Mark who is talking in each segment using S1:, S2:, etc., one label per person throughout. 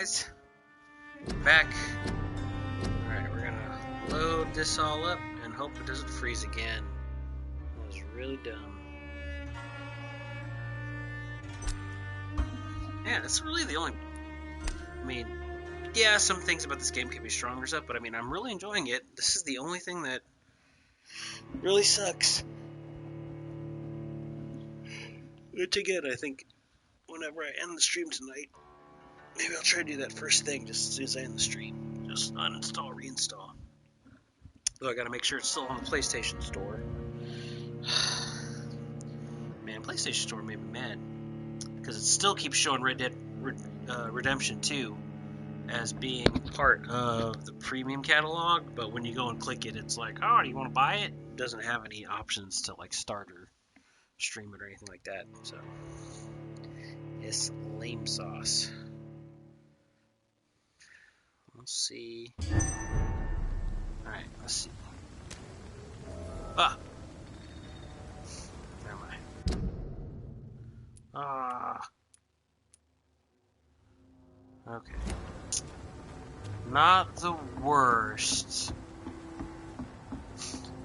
S1: Guys, back. Alright, we're gonna load this all up and hope it doesn't freeze again. That was really dumb. Yeah, that's really the only... I mean, yeah, some things about this game can be stronger stuff, but I mean, I'm really enjoying it. This is the only thing that really sucks. Which again, I think whenever I end the stream tonight, maybe I'll try to do that first thing just as soon as I end the stream. Just uninstall, reinstall. Though I gotta make sure it's still on the PlayStation Store. Man, PlayStation Store made me mad. Because it still keeps showing Red Dead Redemption 2 as being part of the premium catalog, but when you go and click it, it's like, oh, do you want to buy it? It doesn't have any options to like start or stream it or anything like that. So it's lame sauce. Let's see. Alright, let's see. Ah! Where am I? Ah. Okay. Not the worst.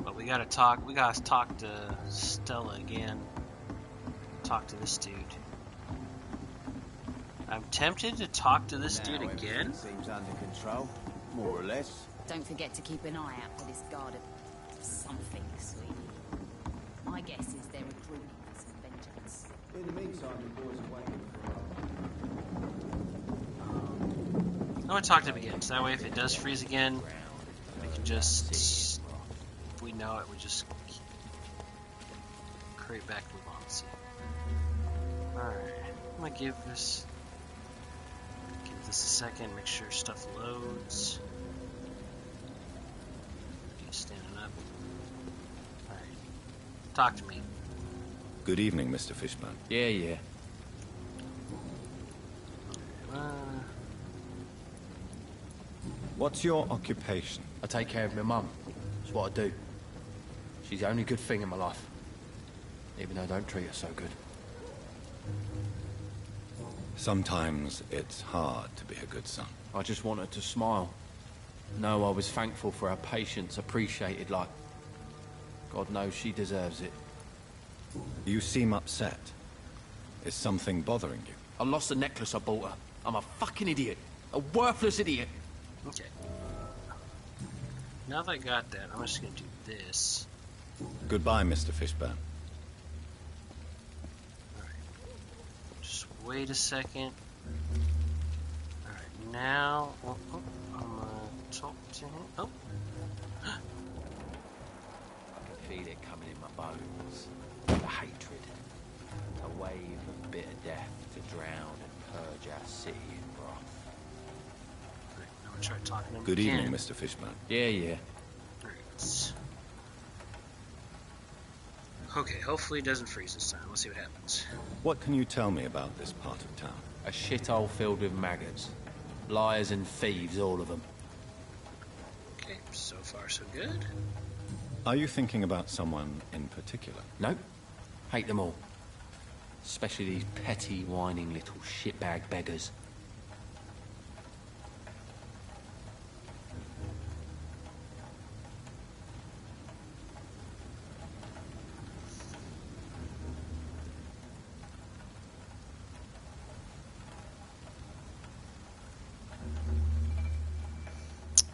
S1: But we gotta talk to Stella again. Talk to this dude. I'm tempted to talk to this dude again.
S2: Seems under control, more or less.
S3: Don't forget to keep an eye out for this guard of something, sweetie. My guess is they're recruiting for some vengeance.
S2: In the meantime, the boys are waiting
S1: I'm gonna talk to him again, so that way if it does freeze again, we can just, if we know it, we just create back move on. See. Alright, I'm gonna give this a second, make sure stuff loads. He's standing up. Alright, talk to me.
S4: Good evening, Mr. Fishburne.
S5: Yeah.
S4: What's your occupation?
S5: I take care of my mum. That's what I do. She's the only good thing in my life. Even though I don't treat her so good.
S4: Sometimes it's hard to be a good son.
S5: I just want her to smile. Know I was thankful for her patience, appreciated like... God knows she deserves it.
S4: You seem upset. Is something bothering you?
S5: I lost the necklace I bought her. I'm a fucking idiot. A worthless idiot.
S1: Okay. Now that I got that, I'm just gonna do this.
S4: Goodbye, Mr. Fishburne.
S1: Alright. Just wait a second. Alright, now... I'm gonna talk to him. Oh!
S5: I can feel it coming in my bones. The hatred. A wave of bitter death to drown and purge our city in wrath.
S1: Alright, I'm gonna try talking to him
S4: Good
S1: again.
S4: evening, Mr. Fishburne.
S5: Yeah.
S1: Alright. Okay, hopefully it doesn't freeze this time. Let's see what happens.
S4: What can you tell me about this part of town?
S5: A shithole filled with maggots. Liars and thieves, all of them.
S1: Okay, so far so good.
S4: Are you thinking about someone in particular?
S5: Nope. Hate them all. Especially these petty, whining little shitbag beggars.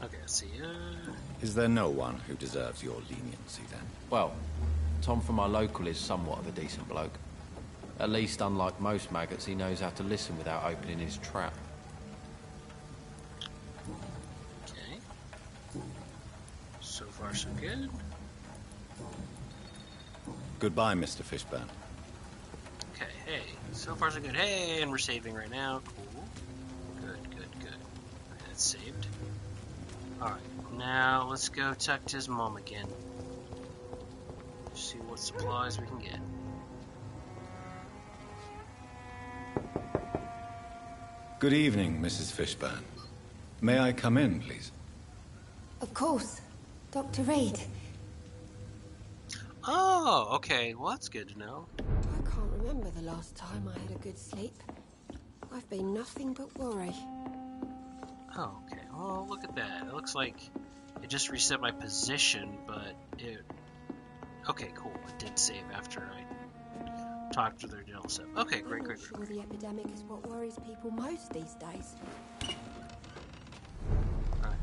S1: Okay, let's see.
S4: Is there no one who deserves your leniency then?
S5: Well, Tom from our local is somewhat of a decent bloke. At least, unlike most maggots, he knows how to listen without opening his trap.
S1: Okay. So far so good.
S4: Goodbye, Mr. Fishburne.
S1: Okay, hey. So far so good. Hey, and we're saving right now. Cool. Good. Okay, that's saved. Alright, now let's go talk to his mom again. See what supplies we can get.
S4: Good evening, Mrs. Fishburne. May I come in, please?
S6: Of course. Dr. Reed.
S1: Oh, okay. Well, that's good to know.
S6: I can't remember the last time I had a good sleep. I've been nothing but worry.
S1: Oh, okay. Well, look at that. It looks like it just reset my position, but it... Okay, cool. It did save after I talked to their general stuff. Okay, great,
S6: I'm
S1: great,
S6: not
S1: great,
S6: sure
S1: great.
S6: the epidemic is what worries people most these days.
S1: Alright.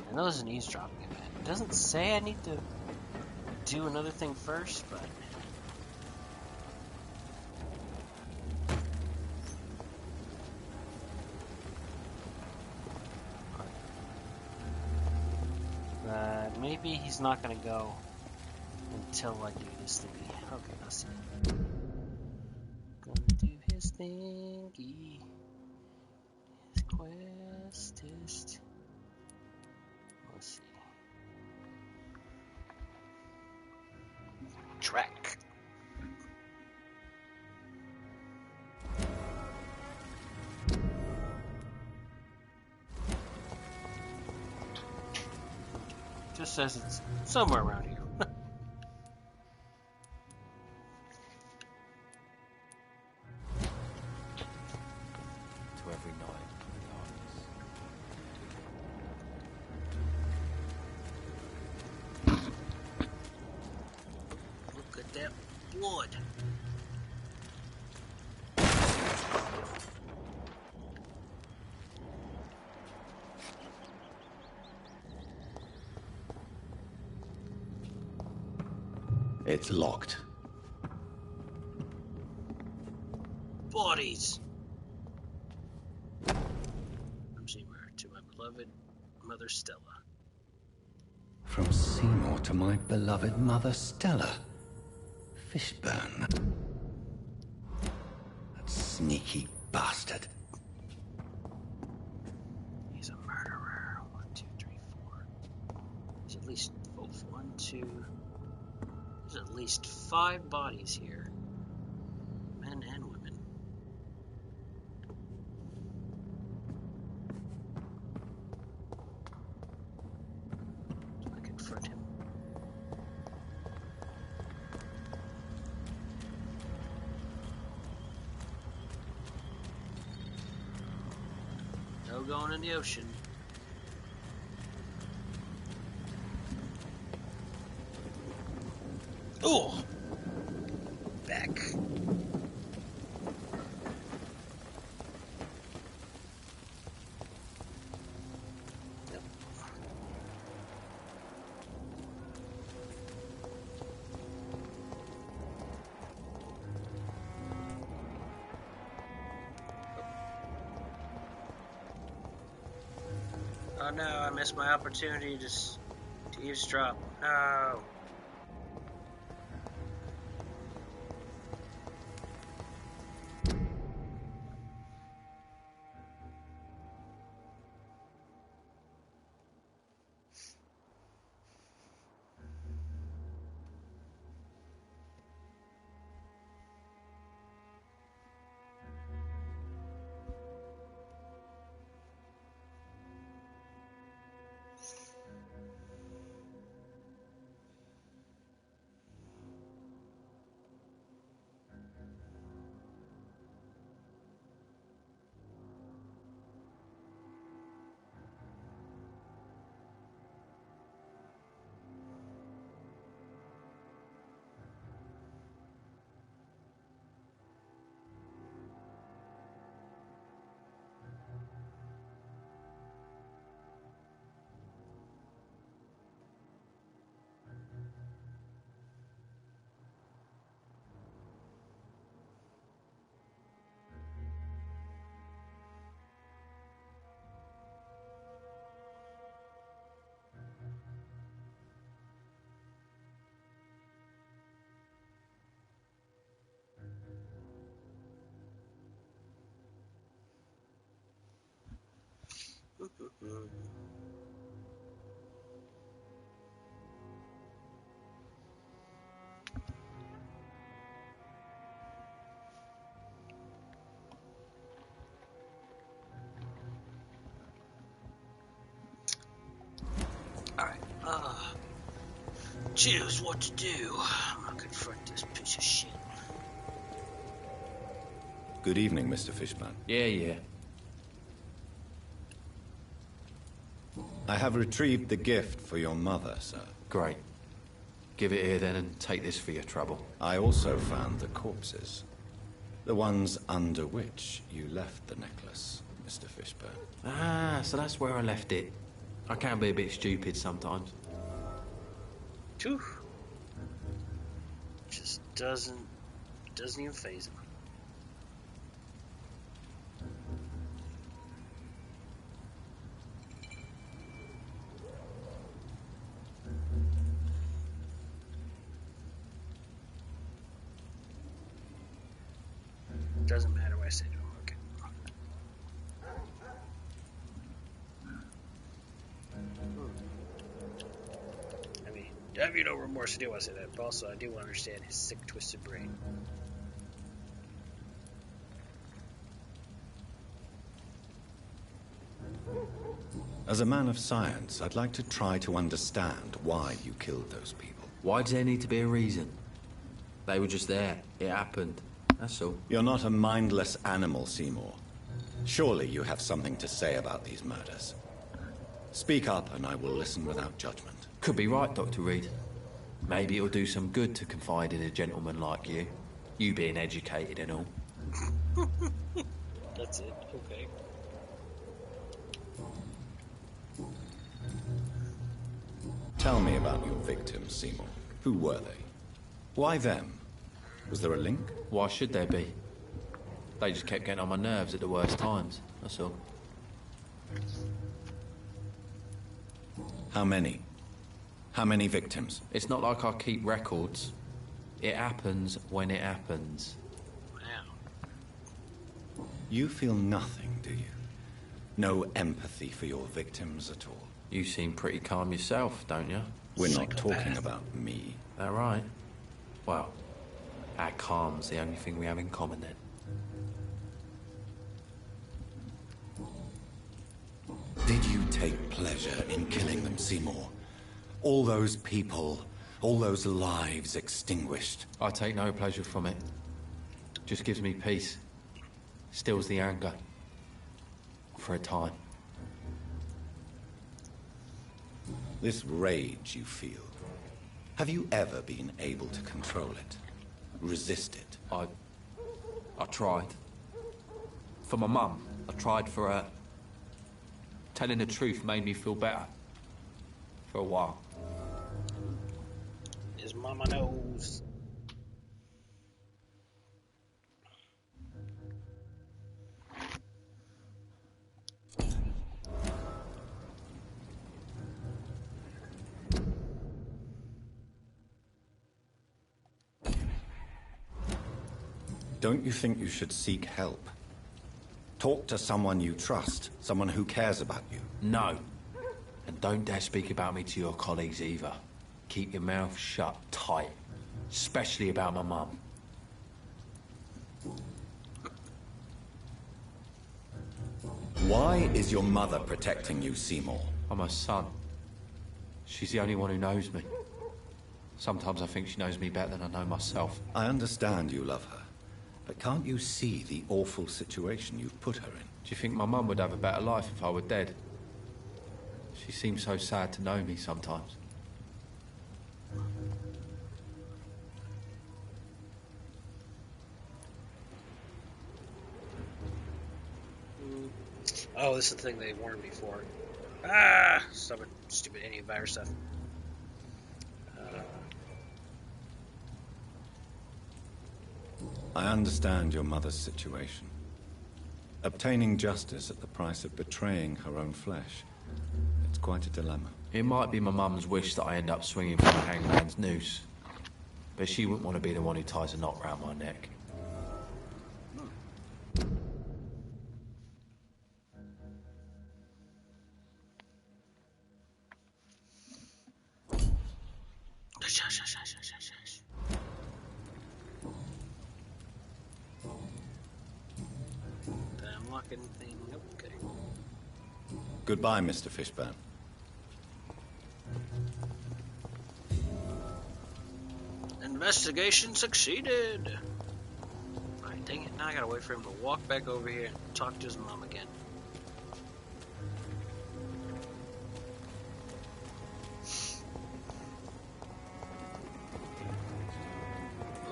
S1: I know there's an eavesdropping event. It doesn't say I need to do another thing first, but... maybe he's not gonna go until I do this thingy. Okay, let's see. Gonna do his thingy. His questist. Let's see. Track. Just says it's somewhere around here.
S5: To every night in the darkness.
S1: Look at that blood.
S4: It's locked.
S1: Bodies. From Seymour to my beloved mother Stella.
S4: From Seymour to my beloved mother Stella. Fishburne. That sneaky bastard.
S1: He's a murderer. 1, 2, 3, 4. There's at least 1, 2. There's at least 5 bodies here. Men and women. Do I confront him? No going in the ocean. Oh! Back. Yep. Oh no, I missed my opportunity to eavesdrop. No. Choose what to do. I'm gonna confront this piece of shit.
S4: Good evening, Mr. Fishburne.
S5: Yeah.
S4: I have retrieved the gift for your mother, sir.
S5: Great. Give it here then and take this for your trouble.
S4: I also found the corpses. The ones under which you left the necklace, Mr. Fishburne.
S5: Ah, so that's where I left it. I can be a bit stupid sometimes.
S1: Phew. Just doesn't even faze him. Doesn't matter what I say to him. Okay. I mean, I have no remorse. I do want to say that, but also I do understand his sick, twisted brain.
S4: As a man of science, I'd like to try to understand why you killed those people.
S5: Why does there need to be a reason? They were just there. It happened. That's all.
S4: You're not a mindless animal, Seymour. Surely you have something to say about these murders. Speak up and I will listen without judgment.
S5: Could be right, Dr. Reed. Maybe it'll do some good to confide in a gentleman like you. You being educated and all.
S1: That's it. Okay.
S4: Tell me about your victims, Seymour. Who were they? Why them? Was there a link?
S5: Why should there be? They just kept getting on my nerves at the worst times, that's all.
S4: How many? How many victims?
S5: It's not like I keep records. It happens when it happens.
S1: Wow.
S4: You feel nothing, do you? No empathy for your victims at all?
S5: You seem pretty calm yourself, don't you?
S4: We're not
S1: Psychopath.
S4: talking about me.
S5: That right? Well, our calm's the only thing we have in common then.
S4: Did you take pleasure in killing them, Seymour? All those people, all those lives extinguished.
S5: I take no pleasure from it. Just gives me peace. Stills the anger. For a time.
S4: This rage you feel, have you ever been able to control it? Resist it?
S5: I tried. For my mum, I tried for her. Telling the truth made me feel better. For a while.
S1: His mama knows.
S4: Don't you think you should seek help? Talk to someone you trust, someone who cares about you.
S5: No. And don't dare speak about me to your colleagues either. Keep your mouth shut tight. Especially about my mum.
S4: Why is your mother protecting you, Seymour?
S5: I'm her son. She's the only one who knows me. Sometimes I think she knows me better than I know myself.
S4: I understand you love her, but can't you see the awful situation you've put her in?
S5: Do you think my mum would have a better life if I were dead? She seems so sad to know me sometimes.
S1: Oh, this is the thing they warned me for. Ah! Stupid Indian virus stuff.
S4: I understand your mother's situation. Obtaining justice at the price of betraying her own flesh. It's quite a dilemma.
S5: It might be my mum's wish that I end up swinging from a hangman's noose. But she wouldn't want to be the one who ties a knot round my neck.
S1: Anything? Okay.
S4: Goodbye, Mr. Fishburne.
S1: Investigation succeeded. Alright, dang it. Now I gotta wait for him to walk back over here and talk to his mom again.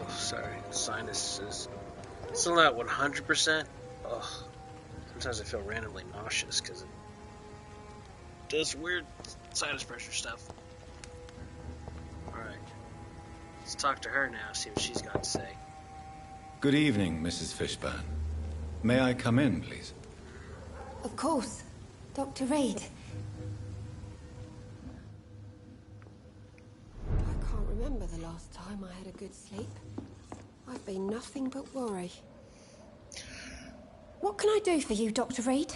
S1: Oh, sorry. Sinus is still not 100%. Ugh. Sometimes I feel randomly nauseous because it does weird sinus pressure stuff. Alright. Let's talk to her now, see what she's got to say.
S4: Good evening, Mrs. Fishburne. May I come in, please?
S6: Of course. Dr. Reed. I can't remember the last time I had a good sleep. I've been nothing but worry. What can I do for you, Dr. Reed?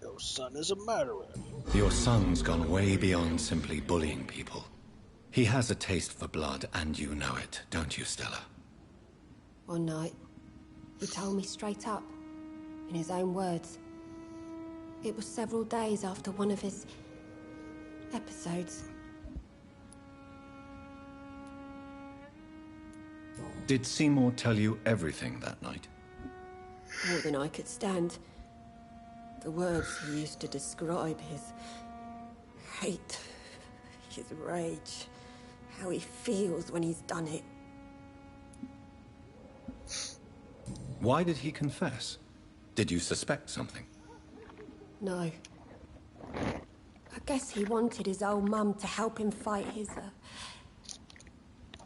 S1: Your son is a murderer.
S4: Your son's gone way beyond simply bullying people. He has a taste for blood, and you know it, don't you, Stella?
S6: One night, he told me straight up, in his own words. It was several days after one of his episodes.
S4: Did Seymour tell you everything that night?
S6: More than I could stand. The words he used to describe his hate, his rage, how he feels when he's done it.
S4: Why did he confess? Did you suspect something?
S6: No. I guess he wanted his old mum to help him fight his,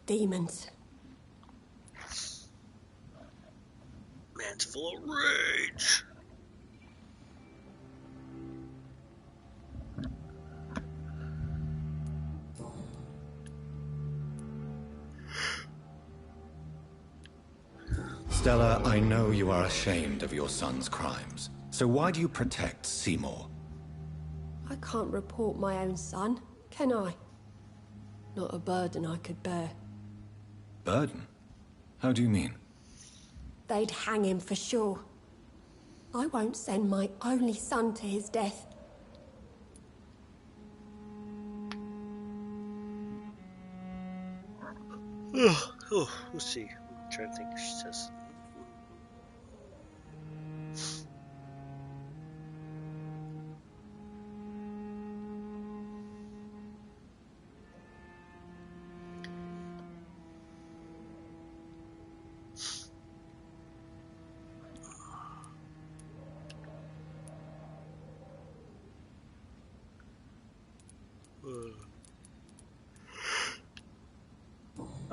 S6: demons.
S1: Man's full of rage.
S4: Stella, I know you are ashamed of your son's crimes. So why do you protect Seymour?
S6: I can't report my own son, can I? Not a burden I could bear.
S4: Burden? How do you mean?
S6: They'd hang him for sure. I won't send my only son to his death.
S1: Oh, let's see. I'm trying to think if she says.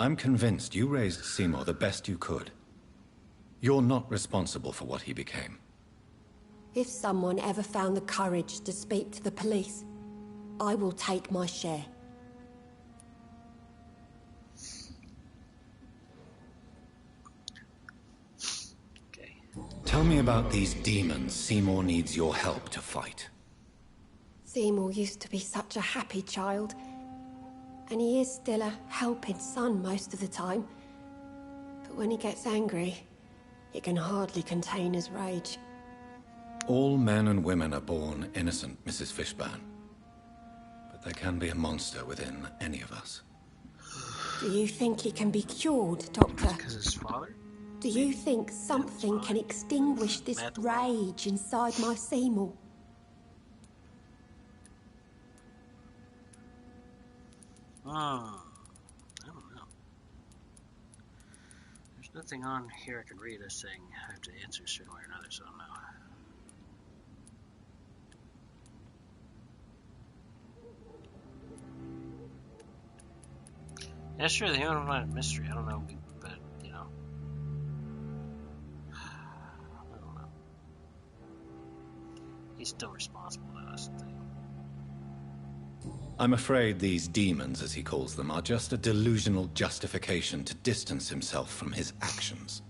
S4: I'm convinced you raised Seymour the best you could. You're not responsible for what he became.
S6: If someone ever found the courage to speak to the police, I will take my share.
S1: Okay.
S4: Tell me about these demons Seymour needs your help to fight.
S6: Seymour used to be such a happy child, and he is still a helping son most of the time. But when he gets angry, he can hardly contain his rage.
S4: All men and women are born innocent, Mrs. Fishburne. But there can be a monster within any of us.
S6: Do you think he can be cured, Doctor?
S1: Because his father?
S6: Do you think something can extinguish this rage inside my Seymour?
S1: I don't know. There's nothing on here I can read as saying I have to answer a certain way or another, so I don't know. Yeah, sure, the human mind mystery. I don't know, but you know, I don't know. He's still responsible though. That's the thing.
S4: I'm afraid these demons, as he calls them, are just a delusional justification to distance himself from his actions.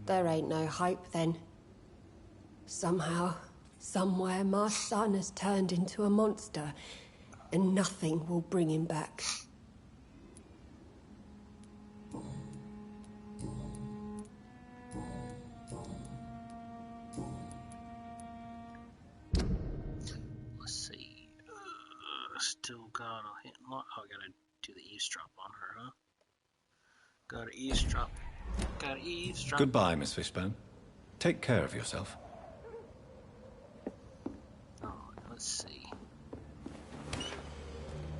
S6: There ain't no hope then. Somehow, somewhere, my son has turned into a monster, and nothing will bring him back.
S1: Still got a hit. Oh, I gotta do the eavesdrop on her, huh? Gotta eavesdrop. Gotta eavesdrop.
S4: Goodbye, Miss Fishburne. Take care of yourself.
S1: Oh, let's see.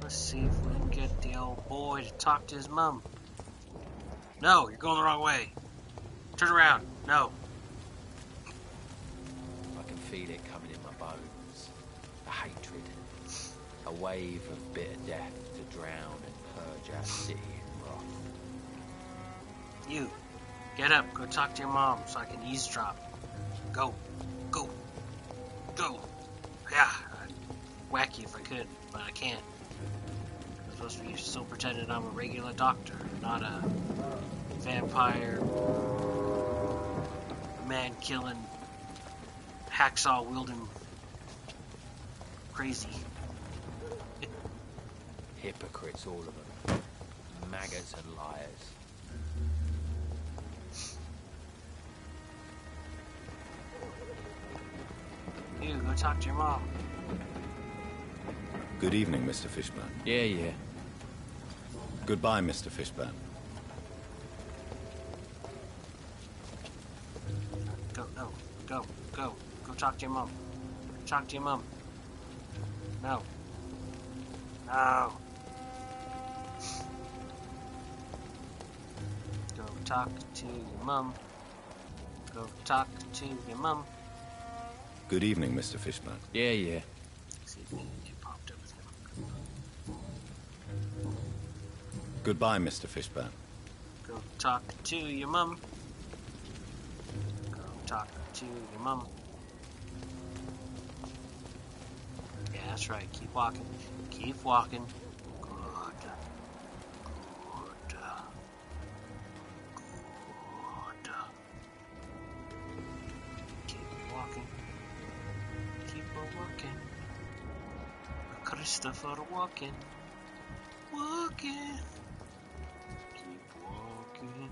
S1: Let's see if we can get the old boy to talk to his mom. No, you're going the wrong way. Turn around. No.
S5: I can feel it coming in my bones. A hatred. A wave of bitter death to drown and purge our city in wrath.
S1: You. Get up. Go talk to your mom so I can eavesdrop. Go. Go. Go. Yeah. I'd whack you if I could, but I can't. I'm supposed to be still pretending I'm a regular doctor, not a vampire, man-killing, hacksaw-wielding crazy.
S5: Hypocrites, all of them. Maggots and liars.
S1: You, go talk to your mom.
S4: Good evening, Mr. Fishburne.
S5: Yeah.
S4: Goodbye, Mr. Fishburne.
S1: Go talk to your mom. Talk to your mom. No. No. Go talk to your mom. Go talk to your mom.
S4: Good evening, Mr. Fishburne.
S5: Yeah.
S1: See if we can get popped up with him.
S4: Goodbye, Mr. Fishburne.
S1: Go talk to your mom. Go talk to your mom. Yeah, that's right. Keep walking. Keep walking. Good. Good. Keep walking. Keep walking. Christopher walking. Walking. Keep walking.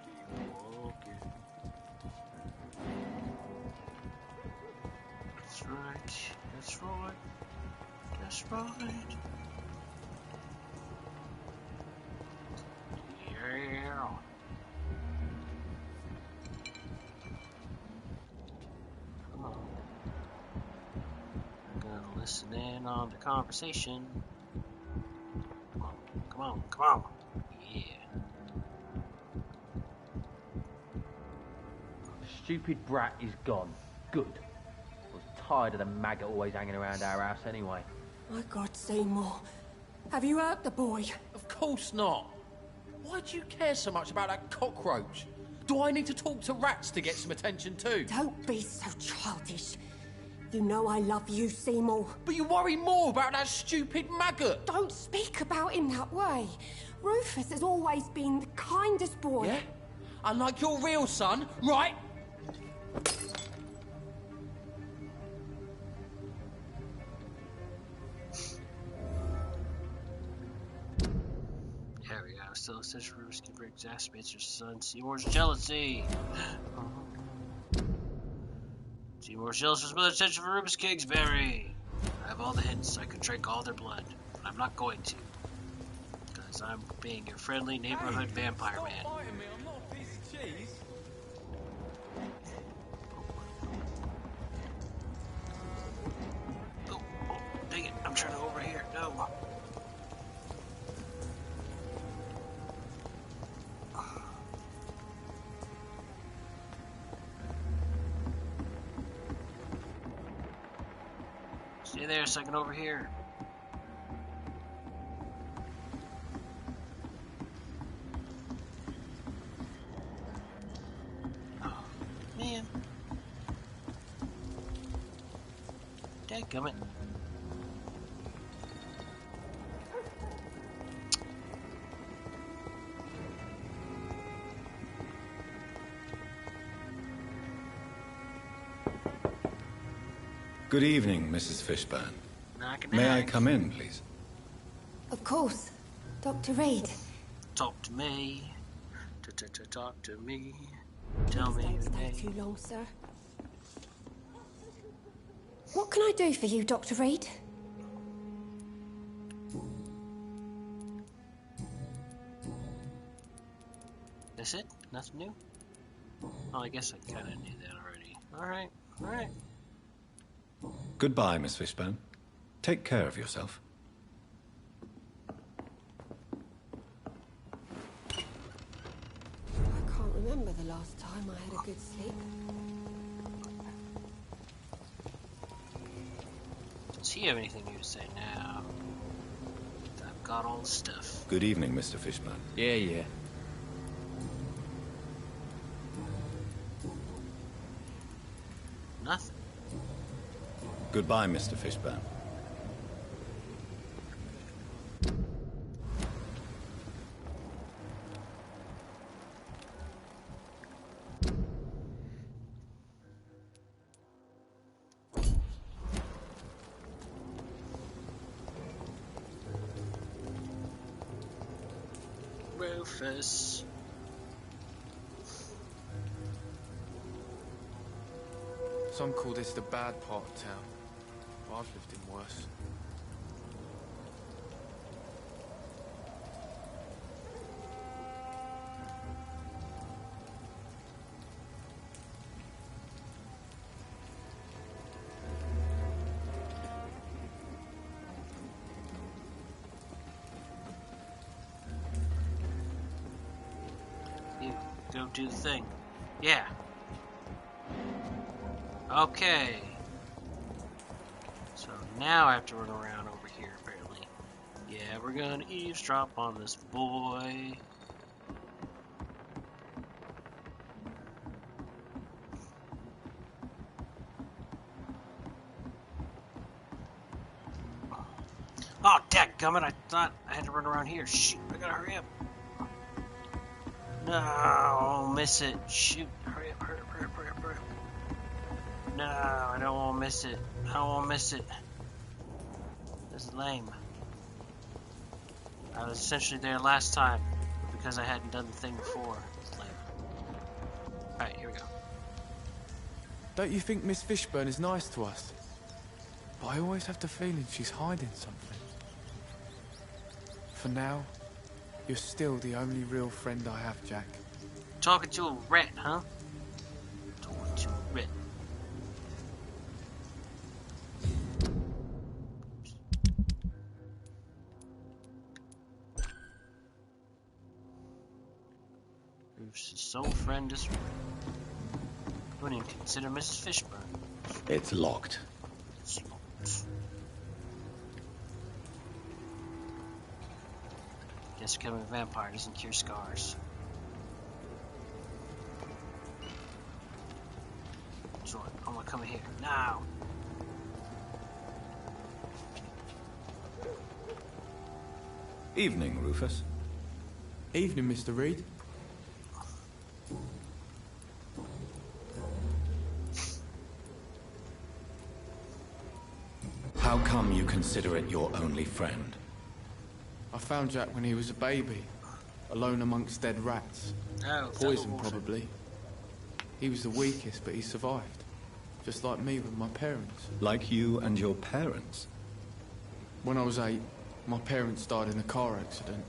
S1: Keep walking. That's right. That's right. That's right. Yeah. Come on. I'm gonna listen in on the conversation. Come on. Yeah.
S5: Stupid brat is gone. Good. I was tired of the maggot always hanging around our house anyway.
S6: My God, Seymour. Have you hurt the boy?
S7: Of course not. Why do you care so much about that cockroach? Do I need to talk to rats to get some attention too?
S6: Don't be so childish. You know I love you, Seymour.
S7: But you worry more about that stupid maggot.
S6: Don't speak about him that way. Rufus has always been the kindest boy.
S7: Yeah? Unlike your real son, right?
S1: There we go. Still a sense for Rubik's Cube exacerbates her son Seymour's jealousy. Seymour's jealous for his mother's attention for Rubik's Cubes, Barry. I have all the hints. I could drink all their blood, but I'm not going to. Because I'm being your friendly neighborhood vampire man.
S7: Biting me, I'm not a piece of cheese.
S1: Oh, dang it. I'm trying to go over here. No. Stay there so I can over here. Oh, man. Dadgummit.
S4: Good evening, Mrs. Fishburne.
S1: Knock,
S4: May I
S1: knock.
S4: come in, please?
S6: Of course. Dr. Reed.
S1: Talk to me. Talk to me. Tell me
S6: Don't
S1: your
S6: stay
S1: name.
S6: too long, sir. What can I do for you, Dr. Reed?
S1: this it? Nothing new? Oh, I guess I kind of knew that already. Alright, alright.
S4: Goodbye, Miss Fishburne. Take care of yourself.
S6: I can't remember the last time I had a good sleep.
S1: Does he have anything new to say now? I've got all the stuff.
S4: Good evening, Mr. Fishburne.
S5: Yeah.
S1: Nothing.
S4: Goodbye, Mr. Fishburne.
S1: Rufus.
S8: Some call this the bad part of town. I've lived in worse.
S1: You go do the thing. Yeah. Okay. So now I have to run around over here, apparently. Yeah, we're gonna eavesdrop on this boy. Oh, dadgummit, I thought I had to run around here. Shoot, I gotta hurry up. No, miss it. Shoot, hurry up. No, I don't want to miss it. I don't want to miss it. This is lame. I was essentially there last time, but because I hadn't done the thing before, it's lame. Alright, here we go.
S8: Don't you think Miss Fishburne is nice to us? But I always have the feeling she's hiding something. For now, you're still the only real friend I have, Jack.
S1: Talking to a rat, huh? Talking to a rat. Whose sole friend is rat. Wouldn't even consider Mrs. Fishburne.
S4: It's locked.
S1: It's locked. Guess becoming a vampire doesn't cure scars. So I'm gonna come in here now.
S4: Evening, Rufus.
S8: Evening, Mr. Reed.
S4: How come you consider it your only friend?
S8: I found Jack when he was a baby, alone amongst dead rats.
S1: Oh,
S8: Poison,
S1: fellow
S8: probably. He was the weakest, but he survived. Just like me with my parents.
S4: Like you and your parents?
S8: When I was 8, my parents died in a car accident.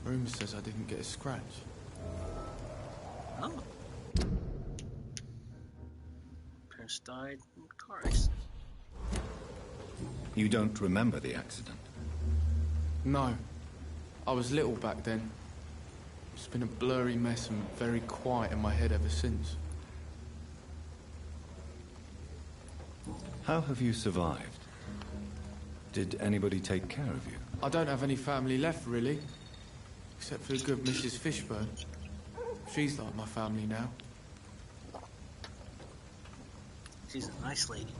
S8: Rumour says I didn't get a scratch.
S1: Oh. Parents died in a car accident.
S4: You don't remember the accident?
S8: No. I was little back then. It's been a blurry mess and very quiet in my head ever since.
S4: How have you survived? Did anybody take care of you?
S8: I don't have any family left, really. Except for the good Mrs. Fishburne. She's like my family now.
S1: She's a nice lady,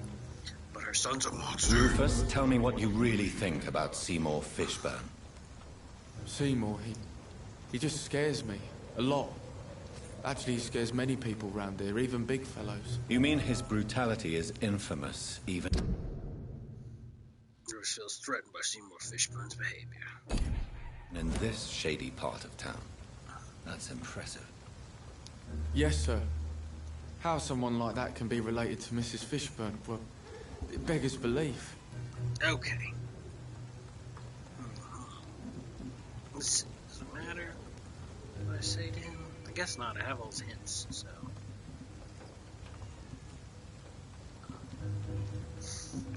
S1: but her son's a monster.
S4: Rufus, tell me what you really think about Seymour Fishburne.
S8: Seymour, he just scares me. A lot. Actually, he scares many people round here, even big fellows.
S4: You mean his brutality is infamous, even...
S1: Rufus feels threatened by Seymour Fishburne's behavior.
S4: in this shady part of town? That's impressive.
S8: Yes, sir. How someone like that can be related to Mrs. Fishburne, well, it beggars belief.
S1: Okay. Does it matter? I say to him? I guess not. I have all his hints, so.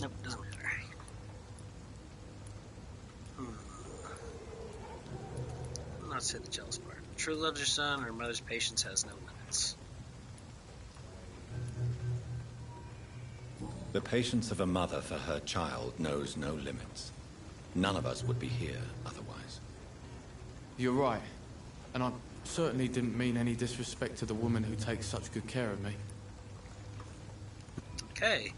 S1: Nope, doesn't matter. I'll not say the jealous part. True loves your son, her mother's patience has no limits.
S4: The patience of a mother for her child knows no limits. None of us would be here otherwise.
S8: You're right. And I certainly didn't mean any disrespect to the woman who takes such good care of me.
S1: Okay.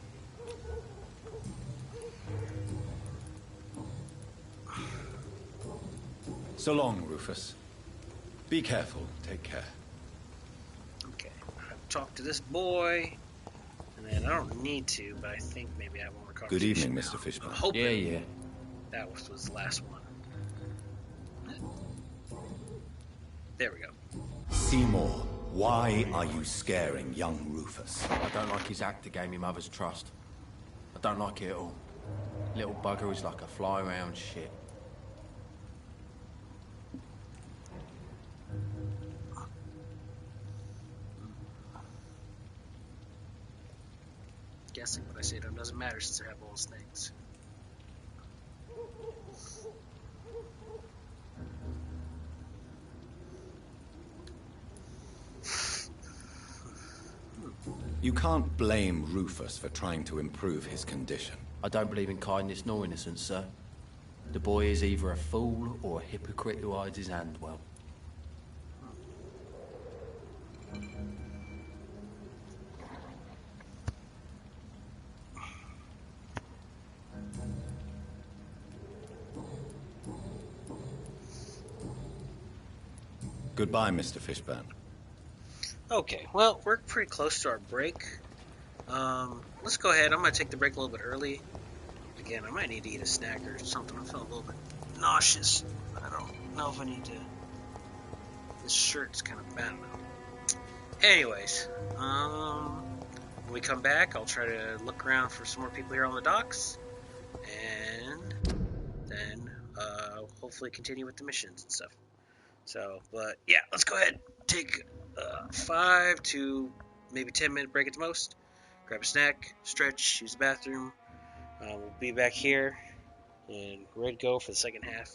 S4: So long, Rufus. Be careful. Take care.
S1: Okay. I've talked to this boy, and then I don't need to, but I think maybe I have one more
S4: Good
S1: conversation.
S4: evening, Mr.
S1: I'm
S4: Fishburne.
S1: hoping
S5: Yeah.
S1: that was the last one. There we go.
S4: Seymour, why are you scaring young Rufus?
S7: I don't like his act to gain me mother's trust. I don't like it at all. Little bugger is like a fly around shit.
S1: Guessing what I say to him doesn't matter since I have all his things.
S4: You can't blame Rufus for trying to improve his condition.
S7: I don't believe in kindness nor innocence, sir. The boy is either a fool or a hypocrite who hides his hand well.
S4: Goodbye, Mr. Fishburne.
S1: Okay, well, we're pretty close to our break. Let's go ahead. I'm going to take the break a little bit early. Again, I might need to eat a snack or something. I'm feeling a little bit nauseous. I don't know if I need to. This shirt's kind of bad now. Anyways, when we come back, I'll try to look around for some more people here on the docks. And then, hopefully continue with the missions and stuff. So, but yeah, let's go ahead. Take 5 to maybe 10-minute break at the most. Grab a snack, stretch, use the bathroom. We'll be back here and ready to go for the second half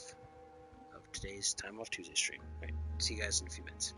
S1: of today's Time Off Tuesday stream. All right, see you guys in a few minutes.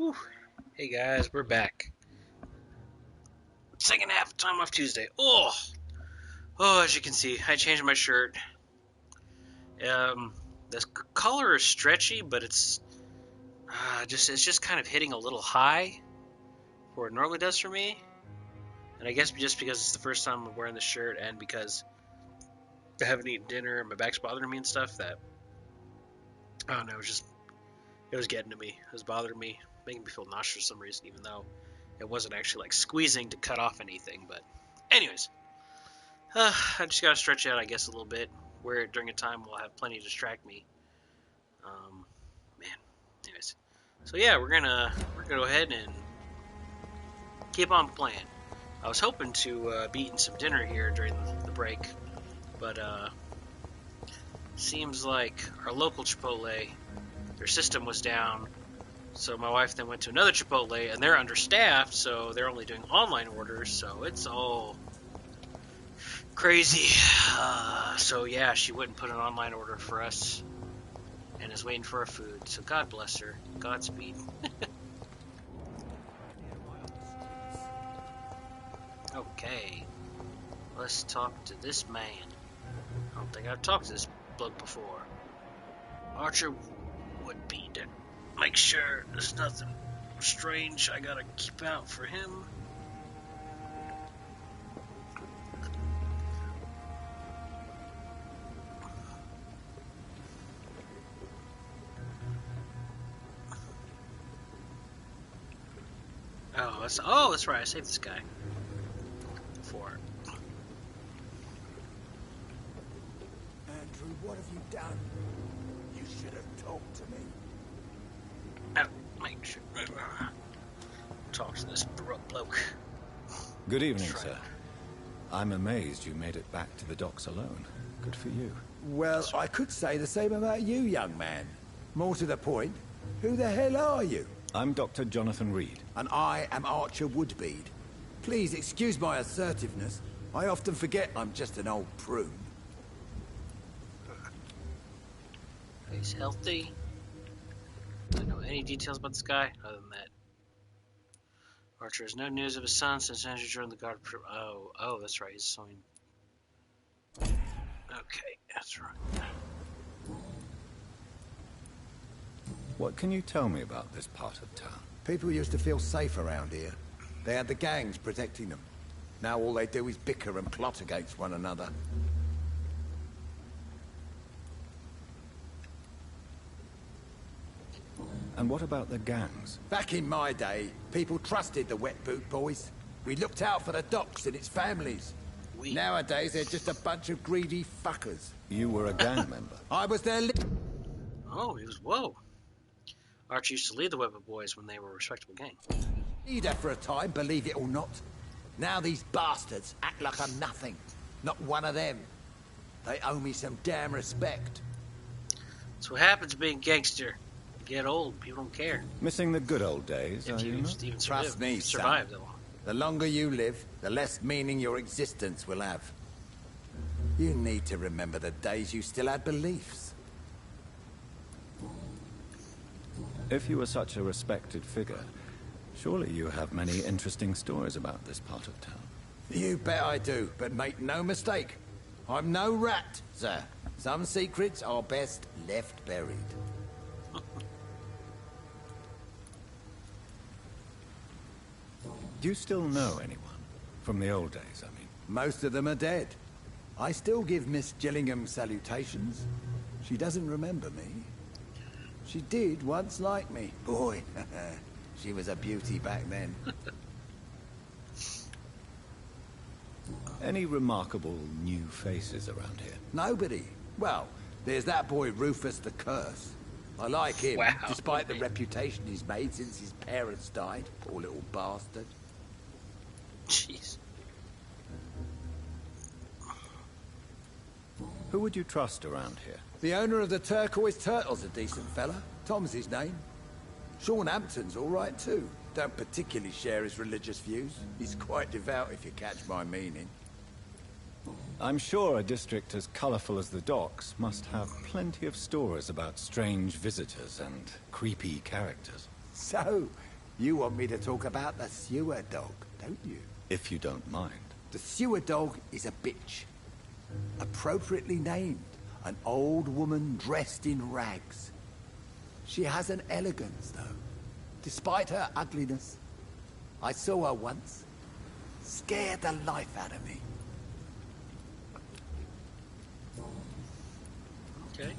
S1: Whew. Hey guys, we're back. Second half of Time Off Tuesday. Oh, as you can see, I changed my shirt. This color is stretchy, but it's just kind of hitting a little high for what it normally does for me. And I guess just because it's the first time I'm wearing the shirt, and because I haven't eaten dinner and my back's bothering me and stuff, that I don't know, it was getting to me. It was bothering me, making me feel nauseous for some reason, even though it wasn't actually like squeezing to cut off anything. But anyways, I just gotta stretch out, I guess, a little bit. Wear it during a time will have plenty to distract me. Man, anyways, so yeah, we're gonna go ahead and keep on playing. I was hoping to be eating some dinner here during the break, but seems like our local Chipotle, their system was down. So my wife then went to another Chipotle, and they're understaffed, so they're only doing online orders, so it's all crazy. So yeah, she wouldn't put an online order for us, and is waiting for our food. So God bless her. Godspeed. Okay, let's talk to this man. I don't think I've talked to this bloke before. Archer Woodbead. Make sure there's nothing strange I gotta keep out for him. Oh, that's right. I saved this guy.
S2: Andrew, what have you done? You should have talked to me.
S1: Make sure. Talk to this bloke.
S4: Good evening, sir. I'm amazed you made it back to the docks alone. Good for you.
S2: Well, I could say the same about you, young man. More to the point, who the hell are you?
S4: I'm Dr. Jonathan Reed.
S2: And I am Archer Woodbead. Please excuse my assertiveness. I often forget I'm just an old prune.
S1: He's healthy. I don't know any details about this guy other than that. Archer has no news of his son since Andrew joined the guard. Oh, that's right. He's sewing. Okay, that's right.
S4: What can you tell me about this part of town?
S2: People used to feel safe around here. They had the gangs protecting them. Now all they do is bicker and plot against one another.
S4: And what about the gangs?
S2: Back in my day, people trusted the wet boot boys. We looked out for the docks and its families. Nowadays, they're just a bunch of greedy fuckers.
S4: You were a gang member?
S2: I was their
S1: Oh, he was... Whoa. Archie used to lead the Webber Boys when they were a respectable gang.
S2: leader for a time, believe it or not. Now these bastards act like I'm nothing. Not one of them. They owe me some damn respect.
S1: That's what happens being a gangster. You get old, people don't care.
S4: Missing the good old days,
S1: If
S4: are
S1: you
S4: you not?
S1: even
S2: Trust me,
S1: survive
S2: son.
S1: that long.
S2: The longer you live, the less meaning your existence will have. You need to remember the days you still had beliefs.
S4: If you were such a respected figure, surely you have many interesting stories about this part of town.
S2: You bet I do, but make no mistake. I'm no rat, sir. Some secrets are best left buried.
S4: Do you still know anyone? From the old days, I mean.
S2: Most of them are dead. I still give Miss Gillingham salutations. She doesn't remember me. She did once like me. Boy, she was a beauty back then.
S4: Any remarkable new faces around here?
S2: Nobody. Well, there's that boy Rufus the Curse. I like him,
S1: Wow.
S2: despite the reputation he's made since his parents died. Poor little bastard.
S1: Jeez.
S4: Who would you trust around here?
S2: The owner of the Turquoise Turtle's a decent fella. Tom's his name. Sean Hampton's all right too. Don't particularly share his religious views. He's quite devout, if you catch my meaning.
S4: I'm sure a district as colorful as the docks must have plenty of stories about strange visitors and creepy characters.
S2: So, You want me to talk about the sewer dog, don't you?
S4: If you don't mind.
S2: The sewer dog is a bitch. Appropriately named. An old woman dressed in rags. She has an elegance, though. Despite her ugliness. I saw her once. Scared the life out of me.
S1: Okay.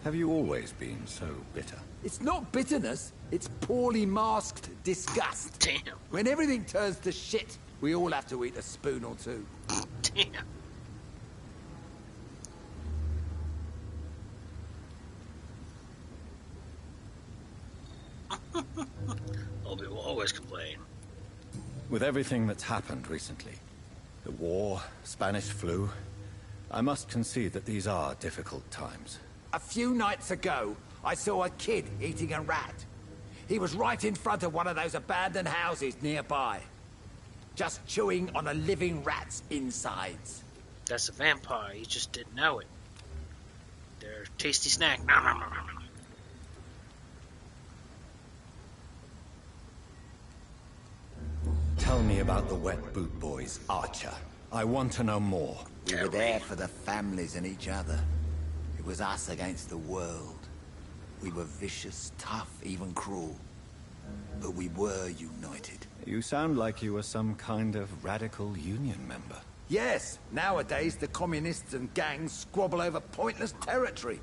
S4: Have you always been so bitter?
S2: It's not bitterness, it's poorly masked disgust.
S1: Damn.
S2: When everything turns to shit, we all have to eat a spoon or two.
S1: Damn. Obi will always complain.
S4: With everything that's happened recently, the war, Spanish flu, I must concede that these are difficult times.
S2: A few nights ago, I saw a kid eating a rat. He was right in front of one of those abandoned houses nearby. Just chewing on a living rat's insides.
S1: That's a vampire, you just didn't know it. They're a tasty snack. Nom, nom, nom, nom, nom.
S4: Tell me about the Wet Boot Boys, Archer. I want to know more.
S2: We were there for the families and each other. It was us against the world. We were vicious, tough, even cruel. But we were united.
S4: You sound like you were some kind of radical union member.
S2: Yes, nowadays the communists and gangs squabble over pointless territory.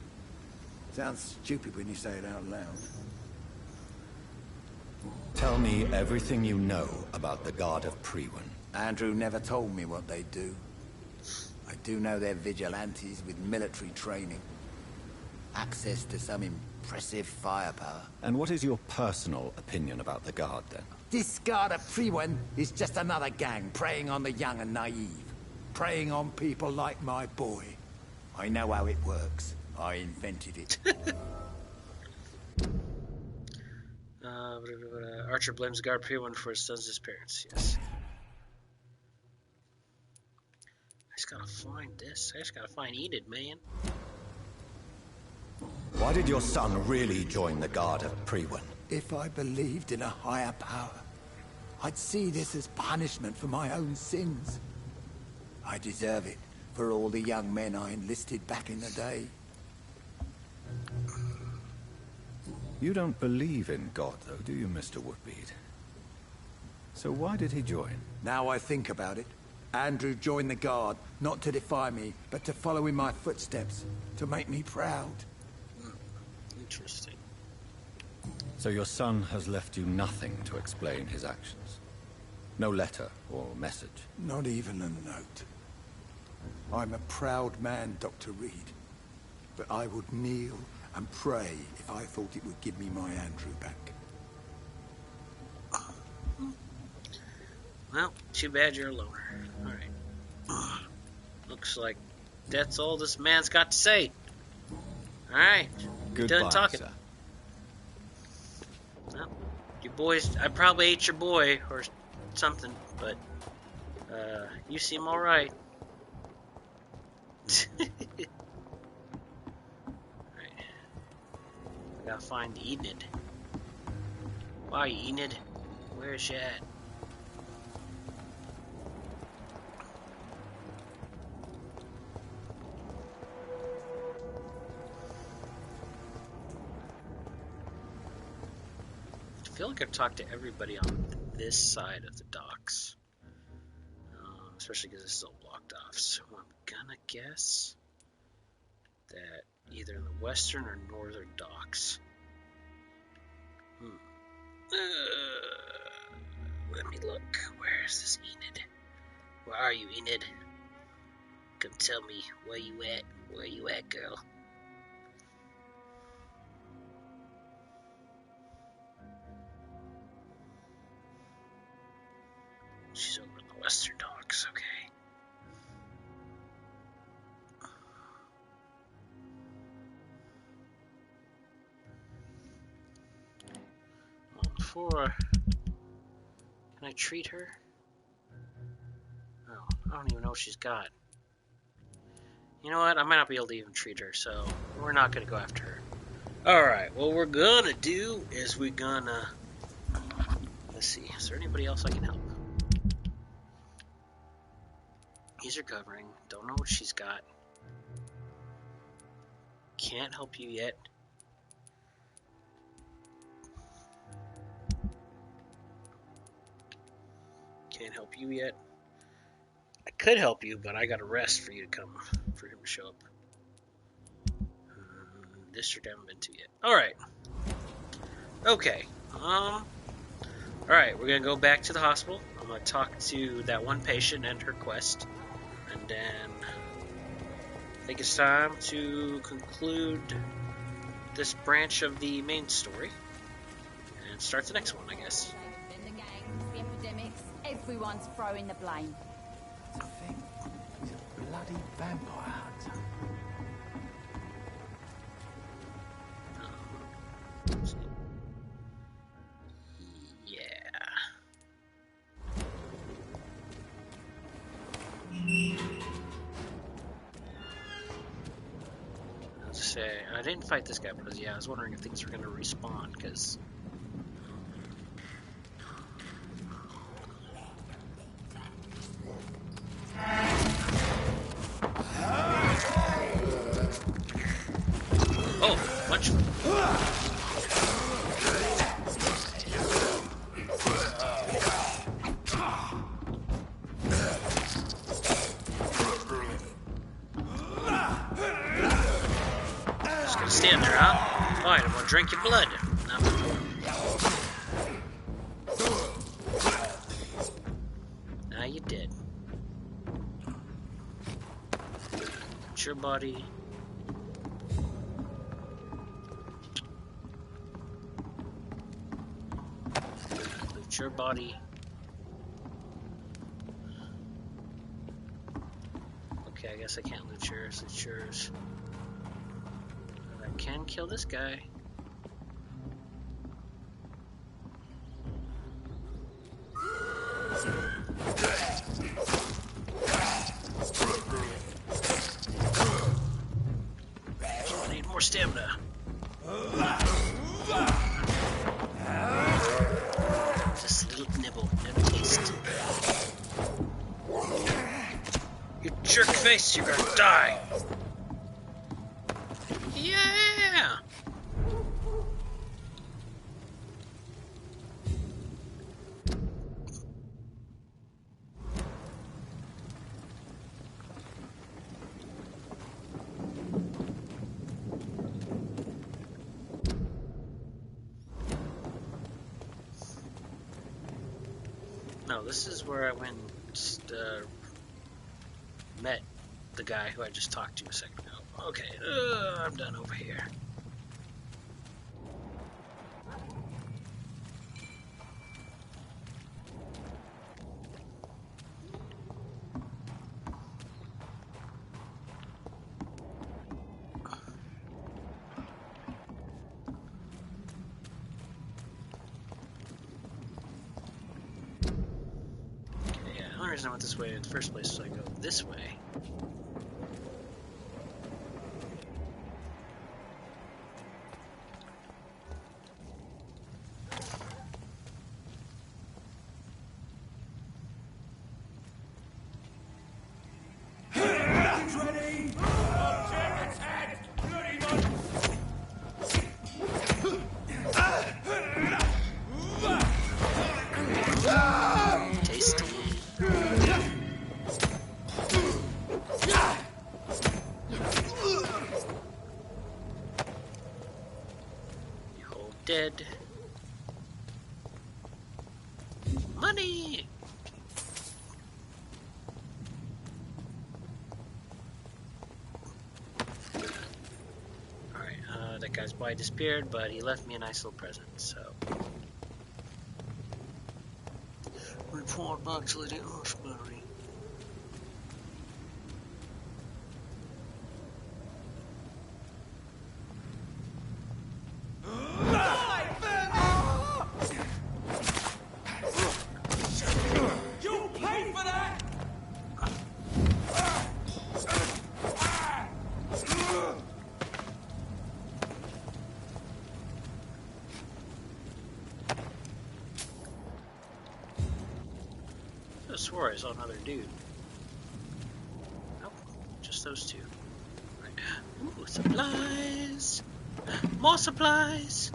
S2: Sounds stupid when you say it out loud.
S4: Tell me everything you know about the Guard of Priwen.
S2: Andrew never told me what they do. I do know they're vigilantes with military training. Access to some impressive firepower.
S4: And what is your personal opinion about the Guard, then?
S2: This Guard of Priwen is just another gang preying on the young and naive. Preying on people like my boy. I know how it works. I invented it.
S1: Archer blames Guard P1 for his son's disappearance. Yes. I just gotta find this. I just gotta find Enid, man.
S4: Why did your son really join the Guard of Priwen?
S2: If I believed in a higher power, I'd see this as punishment for my own sins. I deserve it for all the young men I enlisted back in the day.
S4: You don't believe in God, though, do you, Mr. Woodbead? So why did he join?
S2: Now I think about it. Andrew joined the Guard, not to defy me, but to follow in my footsteps, to make me proud.
S1: Interesting.
S4: So your son has left you nothing to explain his actions? No letter or message?
S2: Not even a note. I'm a proud man, Dr. Reed. But I would kneel and pray if I thought it would give me my Andrew back.
S1: Well, too bad you're a loner. Alright. Looks like that's all this man's got to say. Alright.
S4: Goodbye,
S1: Done talking.
S4: sir.
S1: Well, your boys, I probably ate your boy or something, but you seem alright. Alright. I gotta find Enid. Why, Enid? Where's she at? I feel like I've talked to everybody on this side of the docks. Especially because this is all blocked off. So I'm gonna guess that either in the western or northern docks. Let me look. Where is this Enid? Where are you, Enid? Come tell me where you at. Where you at, girl? She's over in the western docks, okay. Well, before... Can I treat her? Oh, I don't even know what she's got. You know what? I might not be able to even treat her, so we're not going to go after her. Alright, what we're gonna do is we're gonna... Let's see, is there anybody else I can help? He's recovering. Don't know what she's got. Can't help you yet. Can't help you yet. I could help you, but I gotta rest for you to come, for him to show up. District I haven't been to yet. Alright. Okay. Alright, we're gonna go back to the hospital. I'm gonna talk to that one patient and her quest. And then I think it's time to conclude this branch of the main story. And start the next one, I guess.
S3: Then the gangs, the epidemics, everyone's throwing the blame.
S2: I think he's a bloody vampire hunter.
S1: Yeah. Let's say I didn't fight this guy because I was wondering if things were gonna respawn because. Oh, bunch of just gonna stand there, huh? Fine, I'm gonna drink your blood. Now you did. It's your body. Loot your body. Okay, I guess I can't loot yours. It's yours. But I can kill this guy. I need more stamina. Just a little nibble, no taste. You jerk face, you're gonna die. Yeah. No, this is where I went and met the guy who I just talked to a second ago. Okay, I'm done over here. The only reason I went this way in the first place is I go this way. Tasty. You hold dead. Money! Alright, that guy's body disappeared, but he left me a nice little present, so. Report back to the hospital.
S7: You'll pay for that!
S1: swore I saw another dude. Nope, just those two. Right. Ooh, supplies! More supplies!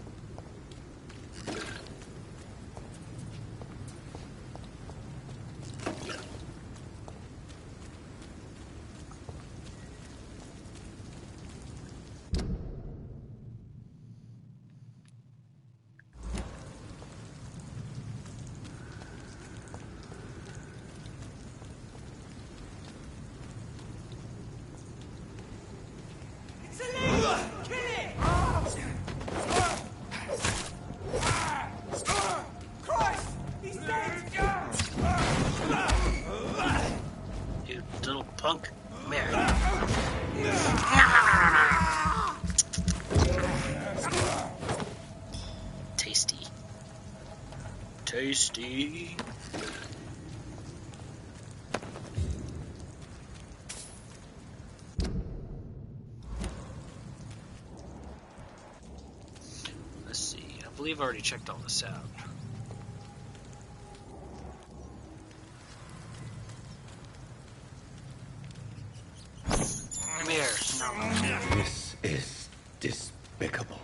S1: Punk. Come here. Tasty. Tasty. Let's see. I believe I already checked all this out. Come here. No.
S4: This is despicable.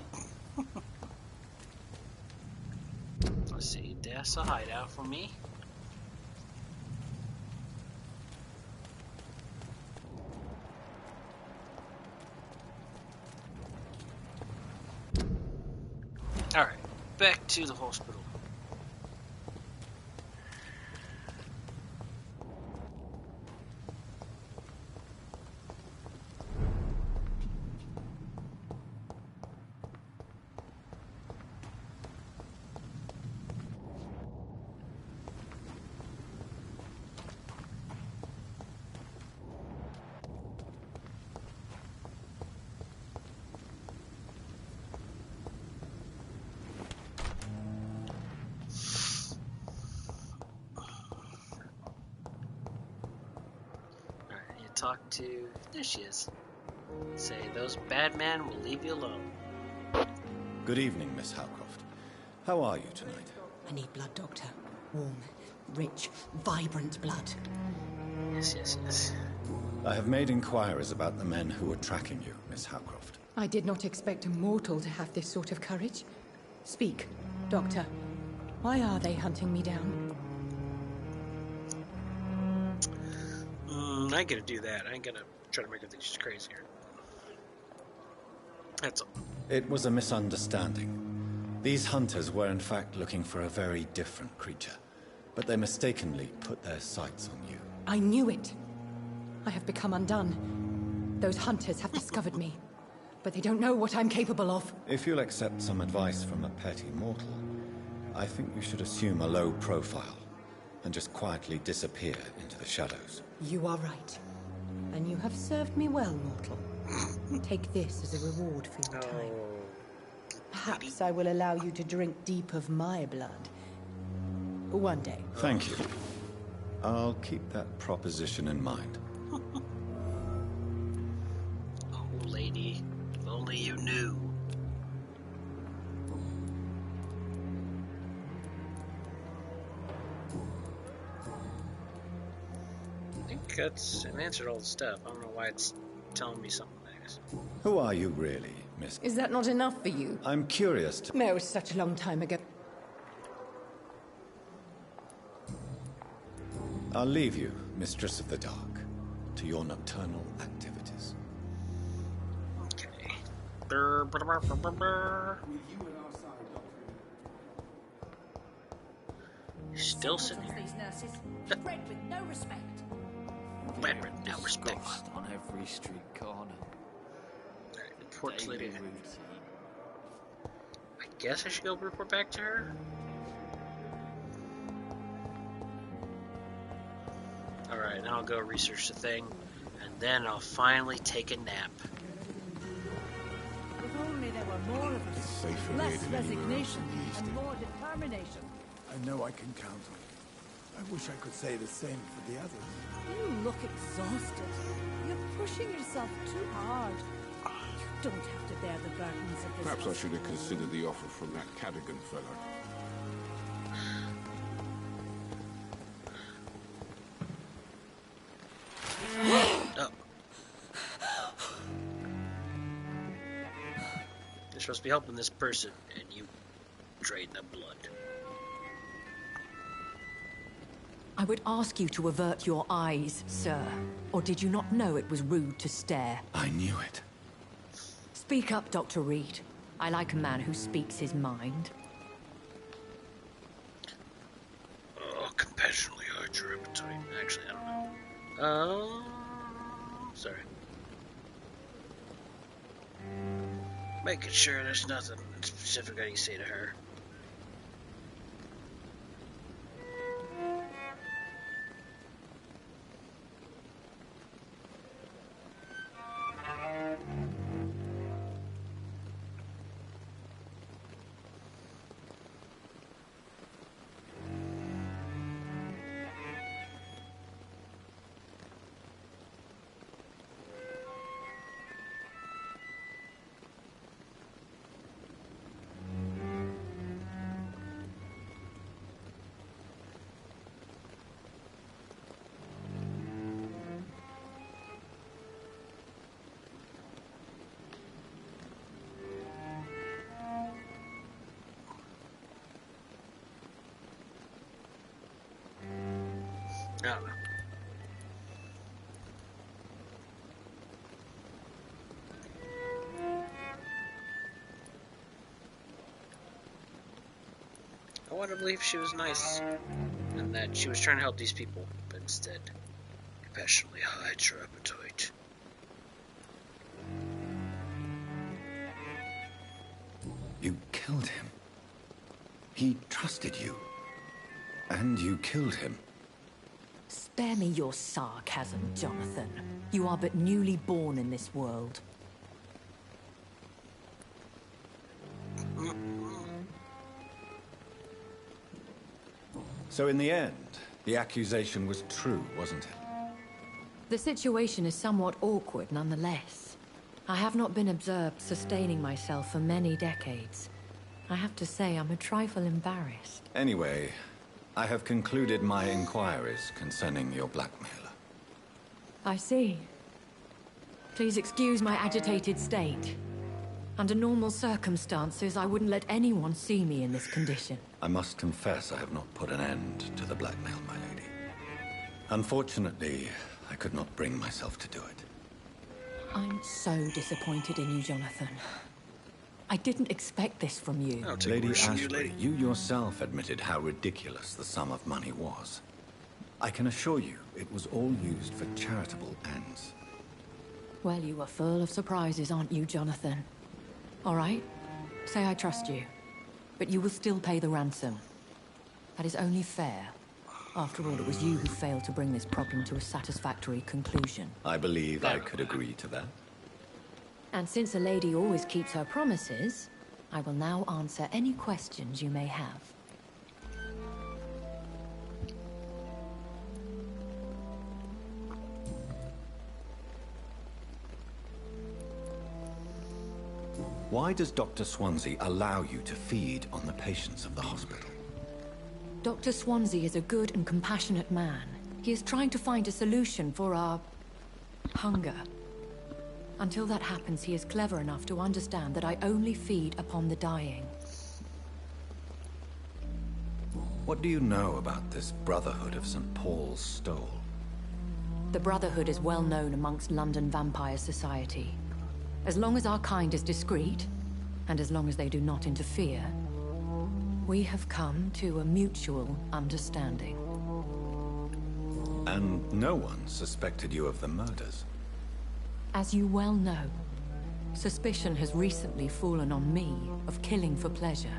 S1: Let's see. That's a hideout for me. Alright. Back to the hospital. Talk to... There she is. Say, those bad men will leave you alone.
S4: Good evening, Miss Howcroft. How are you tonight?
S3: I need blood, Doctor. Warm, rich, vibrant blood.
S1: Yes, yes, yes.
S4: I have made inquiries about the men who were tracking you, Miss Howcroft.
S9: I did not expect a mortal to have this sort of courage. Speak, Doctor. Why are they hunting me down?
S1: I ain't gonna do that. I ain't gonna try to make her think she's crazier. That's all.
S4: It was a misunderstanding. These hunters were in fact looking for a very different creature, but they mistakenly put their sights on you.
S9: I knew it. I have become undone. Those hunters have discovered me, but they don't know what I'm capable of.
S4: If you'll accept some advice from a petty mortal, I think you should assume a low profile and just quietly disappear into the shadows.
S9: You are right. And you have served me well, mortal. Take this as a reward for your time. Perhaps I will allow you to drink deep of my blood. One day.
S4: Thank you. I'll keep that proposition in mind.
S1: Oh, lady. If only you knew. I think that's an answer to all the stuff. I don't know why it's telling me something next.
S4: Who are you really, Miss?
S9: Is that not enough for you?
S4: I'm curious to...
S9: No, it was such a long time ago.
S4: I'll leave you, Mistress of the Dark, to your nocturnal activities.
S1: Okay. Brr, brr, brr, brr, brr, brr. Still sitting here.
S3: These nurses, bred with no respect.
S1: Bred with no respect.
S5: On every street corner.
S1: Alright, report to
S5: Daily
S1: lady.
S5: routine.
S1: I guess I should go report back to her. Alright, now I'll go research the thing, and then I'll finally take a nap.
S10: If only there were more of us. Less resignation and more determination.
S2: I know I can count on you. I wish I could say the same for the others.
S10: You look exhausted. You're pushing yourself too hard. You don't have to bear the burdens of this.
S11: Perhaps I should have considered the offer from that Cadogan fellow.
S1: supposed to be helping this person, and you drain the blood.
S12: I would ask you to avert your eyes, sir. Or did you not know it was rude to stare?
S4: I knew it.
S12: Speak up, Dr. Reed. I like a man who speaks his mind.
S1: Oh, compassionately hurt your appetite. Actually, I don't know. Sorry. Making sure there's nothing specific I need to say to her. I don't know. I want to believe she was nice and that she was trying to help these people, but instead, compassionately hides her appetite.
S4: You killed him. He trusted you. And you killed him.
S12: Spare me your sarcasm, Jonathan. You are but newly born in this world.
S4: So in the end, the accusation was true, wasn't it?
S12: The situation is somewhat awkward nonetheless. I have not been observed sustaining myself for many decades. I have to say I'm a trifle embarrassed.
S4: Anyway, I have concluded my inquiries concerning your blackmailer.
S12: I see. Please excuse my agitated state. Under normal circumstances, I wouldn't let anyone see me in this condition.
S4: I must confess I have not put an end to the blackmail, my lady. Unfortunately, I could not bring myself to do it.
S12: I'm so disappointed in you, Jonathan. I didn't expect this from you.
S4: Lady Ashley, you yourself admitted how ridiculous the sum of money was. I can assure you, it was all used for charitable ends.
S12: Well, you are full of surprises, aren't you, Jonathan? All right, say I trust you, but you will still pay the ransom. That is only fair. After all, it was you who failed to bring this problem to a satisfactory conclusion.
S4: I believe I could agree to that.
S12: And since a lady always keeps her promises, I will now answer any questions you may have.
S4: Why does Dr. Swansea allow you to feed on the patients of the hospital?
S12: Dr. Swansea is a good and compassionate man. He is trying to find a solution for our hunger. Until that happens, he is clever enough to understand that I only feed upon the dying.
S4: What do you know about this Brotherhood of St. Paul's Stole?
S12: The Brotherhood is well known amongst London vampire society. As long as our kind is discreet, and as long as they do not interfere, we have come to a mutual understanding.
S4: And no one suspected you of the murders?
S12: As you well know, suspicion has recently fallen on me of killing for pleasure.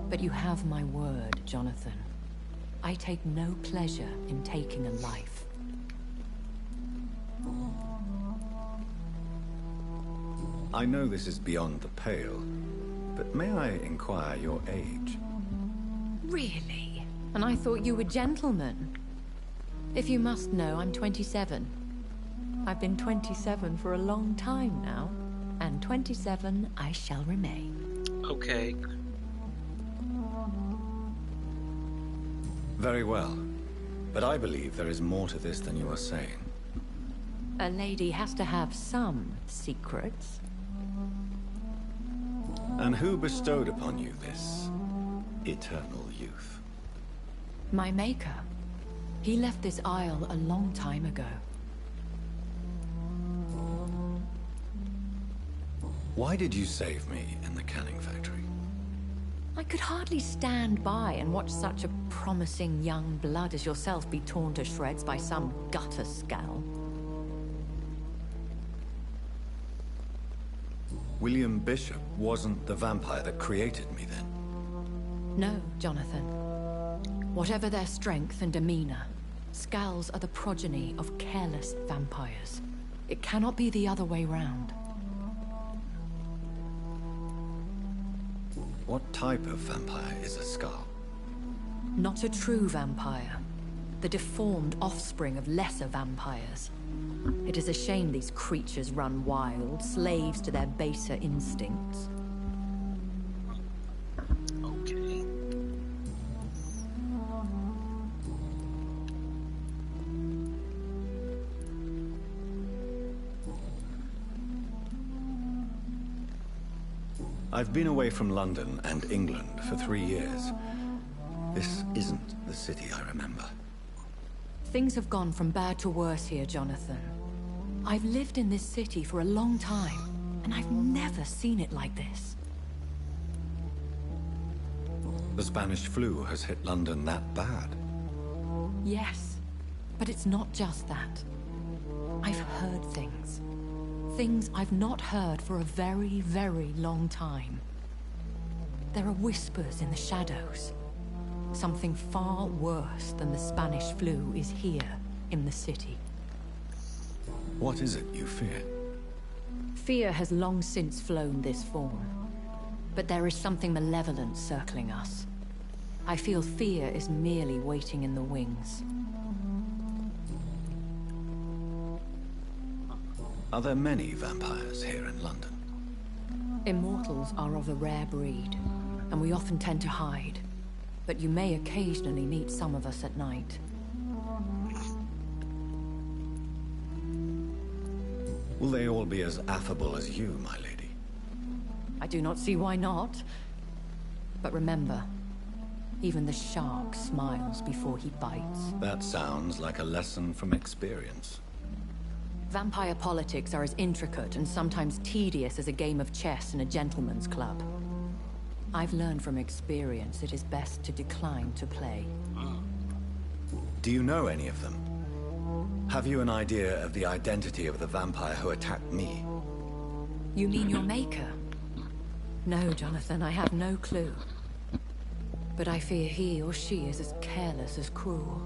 S12: But you have my word, Jonathan. I take no pleasure in taking a life.
S4: I know this is beyond the pale, but may I inquire your age?
S12: Really? And I thought you were gentlemen. If you must know, I'm 27. I've been 27 for a long time now, and 27 I shall remain.
S1: Okay.
S4: Very well, but I believe there is more to this than you are saying.
S12: A lady has to have some secrets.
S4: And who bestowed upon you this eternal youth?
S12: My maker. He left this isle a long time ago.
S4: Why did you save me in the canning factory?
S12: I could hardly stand by and watch such a promising young blood as yourself be torn to shreds by some gutter scowl.
S4: William Bishop wasn't the vampire that created me then?
S12: No, Jonathan. Whatever their strength and demeanor, scowls are the progeny of careless vampires. It cannot be the other way round.
S4: What type of vampire is a skull?
S12: Not a true vampire. The deformed offspring of lesser vampires. It is a shame these creatures run wild, slaves to their baser instincts.
S1: Okay.
S4: I've been away from London and England for 3 years. This isn't the city I remember.
S12: Things have gone from bad to worse here, Jonathan. I've lived in this city for a long time, and I've never seen it like this.
S4: The Spanish flu has hit London that bad.
S12: Yes, but it's not just that. I've heard things. Things I've not heard for a very, very long time. There are whispers in the shadows. Something far worse than the Spanish flu is here in the city.
S4: What is it you fear?
S12: Fear has long since flown this form. But there is something malevolent circling us. I feel fear is merely waiting in the wings.
S4: Are there many vampires here in London?
S12: Immortals are of a rare breed, and we often tend to hide. But you may occasionally meet some of us at night.
S4: Will they all be as affable as you, my lady?
S12: I do not see why not. But remember, even the shark smiles before he bites.
S4: That sounds like a lesson from experience.
S12: Vampire politics are as intricate and sometimes tedious as a game of chess in a gentleman's club. I've learned from experience it is best to decline to play.
S4: Do you know any of them? Have you an idea of the identity of the vampire who attacked me?
S12: You mean your maker? No, Jonathan, I have no clue. But I fear he or she is as careless as cruel.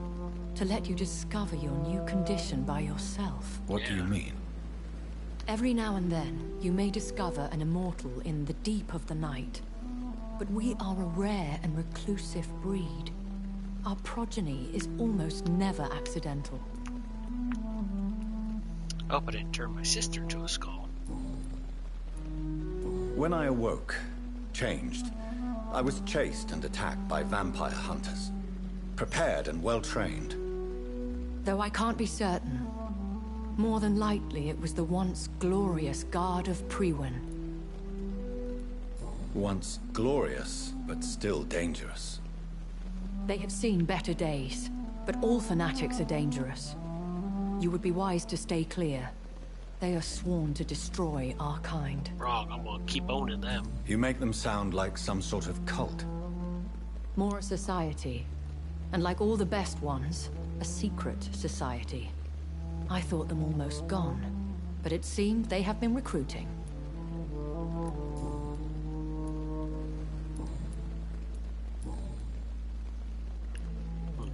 S12: To let you discover your new condition by yourself.
S4: What do you mean?
S12: Every now and then, you may discover an immortal in the deep of the night. But we are a rare and reclusive breed. Our progeny is almost never accidental.
S1: I hope I didn't turn my sister into a skull.
S4: When I awoke, changed, I was chased and attacked by vampire hunters. Prepared and well-trained.
S12: Though I can't be certain, more than likely it was the once glorious Guard of Priwen.
S4: Once glorious, but still dangerous.
S12: They have seen better days, but all fanatics are dangerous. You would be wise to stay clear. They are sworn to destroy our kind.
S1: Wrong, I'm gonna keep owning them.
S4: You make them sound like some sort of cult.
S12: More a society. And like all the best ones, a secret society. I thought them almost gone, but it seemed they have been recruiting.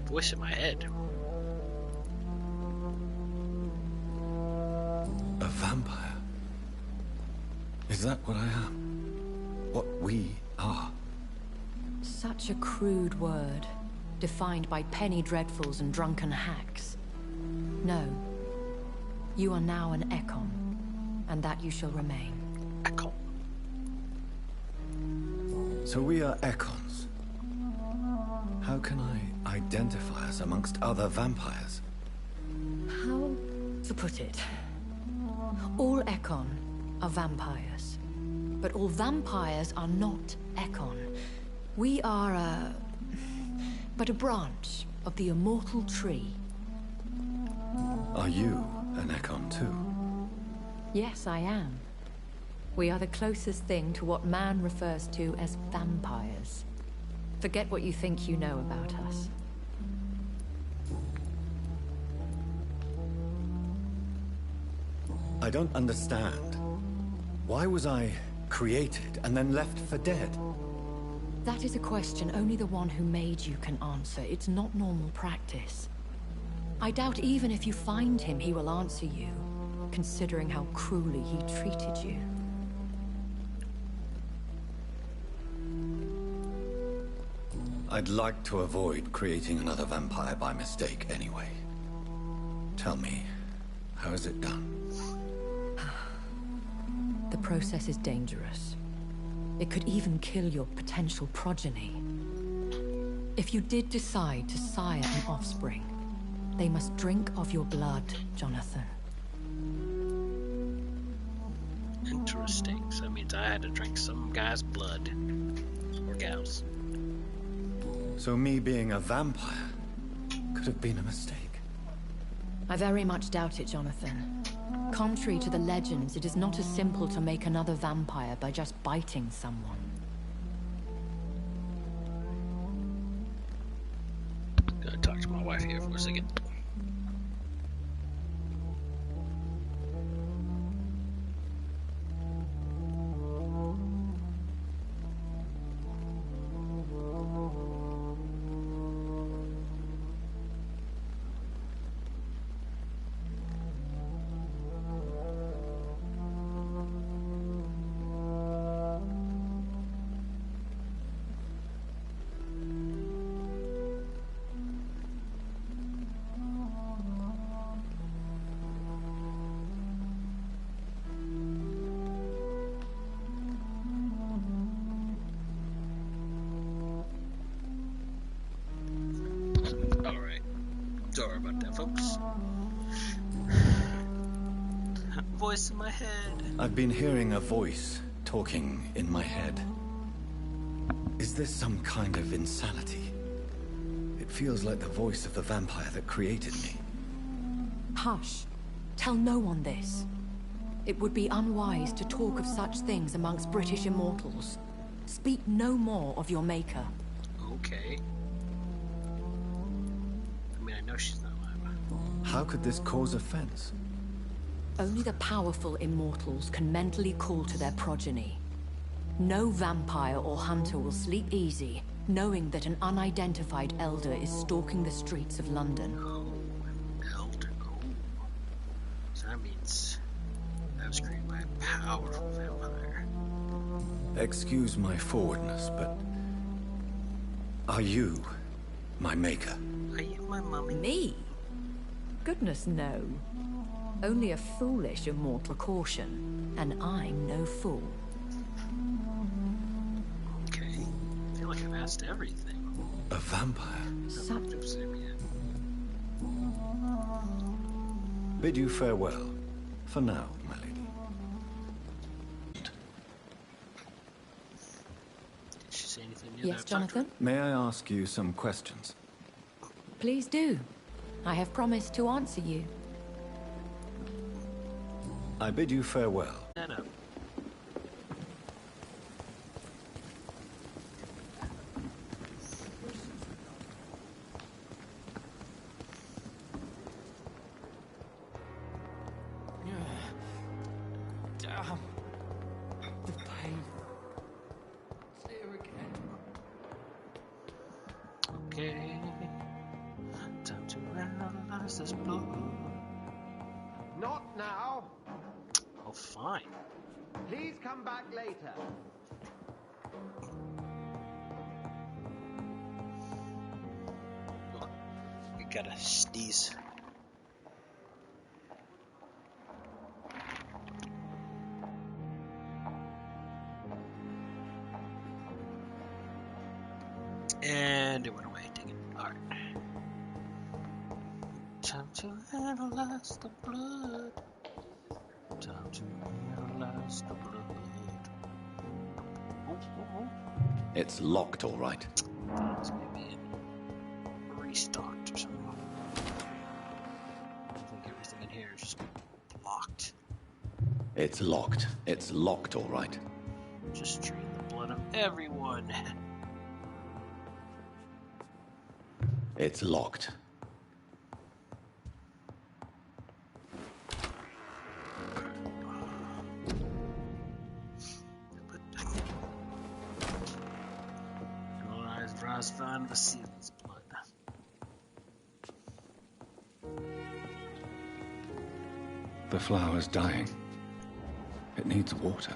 S1: Voice in my head.
S4: A vampire? Is that what I am? What we are?
S12: Such a crude word. Defined by penny dreadfuls and drunken hacks. No. You are now an Ekon, and that you shall remain.
S1: Ekon.
S4: So we are Ekons. How can I identify us amongst other vampires?
S12: How to put it? All Ekon are vampires. But all vampires are not Ekon. We are but a branch of the immortal tree.
S4: Are you an Ekon too?
S12: Yes, I am. We are the closest thing to what man refers to as vampires. Forget what you think you know about us.
S4: I don't understand. Why was I created and then left for dead?
S12: That is a question only the one who made you can answer. It's not normal practice. I doubt even if you find him, he will answer you, considering how cruelly he treated you.
S4: I'd like to avoid creating another vampire by mistake anyway. Tell me, how is it done?
S12: The process is dangerous. It could even kill your potential progeny. If you did decide to sire an offspring, they must drink of your blood, Jonathan.
S1: Interesting. So that means I had to drink some guy's blood. Or gal's.
S4: So me being a vampire could have been a mistake.
S12: I very much doubt it, Jonathan. Contrary to the legends, it is not as simple to make another vampire by just biting someone.
S1: Gotta talk to my wife here for a second. Alright. Sorry about that, folks. Voice in my head.
S4: I've been hearing a voice talking in my head. Is this some kind of insanity? It feels like the voice of the vampire that created me.
S12: Hush. Tell no one this. It would be unwise to talk of such things amongst British immortals. Speak no more of your maker.
S1: Okay. I mean, I know she's not lying.
S4: How could this cause offense?
S12: Only the powerful immortals can mentally call to their progeny. No vampire or hunter will sleep easy, knowing that an unidentified elder is stalking the streets of London.
S1: Oh, an elder. Oh. So that means I was created by a powerful vampire.
S4: Excuse my forwardness, but... are you my maker?
S1: Are you my mummy?
S12: Me? Goodness, no. Only a foolish immortal caution, and I'm no fool.
S1: Okay. I feel like I've asked everything.
S4: A vampire? Bid you farewell. For now, my lady.
S1: Did she say anything new?
S12: Yes, Jonathan?
S4: May I ask you some questions?
S12: Please do. I have promised to answer you.
S4: I bid you farewell.
S1: That up.
S7: Damn. The pain. It's here again.
S1: Okay. Time to analyze this blood.
S13: Not now.
S1: Oh, fine.
S13: Please come back later.
S1: Oh, we gotta sneeze. And it went away. Dang it. Alright. Time to analyze the blood. Time to analyze the blood.
S4: It's locked, all right.
S1: It's maybe restocked or something. I think everything in here is just locked.
S4: It's locked. It's locked, all right.
S1: Just drain the blood of everyone.
S4: It's locked.
S1: Analyze draws fine Vasily's blood.
S4: The flower's dying. It needs water.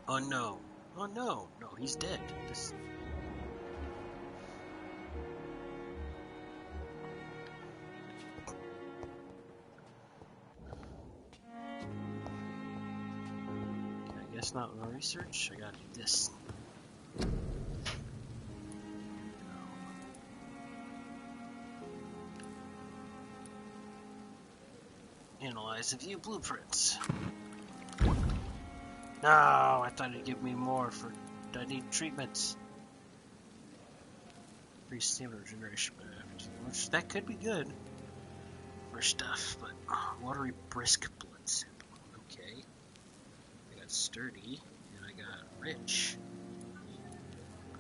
S1: Oh no. Oh no. No, he's dead. This... I guess not my research. I gotta do this. Analyze and view blueprints. No, I thought it'd give me more for. I need treatments. Increased stamina regeneration, which that could be good for stuff, but watery brisk blood sample. Okay. I got sturdy and I got rich.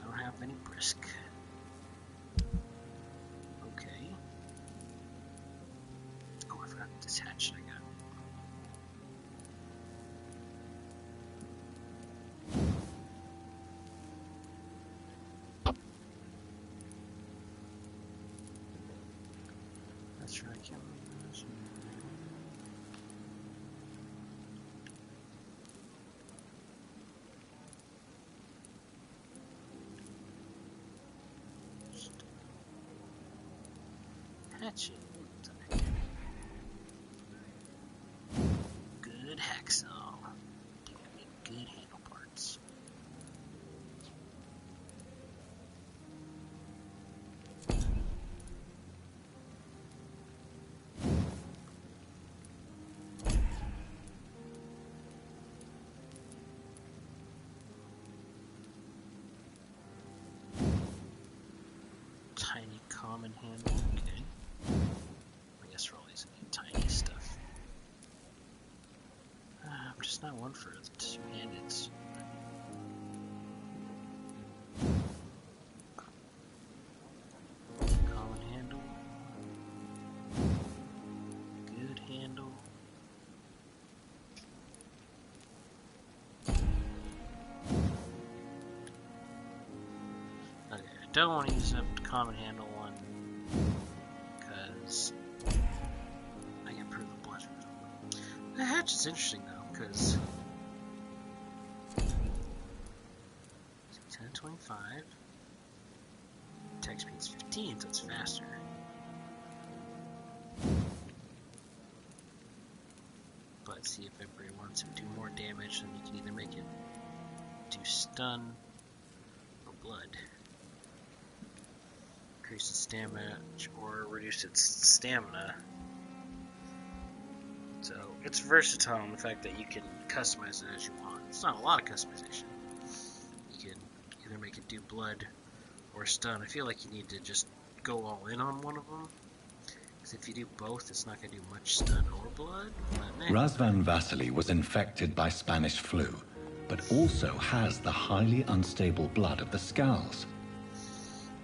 S1: I don't have any brisk. Okay. Oh, I forgot this hatchet I got. That's right, I can't remember this. Hatchet. Good hacksaw. Good handle parts. Tiny common handle. Okay. I guess we're always need tiny stuff. I'm just not one for the two-handed. Common handle. Good handle. Okay, I don't want to use up the common handle one because I can improve the blood. The hatch is interesting though, because 1025 attack speed's 15, so it's faster. But see if everybody wants to do more damage, then you can either make it do stun or blood. Increase its stamina or reduce its stamina. So it's versatile in the fact that you can customize it as you want. It's not a lot of customization. You can either make it do blood or stun. I feel like you need to just go all in on one of them. Because if you do both, it's not going to do much stun or blood.
S4: Razvan Vasily was infected by Spanish flu, but also has the highly unstable blood of the Skulls.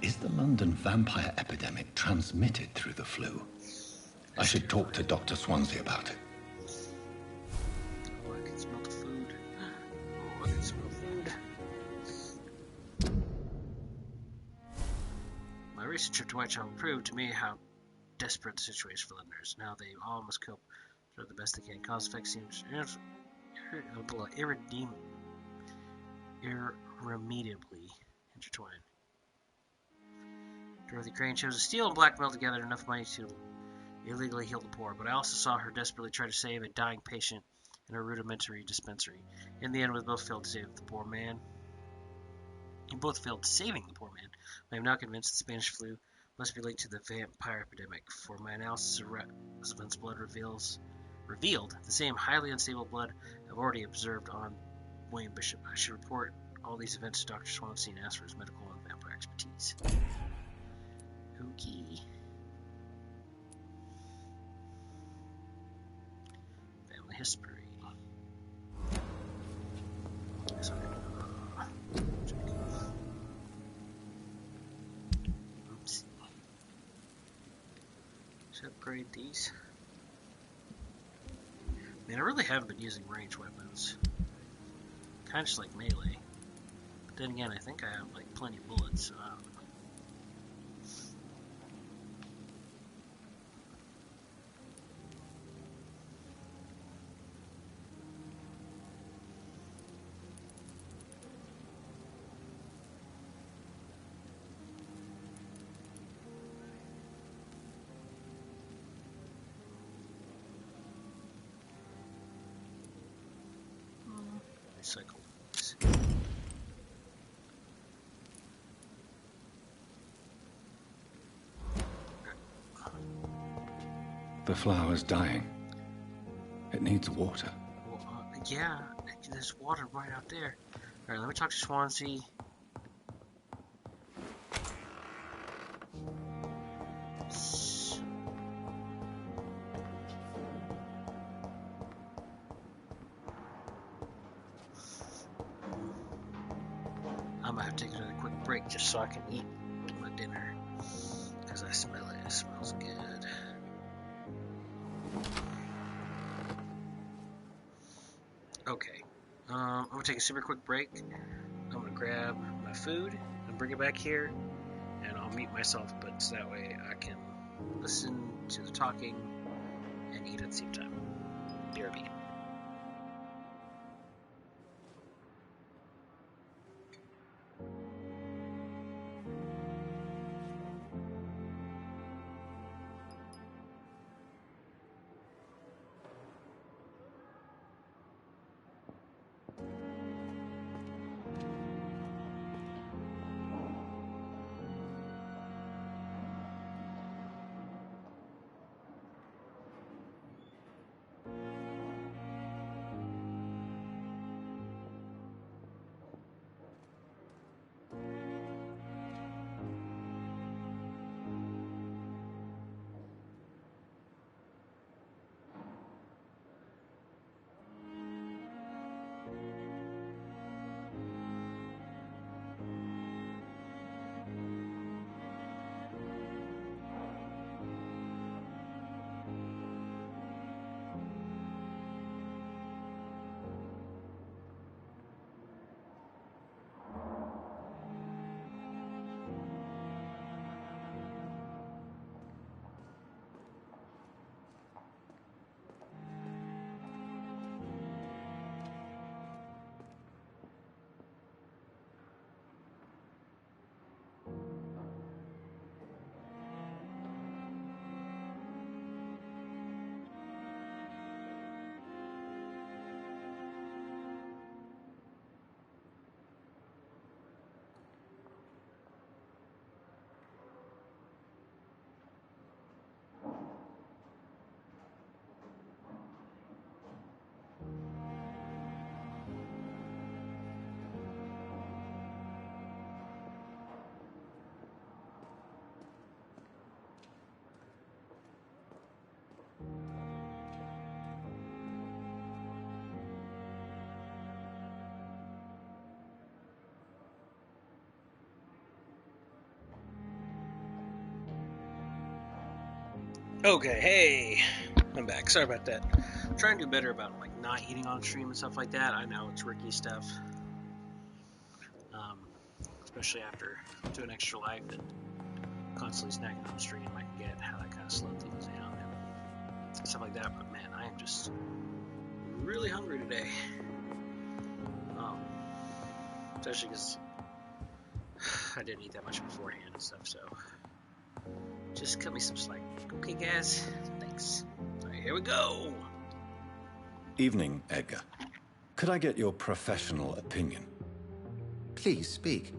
S4: Is the London vampire epidemic transmitted through the flu? I should talk to Dr. Swansea about it.
S1: Oh, I can smell the food. Oh, I can smell food. My recent trip to Whitechapel proved to me how desperate the situation for Londoners. Now they all must cope with the best they can. Cause effect seems irremediably intertwined. Dorothy Crane chose to steal and blackmail together enough money to illegally heal the poor, but I also saw her desperately try to save a dying patient in her rudimentary dispensary. In the end, we both failed to save the poor man. We both failed saving the poor man. I am now convinced the Spanish flu must be linked to the vampire epidemic, for my analysis of Razvan's blood revealed the same highly unstable blood I've already observed on William Bishop. I should report all these events to Dr. Swansea and ask for his medical and vampire expertise. Okay. Family history. Sorry. Oops. Should upgrade these. Man, I really haven't been using ranged weapons. Kind of just like melee. But then again, I think I have like plenty of bullets, so I don't know. Recycle.
S4: The flower's dying. It needs water.
S1: Well, yeah, there's water right out there. Alright, let me talk to Swansea. I'm gonna have to take another quick break just so I can eat my dinner. Because I smell it. It smells good. Okay. I'm gonna take a super quick break. I'm gonna grab my food and bring it back here. And I'll mute myself, but so that way I can listen to the talking and eat at the same time. BRB. Okay, hey, I'm back. Sorry about that. I'm trying to do better about like not eating on stream and stuff like that. I know it's Ricky stuff, especially after doing extra life and constantly snacking on stream. I can get how that kind of slowed things down and stuff like that. But man, I am just really hungry today, especially because I didn't eat that much beforehand and stuff. So just cut me some slack. Okay, guys. Thanks. All right, here we go.
S4: Evening, Edgar. Could I get your professional opinion?
S14: Please speak.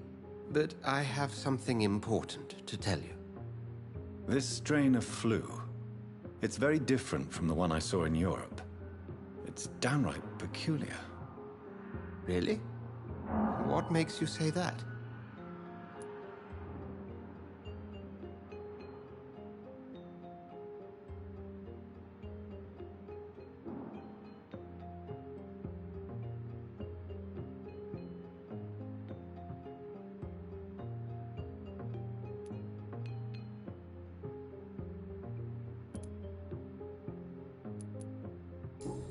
S14: But I have something important to tell you.
S4: This strain of flu, it's very different from the one I saw in Europe. It's downright peculiar.
S14: Really? What makes you say that?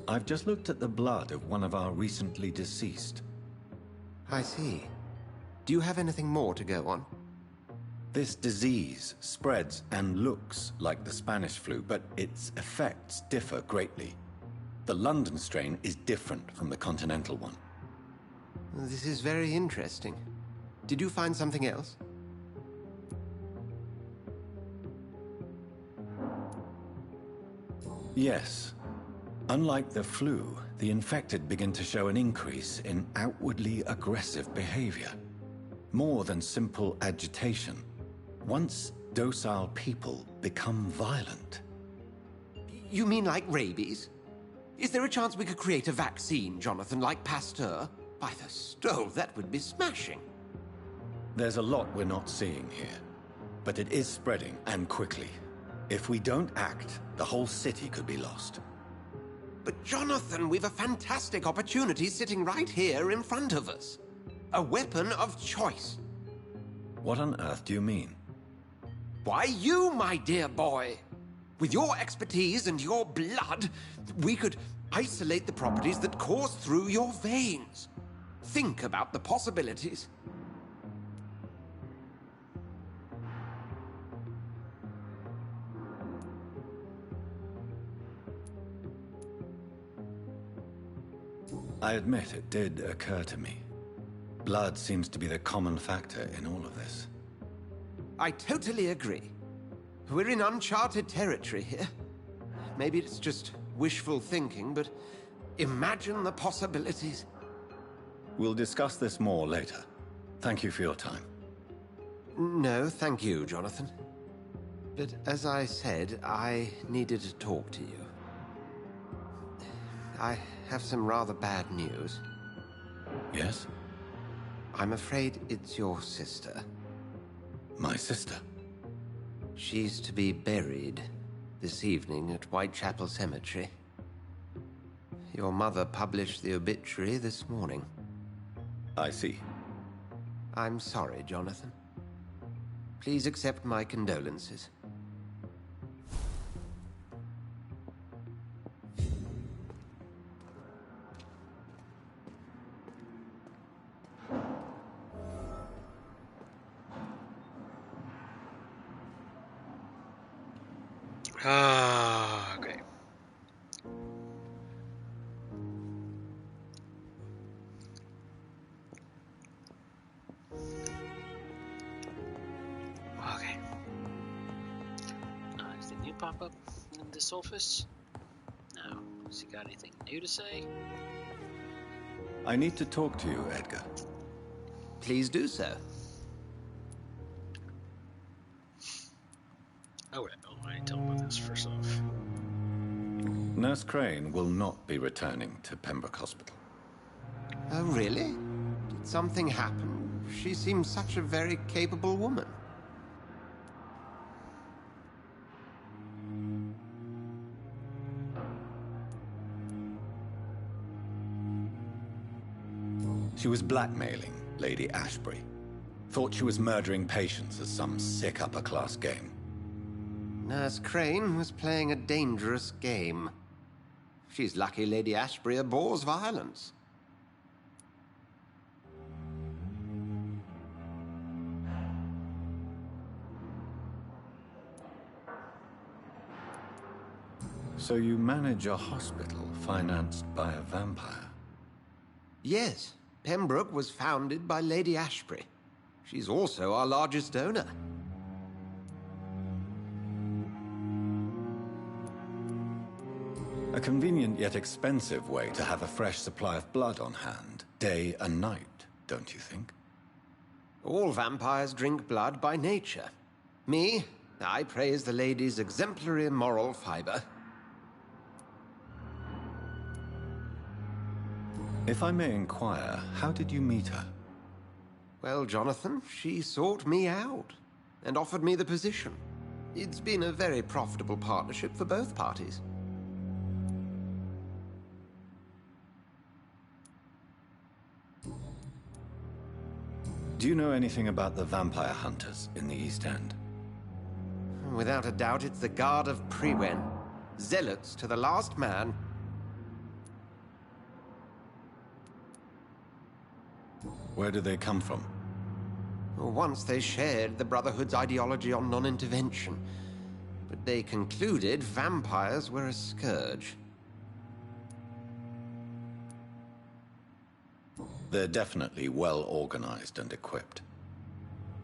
S4: I've just looked at the blood of one of our recently deceased.
S14: I see. Do you have anything more to go on?
S4: This disease spreads and looks like the Spanish flu, but its effects differ greatly. The London strain is different from the continental one.
S14: This is very interesting. Did you find something else?
S4: Yes. Unlike the flu, the infected begin to show an increase in outwardly aggressive behavior. More than simple agitation. Once docile people become violent.
S14: You mean like rabies? Is there a chance we could create a vaccine, Jonathan, like Pasteur? By the stove, that would be smashing.
S4: There's a lot we're not seeing here. But it is spreading, and quickly. If we don't act, the whole city could be lost.
S14: But Jonathan, we've a fantastic opportunity sitting right here in front of us. A weapon of choice.
S4: What on earth do you mean?
S14: Why, you, my dear boy. With your expertise and your blood, we could isolate the properties that course through your veins. Think about the possibilities.
S4: I admit it did occur to me. Blood seems to be the common factor in all of this.
S14: I totally agree. We're in uncharted territory here. Maybe it's just wishful thinking, but imagine the possibilities.
S4: We'll discuss this more later. Thank you for your time.
S14: No, thank you, Jonathan. But as I said, I needed to talk to you. I have some rather bad news.
S4: Yes?
S14: I'm afraid it's your sister.
S4: My sister?
S14: She's to be buried this evening at Whitechapel Cemetery. Your mother published the obituary this morning.
S4: I see.
S14: I'm sorry, Jonathan. Please accept my condolences.
S1: Okay. Okay. Does the new pop up in this office? No. Has he got anything new to say?
S4: I need to talk to you, Edgar.
S14: Please do so.
S1: Oh, I tell him about this first off.
S4: Nurse Crane will not be returning to Pembroke Hospital.
S14: Oh, really? Did something happen? She seems such a very capable woman.
S4: She was blackmailing Lady Ashbury. Thought she was murdering patients as some sick upper-class game.
S14: Nurse Crane was playing a dangerous game. She's lucky Lady Ashbury abhors violence.
S4: So you manage a hospital financed by a vampire?
S14: Yes, Pembroke was founded by Lady Ashbury. She's also our largest donor.
S4: A convenient yet expensive way to have a fresh supply of blood on hand, day and night, don't you think?
S14: All vampires drink blood by nature. Me, I praise the lady's exemplary moral fiber.
S4: If I may inquire, how did you meet her?
S14: Well, Jonathan, she sought me out and offered me the position. It's been a very profitable partnership for both parties.
S4: Do you know anything about the vampire hunters in the East End?
S14: Without a doubt, it's the Guard of Priwen. Zealots to the last man.
S4: Where do they come from?
S14: Once they shared the Brotherhood's ideology on non-intervention, but they concluded vampires were a scourge.
S4: They're definitely well organized and equipped.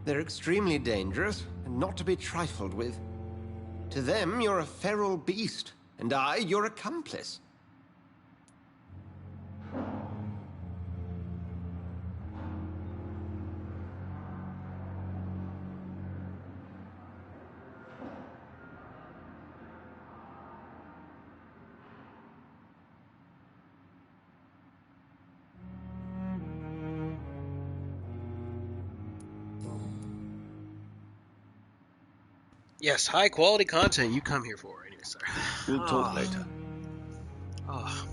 S14: They're extremely dangerous and not to be trifled with. To them, you're a feral beast, and I, your accomplice.
S1: Yes, high quality content you come here for. Anyway, sorry.
S4: We'll talk later.
S1: Oh.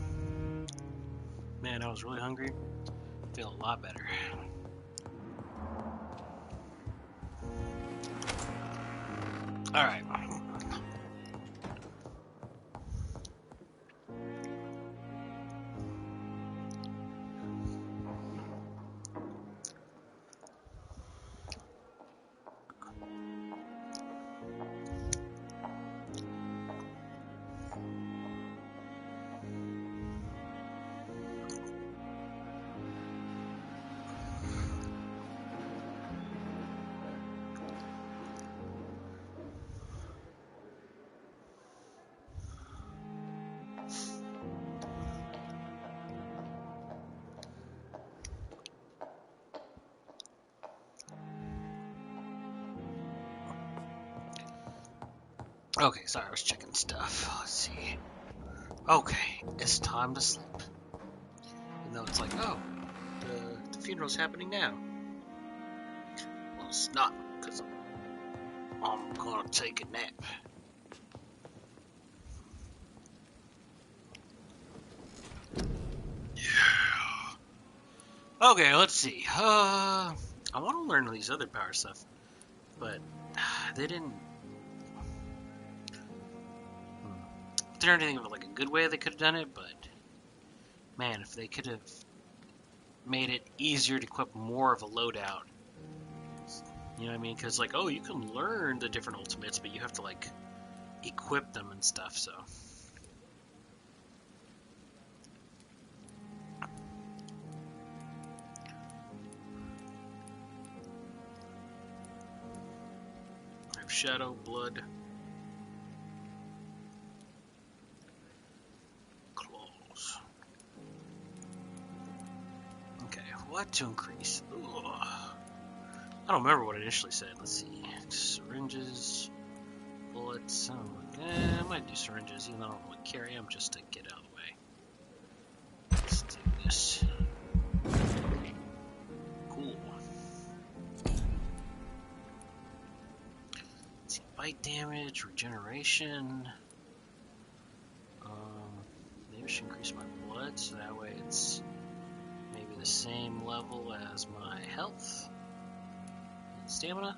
S1: Man, I was really hungry. Feel a lot better. Alright. Okay, sorry, I was checking stuff. Let's see. Okay, it's time to sleep. Even though it's like, oh, the funeral's happening now. Well, it's not, because I'm gonna take a nap. Yeah. Okay, let's see. I want to learn these other power stuff, but they didn't. There aren't anything of like a good way they could have done it, but man, if they could have made it easier to equip more of a loadout, you know what I mean? Because like, oh, you can learn the different ultimates, but you have to like equip them and stuff. So I have Shadow, Blood. What to increase? Ugh. I don't remember what it initially said. Let's see. Syringes, bullets. I might do syringes, even though I don't really carry them, just to get out of the way. Let's do this. Cool. Let's see. Bite damage, regeneration. Maybe I should increase my blood, so that way it's the same level as my health and stamina.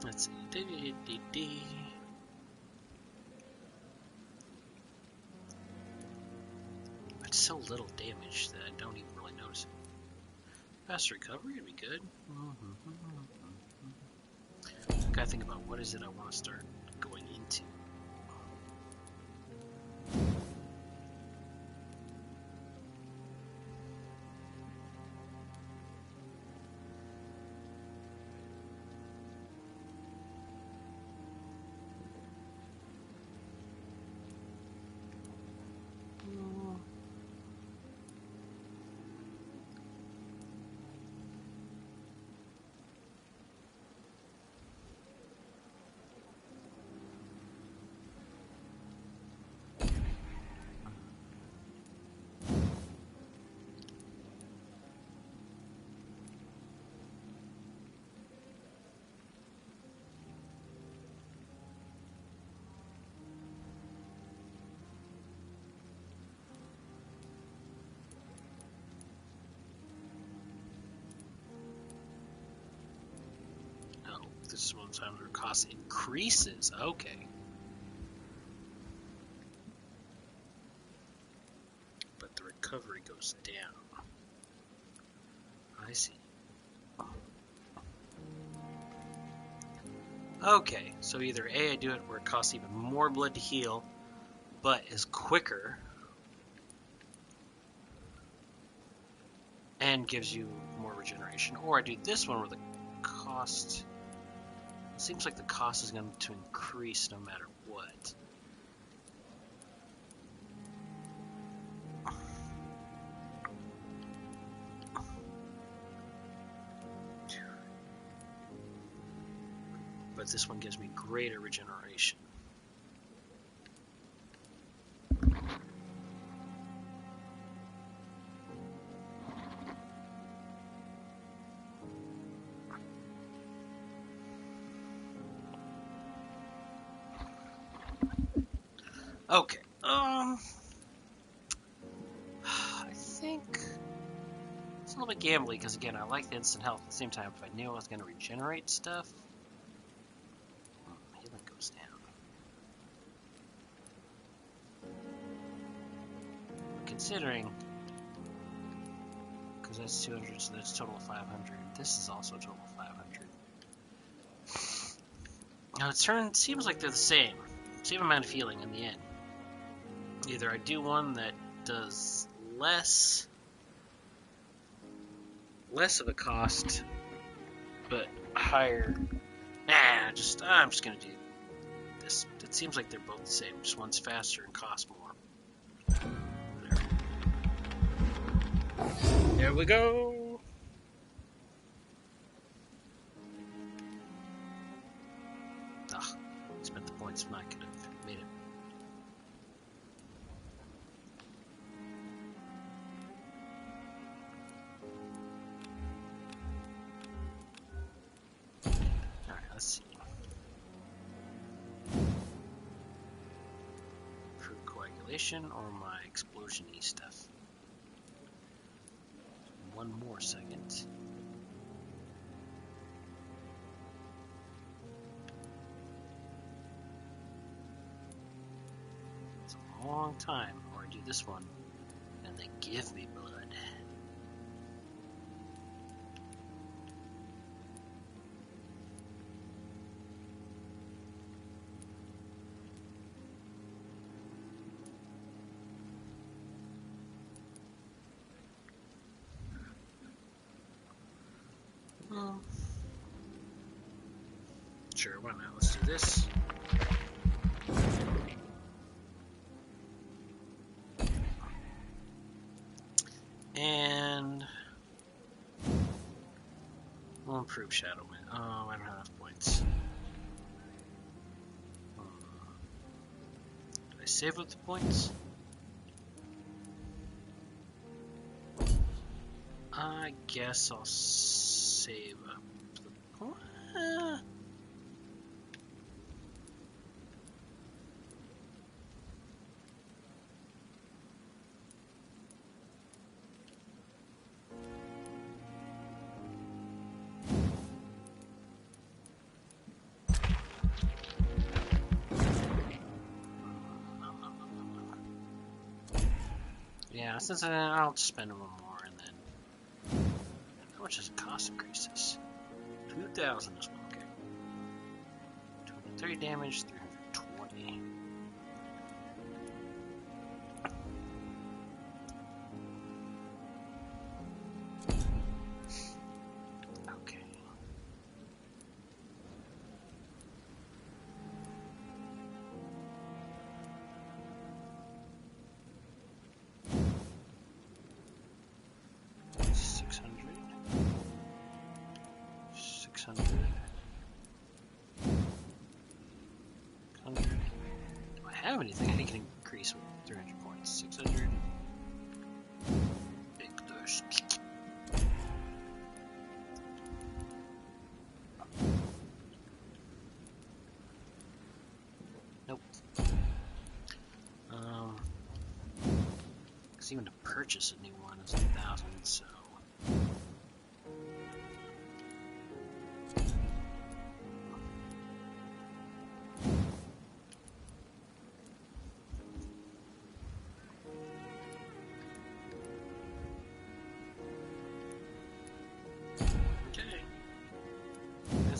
S1: Let's see. It's so little damage that I don't even really notice it. Fast recovery would be good. Gotta think about what is it I want to start going into. This is one time their cost increases. Okay. But the recovery goes down. I see. Okay, so either A, I do it where it costs even more blood to heal, but is quicker, and gives you more regeneration, or I do this one where the cost... It seems like the cost is going to increase no matter what. But this one gives me greater regeneration. Okay, I think it's a little bit gambly because again, I like the instant health. At the same time, if I knew I was going to regenerate stuff, healing goes down. But considering, because that's 200, so that's total of 500. This is also total of 500. Now it seems like they're the same amount of healing in the end. Either I do one that does less of a cost, but higher. Nah, I'm just gonna do this. It seems like they're both the same. Just one's faster and costs more. There we go. Ugh, spent the points when I could have made it. Let's see. Fruit coagulation or my explosion-y stuff. One more second. It's a long time, or I do this one, and they give me blood. Sure, why not? Let's do this. And we'll improve Shadow Man. Oh, I don't have enough points. Did I save up the points? I guess I'll save up the points. Yeah, since I'll just spend one more and then much does it cost to increase this? 2,000 as well, okay. 23 damage, 320. Okay. Do I have anything I can increase with 300 points? 600. Big thirst. Nope. Because even to purchase a new one is 1,000, so.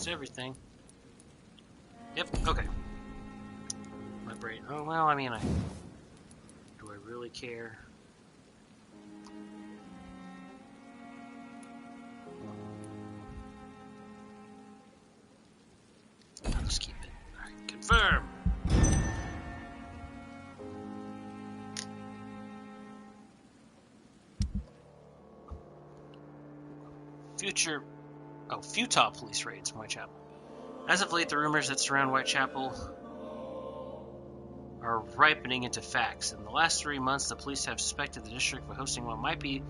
S1: Everything. Yep, okay. My brain. Oh, well, I mean, do I really care? I'll just keep it. Alright, confirm! Futile police raids in Whitechapel. As of late, the rumors that surround Whitechapel are ripening into facts. In the last 3 months, the police have suspected the district of hosting what might be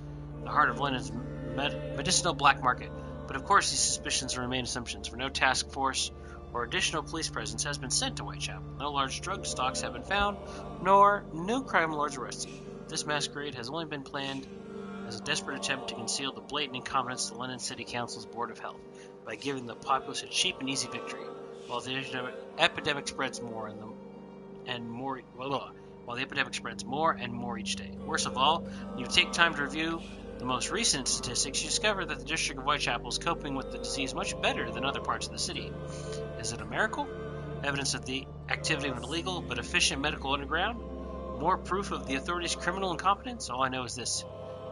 S1: the heart of London's medicinal black market. But of course, these suspicions remain assumptions, for no task force or additional police presence has been sent to Whitechapel. No large drug stocks have been found, nor new crime lords arrested. This masquerade has only been planned as a desperate attempt to conceal the blatant incompetence of the London City Council's Board of Health by giving the populace a cheap and easy victory, while the epidemic spreads more each day. Worst of all, when you take time to review the most recent statistics, you discover that the district of Whitechapel is coping with the disease much better than other parts of the city. Is it a miracle? Evidence of the activity of an illegal but efficient medical underground? More proof of the authorities' criminal incompetence? All I know is this.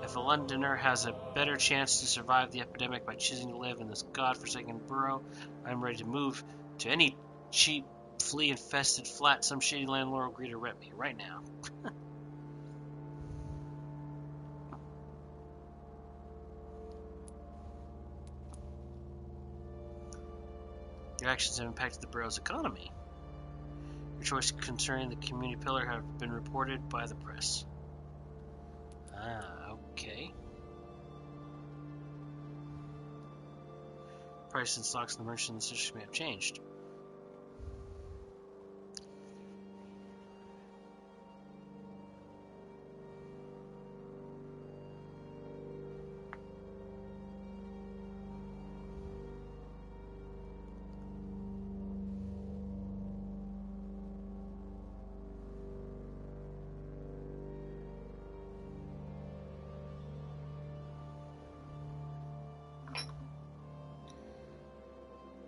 S1: If a Londoner has a better chance to survive the epidemic by choosing to live in this godforsaken borough, I'm ready to move to any cheap, flea-infested flat some shady landlord will agree to rent me right now. Your actions have impacted the borough's economy. Your choices concerning the community pillar have been reported by the press. Okay. Prices and stocks in the merchant district may have changed.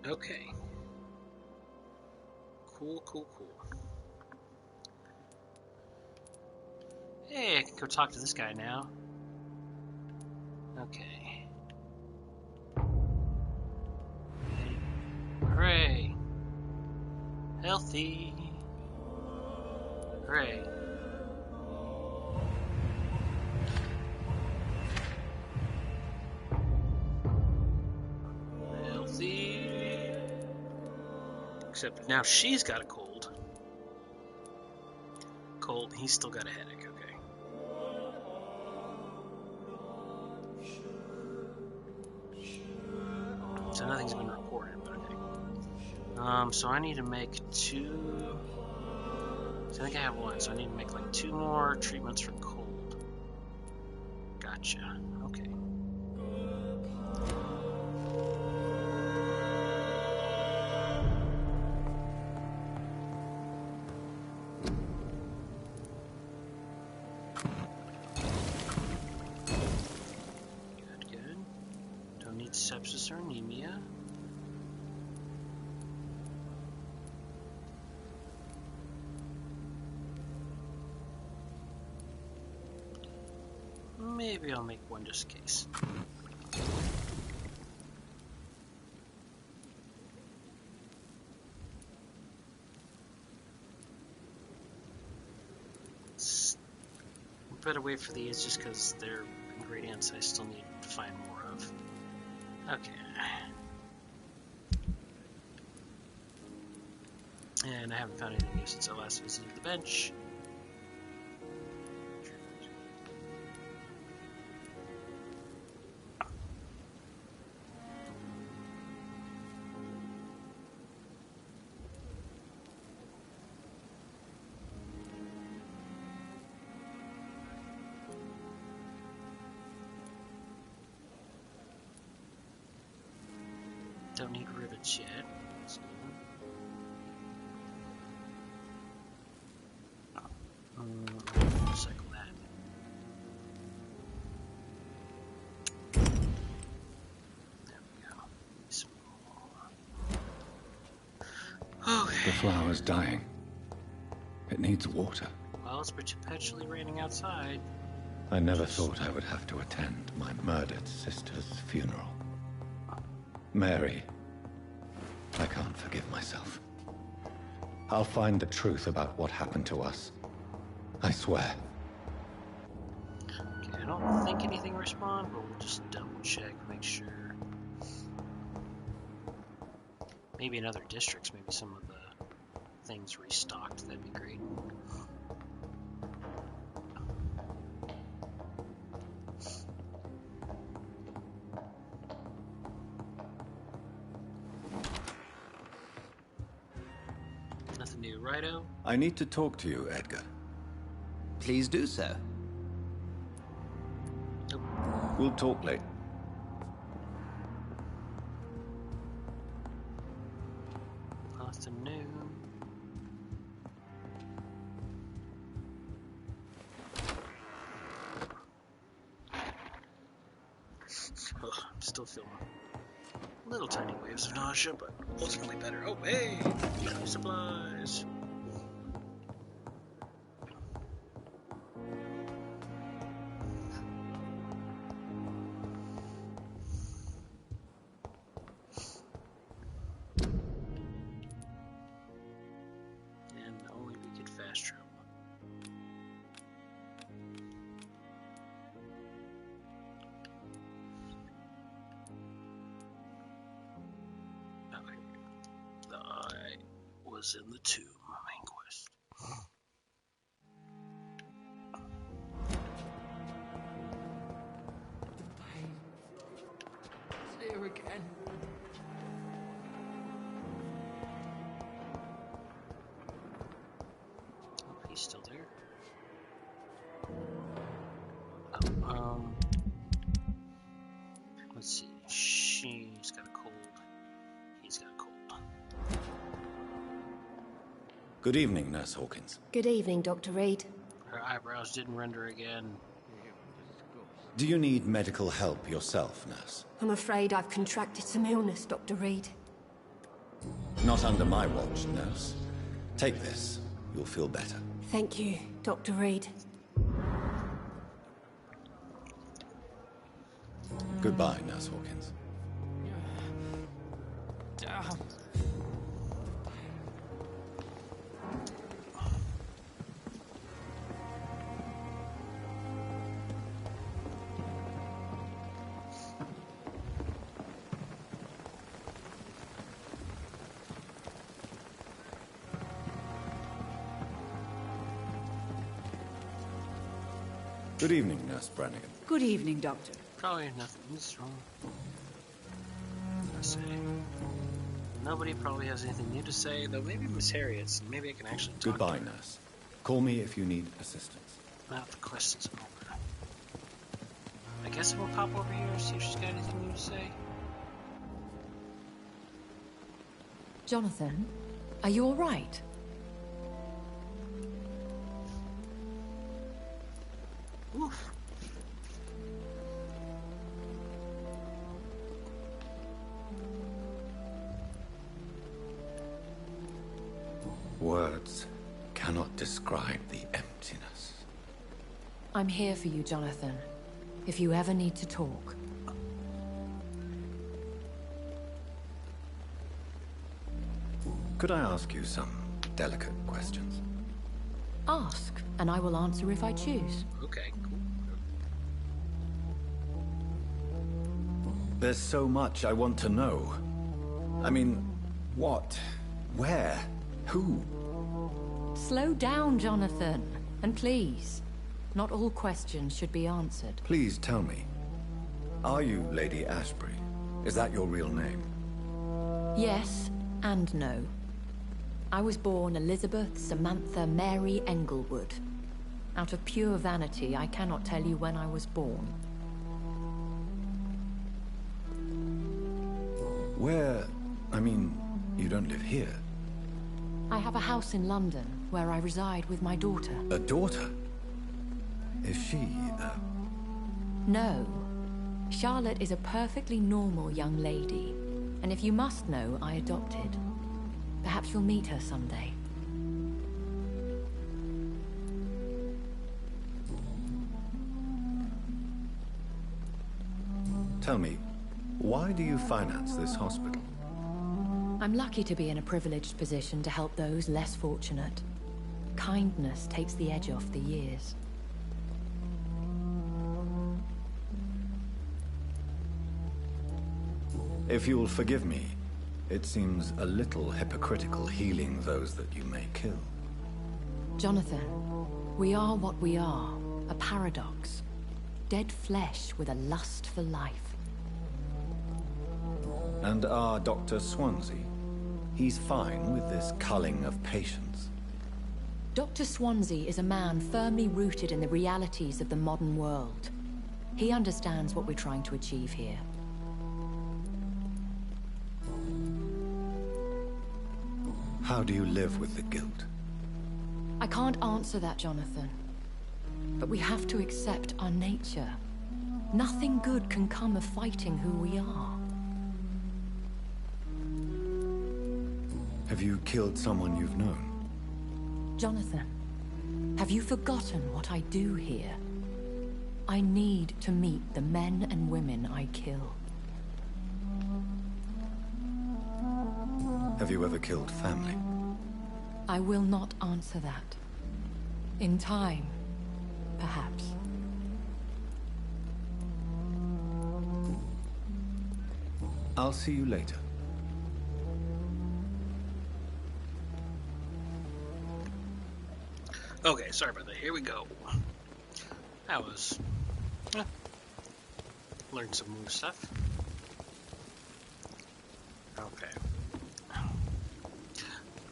S1: Okay. Cool. Hey, I can go talk to this guy now. Okay. Hooray! Healthy! Hooray! Except now she's got a cold. He's still got a headache, okay. So nothing's been reported, but okay. So I need to make 2... So I think I have 1, so I need to make like 2 more treatments for cold. Gotcha. Okay. sepsis or anemia. Maybe I'll make one just in case. Better wait for these just because they're ingredients I still need to find more of. Okay. And I haven't found anything new since I last visited the bench. Don't need rivets yet. That's good. Cycle that. There we go. Some more. Okay.
S4: The flower's dying. It needs water.
S1: Well, it's perpetually raining outside.
S4: I never thought I would have to attend my murdered sister's funeral. Mary, I can't forgive myself. I'll find the truth about what happened to us. I swear.
S1: Okay, I don't think anything will respond, but we'll just double check, make sure. Maybe in other districts, maybe some of the things restocked, that'd be great. Nothing new, righto?
S4: I need to talk to you, Edgar.
S14: Please do so.
S4: We'll talk later.
S1: Nothing new. Ugh, I'm still feeling little tiny waves of nausea, but ultimately better. Oh, hey! Supplies! And only we could fast travel. I was in the tomb, main quest.
S8: It's here again.
S1: Oh, he's still there. Let's see. She's got a cold. He's got a cold.
S4: Good evening, Nurse Hawkins.
S6: Good evening, Dr. Reed.
S1: Her eyebrows didn't render again.
S4: Do you need medical help yourself, Nurse?
S6: I'm afraid I've contracted some illness, Dr. Reed.
S4: Not under my watch, Nurse. Take this. You'll feel better.
S6: Thank you, Dr. Reed.
S4: Goodbye, Nurse Hawkins.
S8: Damn.
S4: Good evening, Nurse Brannigan.
S15: Good evening, Doctor.
S1: Probably nothing's wrong. I say. Nobody probably has anything new to say, though maybe Miss Harriet's. Maybe I can actually talk
S4: Goodbye,
S1: to her.
S4: Nurse. Call me if you need assistance.
S1: Now the quest is over. I guess we'll pop over here and see if she's got anything new to say.
S12: Jonathan, are you all right?
S1: Oof.
S4: Words cannot describe the emptiness.
S12: I'm here for you, Jonathan. If you ever need to talk.
S4: Could I ask you some delicate questions?
S12: Ask, and I will answer if I choose.
S1: Okay, cool.
S4: There's so much I want to know. I mean, what? Where? Who?
S12: Slow down, Jonathan. And please, not all questions should be answered.
S4: Please tell me. Are you Lady Ashbury? Is that your real name?
S12: Yes, and no. I was born Elizabeth Samantha Mary Englewood. Out of pure vanity, I cannot tell you when I was born.
S4: Where? I mean, you don't live here.
S12: I have a house in London, where I reside with my daughter.
S4: A daughter? Is she,
S12: No. Charlotte is a perfectly normal young lady. And if you must know, I adopted. Perhaps you'll meet her someday.
S4: Tell me, why do you finance this hospital?
S12: I'm lucky to be in a privileged position to help those less fortunate. Kindness takes the edge off the years.
S4: If you'll forgive me, it seems a little hypocritical healing those that you may kill.
S12: Jonathan, we are what we are, a paradox. Dead flesh with a lust for life.
S4: And our Dr. Swansea? He's fine with this culling of patients.
S12: Dr. Swansea is a man firmly rooted in the realities of the modern world. He understands what we're trying to achieve here.
S4: How do you live with the guilt?
S12: I can't answer that, Jonathan. But we have to accept our nature. Nothing good can come of fighting who we are.
S4: Have you killed someone you've known?
S12: Jonathan, have you forgotten what I do here? I need to meet the men and women I kill.
S4: Have you ever killed family?
S12: I will not answer that. In time, perhaps.
S4: I'll see you later.
S1: Okay, sorry about that. Here we go. That was... learned some new stuff. Okay.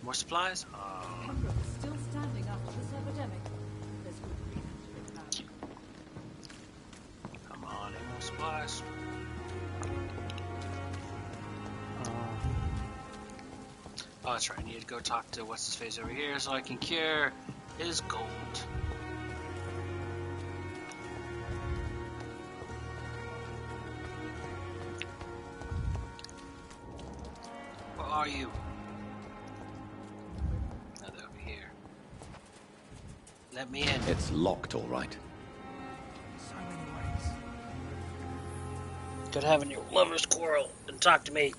S1: More supplies?
S10: Still standing after this epidemic. There's good reason to be proud.
S1: Come on, any more supplies? Oh, that's right. I need to go talk to what's-his-face over here so I can cure his gold. Where are you? Not over here. Let me in.
S4: It's locked, all right.
S2: So many ways.
S1: Could have your lover's quarrel and talk to me.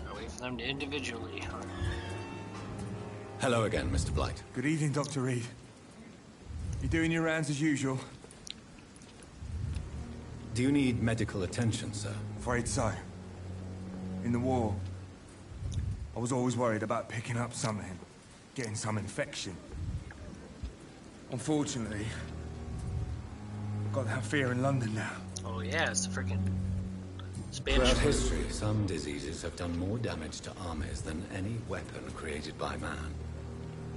S1: I'll wait for them to individually.
S4: Hello again, Mr. Blight.
S15: Good evening, Dr. Reed. You doing your rounds as usual?
S4: Do you need medical attention, sir?
S15: Afraid so. In the war, I was always worried about picking up something, getting some infection. Unfortunately, I've got that fear in London now.
S1: Oh yeah, it's the freaking Spanish
S4: Throughout
S1: flu.
S4: history, some diseases have done more damage to armies than any weapon created by man.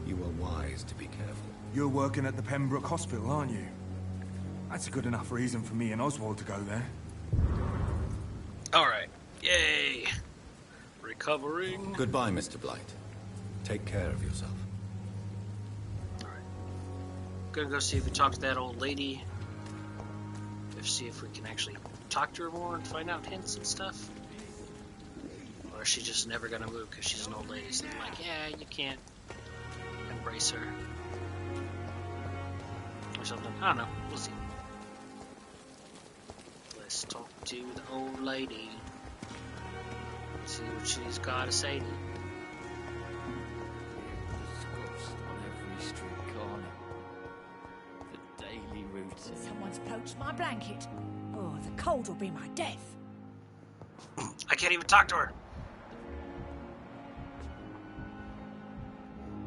S4: You are wise to be careful.
S15: You're working at the Pembroke Hospital, aren't you? That's a good enough reason for me and Oswald to go there.
S1: Alright. Yay! Recovering.
S4: Goodbye, Mr. Blight. Take care of yourself.
S1: Alright. Gonna go see if we talk to that old lady. see if we can actually talk to her more and find out hints and stuff. Or is she just never gonna move because she's an old lady? So I'm like, yeah, you can't embrace her. Or something. I don't know. We'll see. Let's talk to the old lady. See what she's got to say to you.
S16: On every street corner. The daily routine.
S10: Someone's poached my blanket. Oh, the cold will be my death.
S1: I can't even talk to her.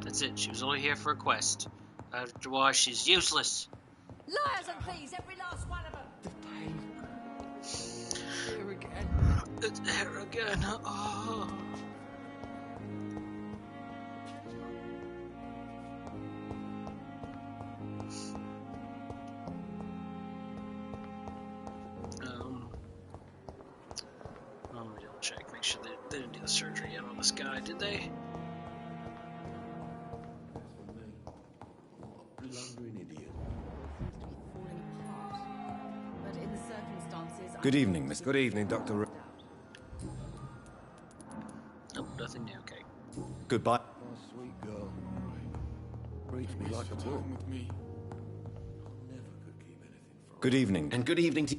S1: That's it. She was only here for a quest. Otherwise, she's useless.
S10: Liars and thieves, every last one of them.
S16: The pain. Here again.
S1: It's here again. Oh. Let me double check. Make sure they didn't do the surgery yet on this guy, did they?
S17: Good evening, Miss.
S2: Good evening, Dr.
S1: Nope, nothing new. Okay.
S17: Goodbye.
S2: Oh, sweet girl. Breathes me like a book.
S8: With me.
S17: Good evening.
S14: And good evening to...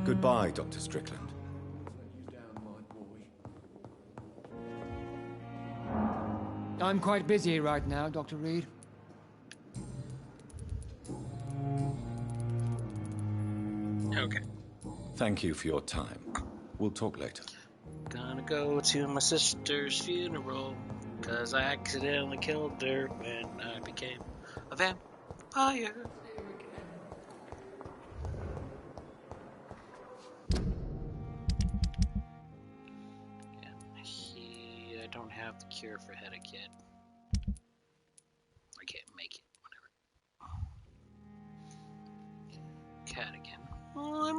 S17: Goodbye, Dr. Strickland.
S18: I'm quite busy right now, Dr. Reed.
S1: Okay.
S17: Thank you for your time. We'll talk later.
S1: Gonna go to my sister's funeral, 'cause I accidentally killed her when I became a vampire. I don't have the cure for headache yet. I can't make it, whatever. Cadigan. Well, I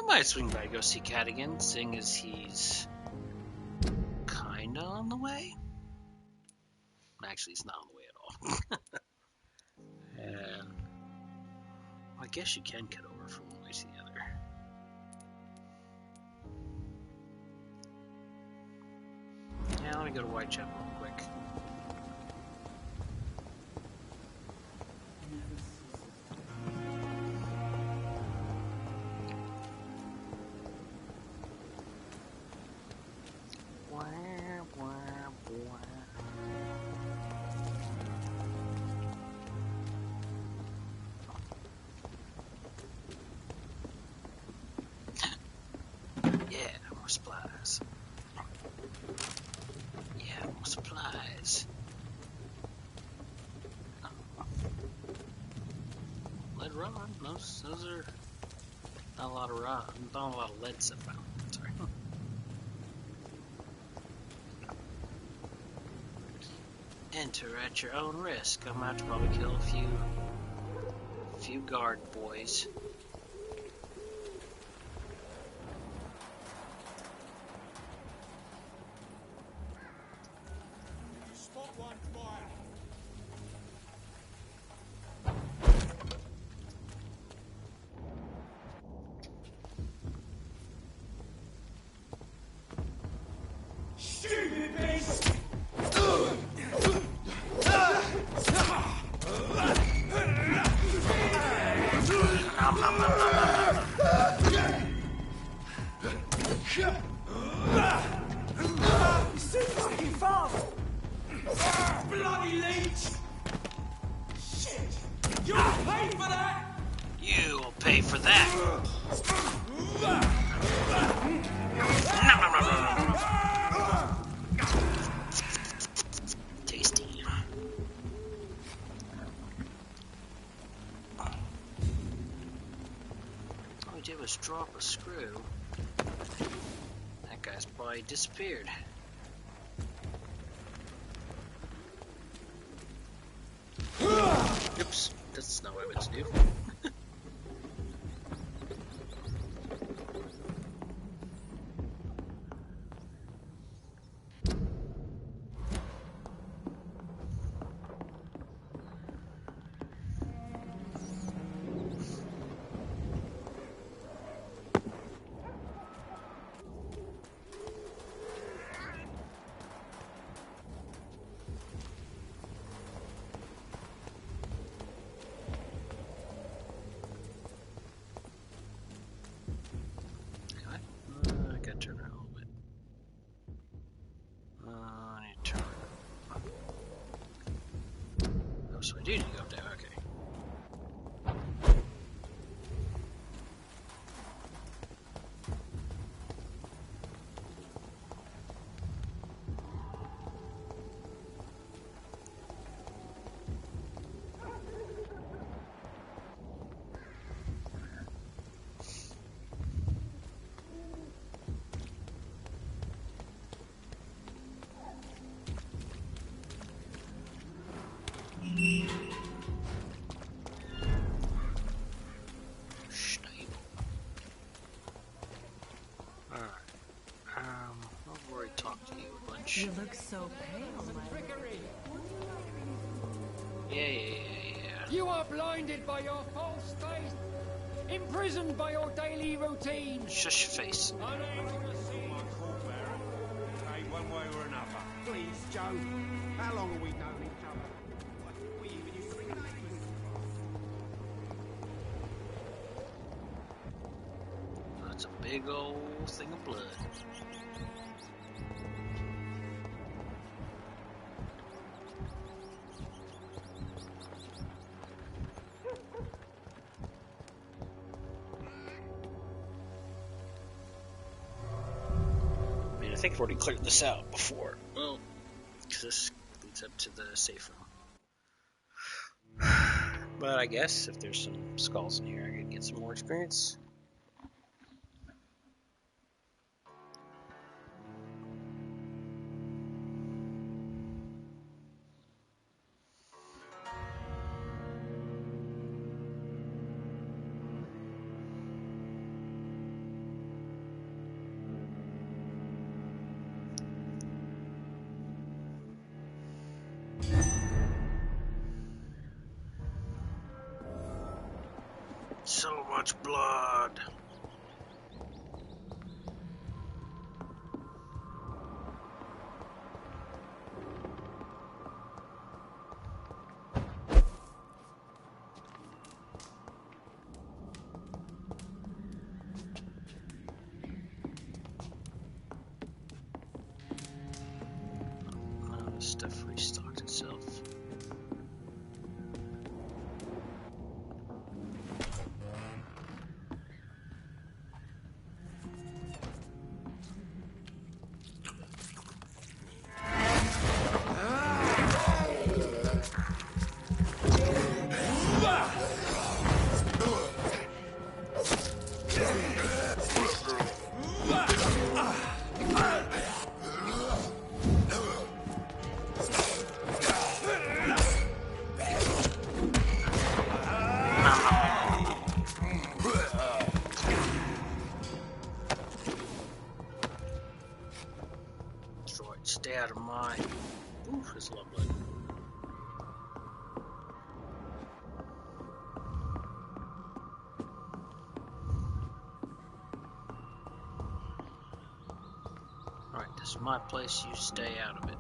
S1: might swing by to go see Cadigan, seeing as he's kinda on the way. Actually, he's not on the way at all. And I guess you can cut over from one way to the other. Yeah, let me go to Whitechapel real quick. Yeah, more supplies. Yeah, more supplies. Lead rod? Those are not a lot of rod. Not a lot of lead stuff found. Sorry. Enter at your own risk. I'm about to probably kill a few guard boys.
S19: Bloody leech! Shit! You'll pay for that!
S1: You'll pay for that! Tasty. All we did was drop a screw. That guy's probably disappeared. Oops, that's not what I meant to do. so I do need to go up there. Okay.
S10: You look so pale, my
S19: trickery.
S1: Yeah.
S18: You are blinded by your false faith, imprisoned by your daily routine.
S1: Shush your face.
S19: Unable to see my call-bearer. Hey, one way or another.
S13: Please, Joe. How long have we known each other? What, we even used to be neighbours.
S1: That's a big old thing of blood. I think I've already cleared this out before. Well, because this leads up to the safe room. But I guess if there's some skulls in here, I could get some more experience. So much blood. This stuff restocked itself. Stay out of mine. Ooh, there's a lot of blood. Alright, this is my place, you stay out of it.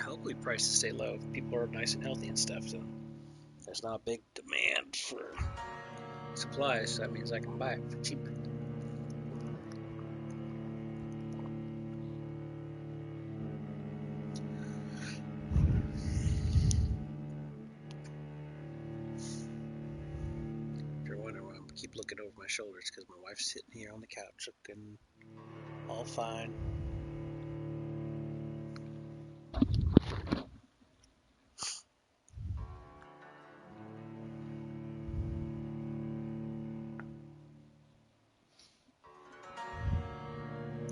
S1: Hopefully prices stay low if people are nice and healthy and stuff, so there's not a big demand for supplies, so that means I can buy it for cheap. If you're wondering why I keep looking over my shoulders, because my wife's sitting here on the couch looking all fine.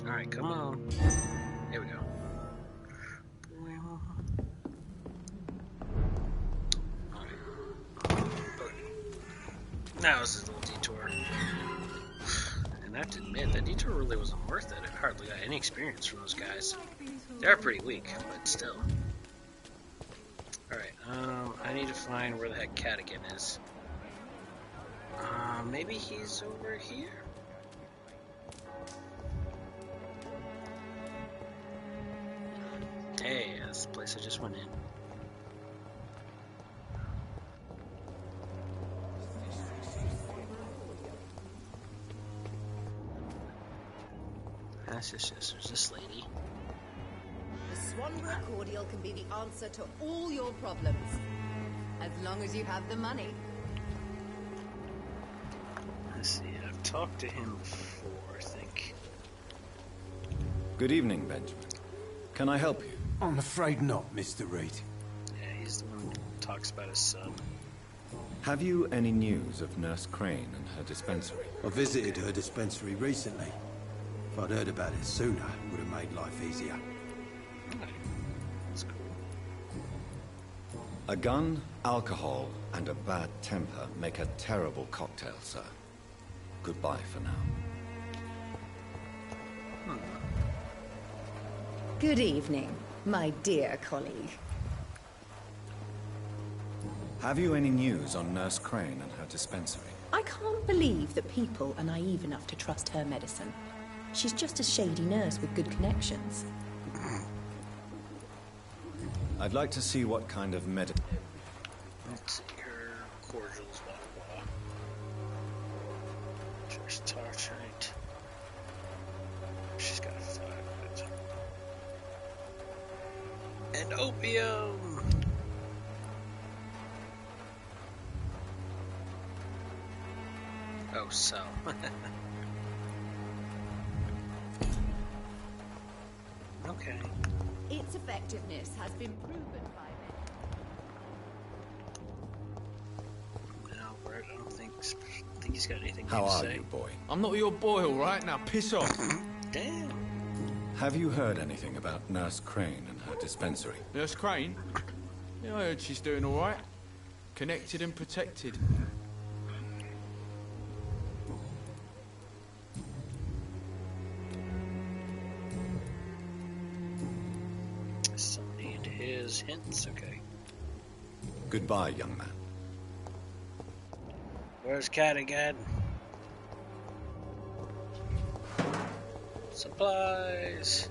S1: Alright, come on. Here we go. Now this is a little detour. And I have to admit, that detour really wasn't worth it. I hardly got any experience from those guys. They're pretty weak, but still. Alright, I need to find where the heck Cadigan is. Maybe he's over here? Hey, that's the place I just went in. That's just there's this lady.
S20: The Swanborough cordial can be the answer to all your problems. As long as you have the money.
S1: Let's see, I've talked to him before, I think.
S17: Good evening, Benjamin. Can I help you?
S21: I'm afraid not, Mr. Reed.
S1: Yeah, he's the one who talks about his son.
S17: Have you any news of Nurse Crane and her dispensary?
S21: I visited her dispensary recently. If I'd heard about it sooner, it would have made life easier.
S1: That's cool.
S17: A gun, alcohol, and a bad temper make a terrible cocktail, sir. Goodbye for now.
S20: Good evening, my dear colleague.
S17: Have you any news on Nurse Crane and her dispensary?
S9: I can't believe that people are naive enough to trust her medicine. She's just a shady nurse with good connections.
S17: I'd like to see what kind of
S1: Let's see, her cordials, blah, blah. Just touch, right? She's got 5. And opium! Oh, so. Okay.
S20: Its effectiveness has been proven by
S1: No, Bert, I don't think he's got anything
S17: How
S1: to
S17: are
S1: say.
S17: you, boy?
S5: I'm not your boy, all right? Now piss off.
S1: Damn.
S17: Have you heard anything about Nurse Crane and her dispensary?
S5: Nurse Crane? Yeah, I heard she's doing all right. Connected and protected.
S1: Still need his hints, okay.
S17: Goodbye, young man.
S1: Where's Cat again? Supplies.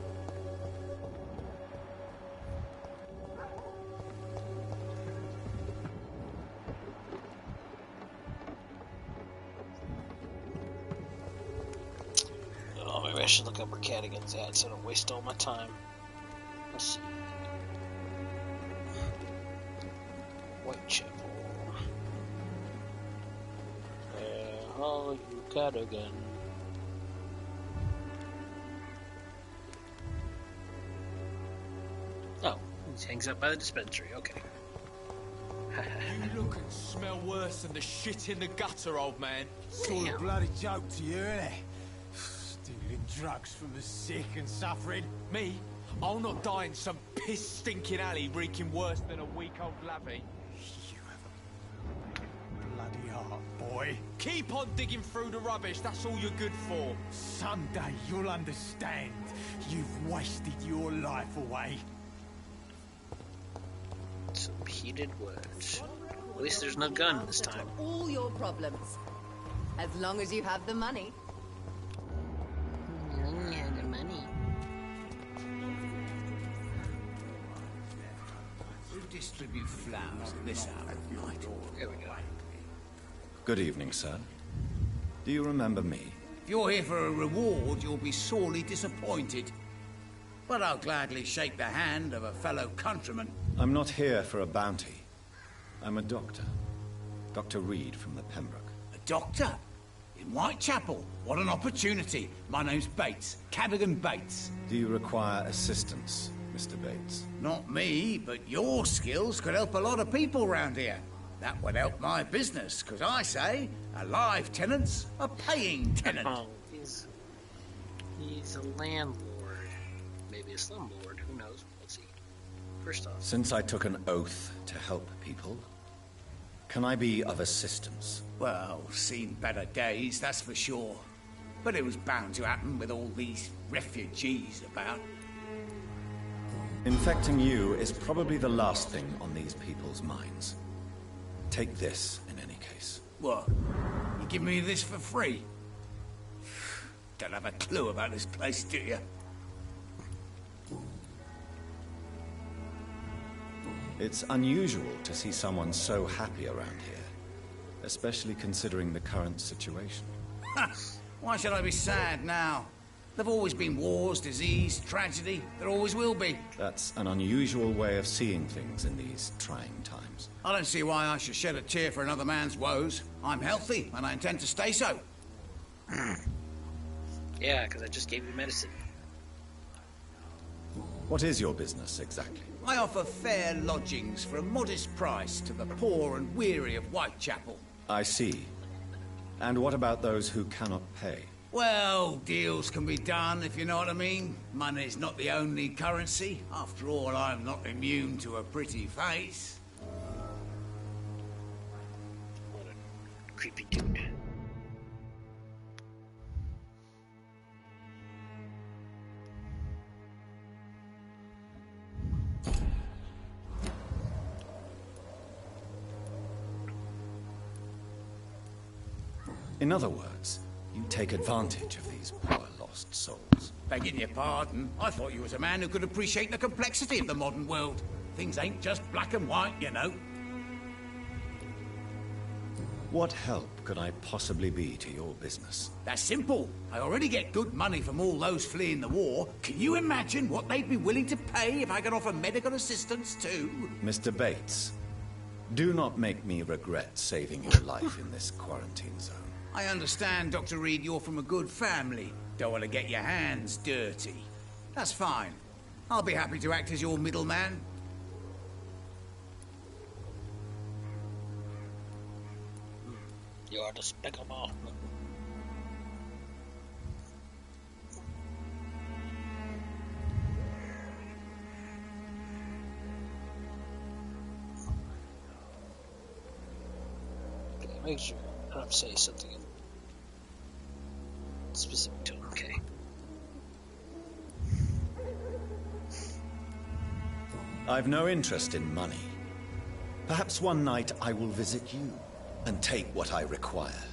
S1: Oh, maybe I should look up where Cadigan's at so I don't waste all my time. Let's see. Whitechapel. Oh, you Cadigan. Oh, he hangs out by the dispensary, okay.
S5: You look and smell worse than the shit in the gutter, old man.
S21: It's all a bloody joke to you, isn't it? Stealing drugs from the sick and suffering.
S5: Me? I'll not die in some piss-stinking alley reeking worse than a week-old lavvy.
S21: Bloody heart, boy.
S5: Keep on digging through the rubbish, that's all you're good for.
S21: Someday you'll understand. You've wasted your life away.
S1: Some heated words. At least there's no gun this time.
S20: all your problems. As long as you have the money.
S1: Yeah, the money.
S22: You distribute flowers at this hour of night.
S1: Here we go.
S17: Good evening, sir. Do you remember me?
S22: If you're here for a reward, you'll be sorely disappointed. But I'll gladly shake the hand of a fellow countryman.
S17: I'm not here for a bounty. I'm a doctor. Dr. Reed from the Pembroke.
S22: A doctor? In Whitechapel? What an opportunity. My name's Bates. Cadigan Bates.
S17: Do you require assistance, Mr. Bates?
S22: Not me, but your skills could help a lot of people round here. That would help my business, because I say, a live tenant's a paying tenant.
S1: Oh, he's a landlord. Maybe a slumlord, who knows? Let's see. First off.
S17: Since I took an oath to help people, can I be of assistance?
S22: Well, seen better days, that's for sure. But it was bound to happen with all these refugees about.
S17: Infecting you is probably the last thing on these people's minds. Take this, in any case.
S22: What? You give me this for free? Don't have a clue about this place, do you?
S4: It's unusual to see someone so happy around here, especially considering the current situation.
S22: Why should I be sad now? There've always been wars, disease, tragedy. There always will be.
S4: That's an unusual way of seeing things in these trying times.
S22: I don't see why I should shed a tear for another man's woes. I'm healthy, and I intend to stay so.
S1: Yeah, because I just gave you medicine.
S4: What is your business, exactly?
S22: I offer fair lodgings for a modest price to the poor and weary of Whitechapel.
S4: I see. And what about those who cannot pay?
S22: Well, deals can be done, if you know what I mean. Money's not the only currency. After all, I'm not immune to a pretty face.
S1: What a creepy dude.
S4: In other words, you take advantage of these poor lost souls.
S22: Begging your pardon, I thought you was a man who could appreciate the complexity of the modern world. Things ain't just black and white, you know.
S4: What help could I possibly be to your business?
S22: That's simple. I already get good money from all those fleeing the war. Can you imagine what they'd be willing to pay if I could offer medical assistance too?
S4: Mr. Bates, do not make me regret saving your life in this quarantine zone.
S22: I understand, Dr. Reed, you're from a good family. Don't want to get your hands dirty. That's fine. I'll be happy to act as your middleman.
S1: You are despicable. Okay, make sure I don't say something specific to him, okay?
S4: I've no interest in money. Perhaps one night I will visit you and take what I require.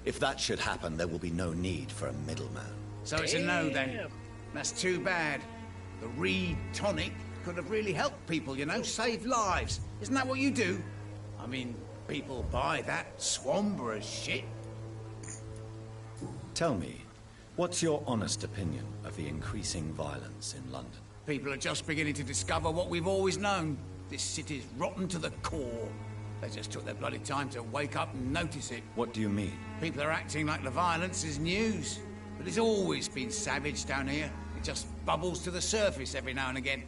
S4: If that should happen, there will be no need for a middleman.
S22: So it's a no then. That's too bad. The Reed tonic could have really helped people, you know, save lives. Isn't that what you do? I mean, people buy that Swambra shit.
S4: Tell me, what's your honest opinion of the increasing violence in London?
S22: People are just beginning to discover what we've always known. This city's rotten to the core. They just took their bloody time to wake up and notice it.
S4: What do you mean?
S22: People are acting like the violence is news. But it's always been savage down here. It just bubbles to the surface every now and again.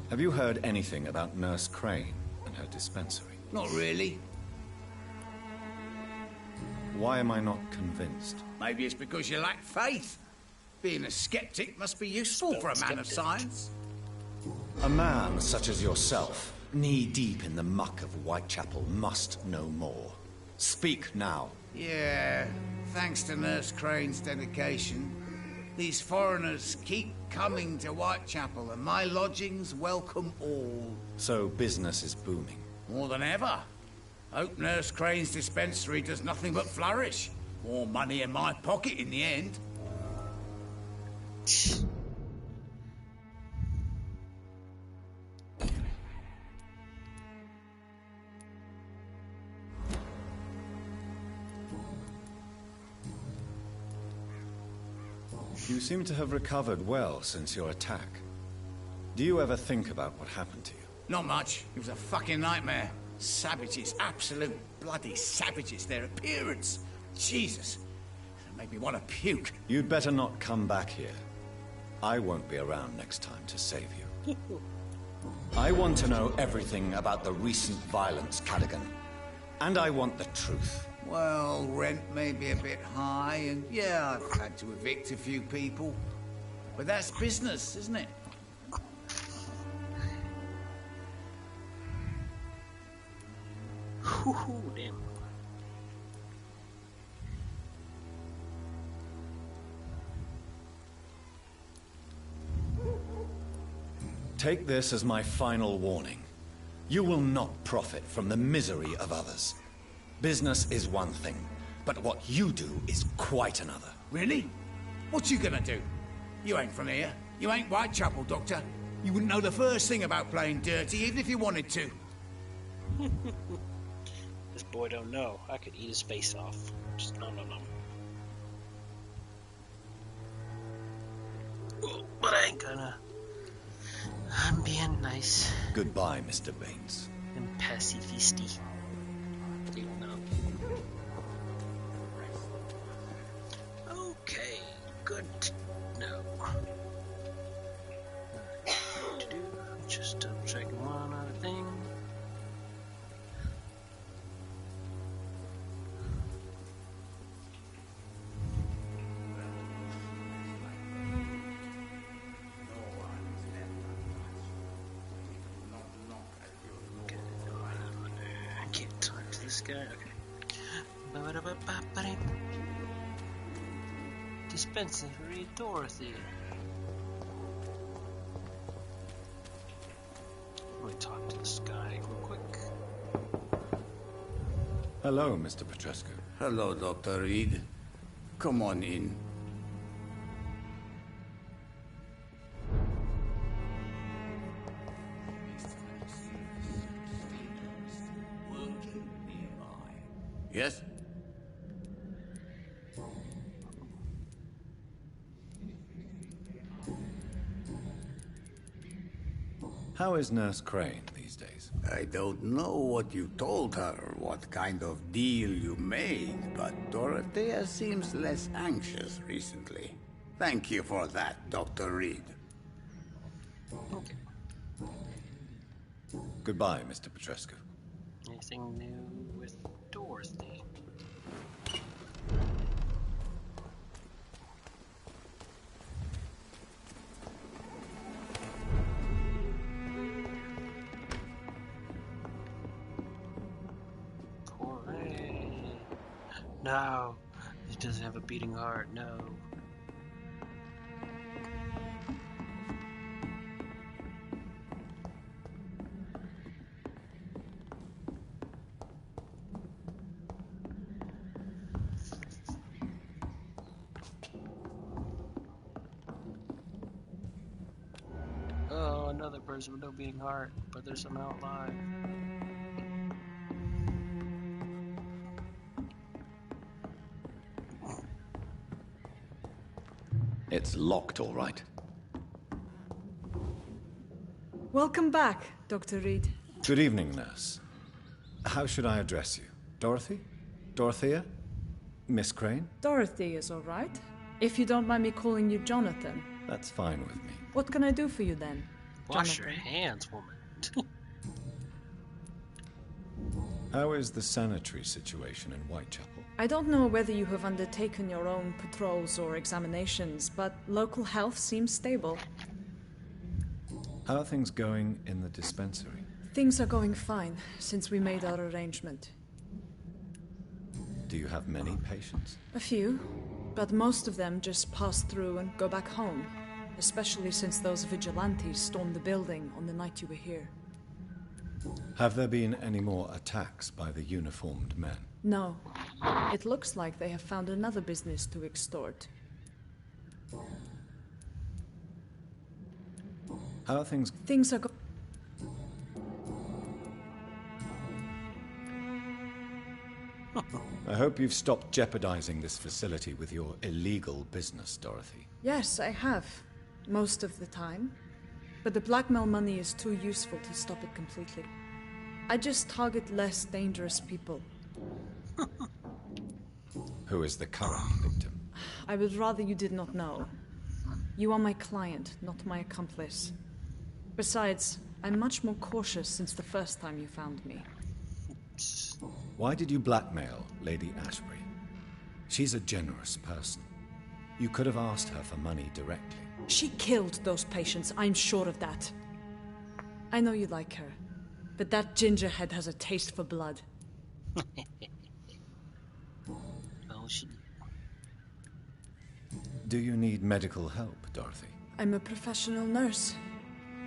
S4: Have you heard anything about Nurse Crane and her dispensary?
S22: Not really.
S4: Why am I not convinced?
S22: Maybe it's because you lack faith. Being a skeptic must be useful for a man of science.
S4: A man such as yourself, knee-deep in the muck of Whitechapel, must know more. Speak now.
S22: Yeah, thanks to Nurse Crane's dedication, these foreigners keep coming to Whitechapel, and my lodgings welcome all.
S4: So business is booming.
S22: More than ever. Hope Nurse Crane's dispensary does nothing but flourish. More money in my pocket in the end.
S4: You seem to have recovered well since your attack. Do you ever think about what happened to you?
S22: Not much. It was a fucking nightmare. Savages, absolute bloody savages. Their appearance. Jesus. It made me want to puke.
S4: You'd better not come back here. I won't be around next time to save you. I want to know everything about the recent violence, Cadogan. And I want the truth.
S22: Well, rent may be a bit high, and yeah, I've had to evict a few people. But that's business, isn't it?
S1: Damn.
S4: Take this as my final warning. You will not profit from the misery of others. Business is one thing, but what you do is quite another.
S22: Really? What you gonna do? You ain't from here. You ain't Whitechapel, Doctor. You wouldn't know the first thing about playing dirty, even if you wanted to.
S1: This boy don't know. I could eat his face off. Just no. But I ain't gonna. I'm being nice.
S4: Goodbye, Mr. Bates.
S1: And pacifisty. You don't know. Okay, good to know. What to do? Just double checking one other thing. Can't talk to this guy. Okay. Dispensary Dorothy. Let me talk to this guy real quick.
S4: Hello, Mr. Petrescu.
S22: Hello, Dr. Reed. Come on in. Yes?
S4: How is Nurse Crane these days?
S22: I don't know what you told her, what kind of deal you made, but Dorothea seems less anxious recently. Thank you for that, Dr. Reed.
S1: Okay.
S4: Goodbye, Mr. Petrescu.
S1: Anything new with Dorothy? No, he doesn't have a beating heart, no. Oh, another person with no beating heart, but they're somehow alive.
S4: It's locked, all right.
S10: Welcome back, Dr. Reed.
S4: Good evening, nurse. How should I address you? Dorothy? Dorothea? Miss Crane?
S10: Dorothy is all right. If you don't mind me calling you Jonathan.
S4: That's fine with me.
S10: What can I do for you then?
S1: Wash
S10: Jonathan?
S1: your hands, woman.
S4: How is the sanitary situation in Whitechapel?
S10: I don't know whether you have undertaken your own patrols or examinations, but local health seems stable.
S4: How are things going in the dispensary?
S10: Things are going fine since we made our arrangement.
S4: Do you have many patients?
S10: A few, but most of them just pass through and go back home, especially since those vigilantes stormed the building on the night you were here.
S4: Have there been any more attacks by the uniformed men?
S10: No. It looks like they have found another business to extort.
S4: How are things?
S10: Things are
S4: I hope you've stopped jeopardizing this facility with your illegal business, Dorothy.
S10: Yes, I have. Most of the time. But the blackmail money is too useful to stop it completely. I just target less dangerous people.
S4: Who is the current victim?
S10: I would rather you did not know. You are my client, not my accomplice. Besides, I'm much more cautious since the first time you found me.
S4: Why did you blackmail Lady Ashbury? She's a generous person. You could have asked her for money directly.
S10: She killed those patients, I'm sure of that. I know you like her, but that gingerhead has a taste for blood.
S4: Do you need medical help, Dorothy?
S10: I'm a professional nurse.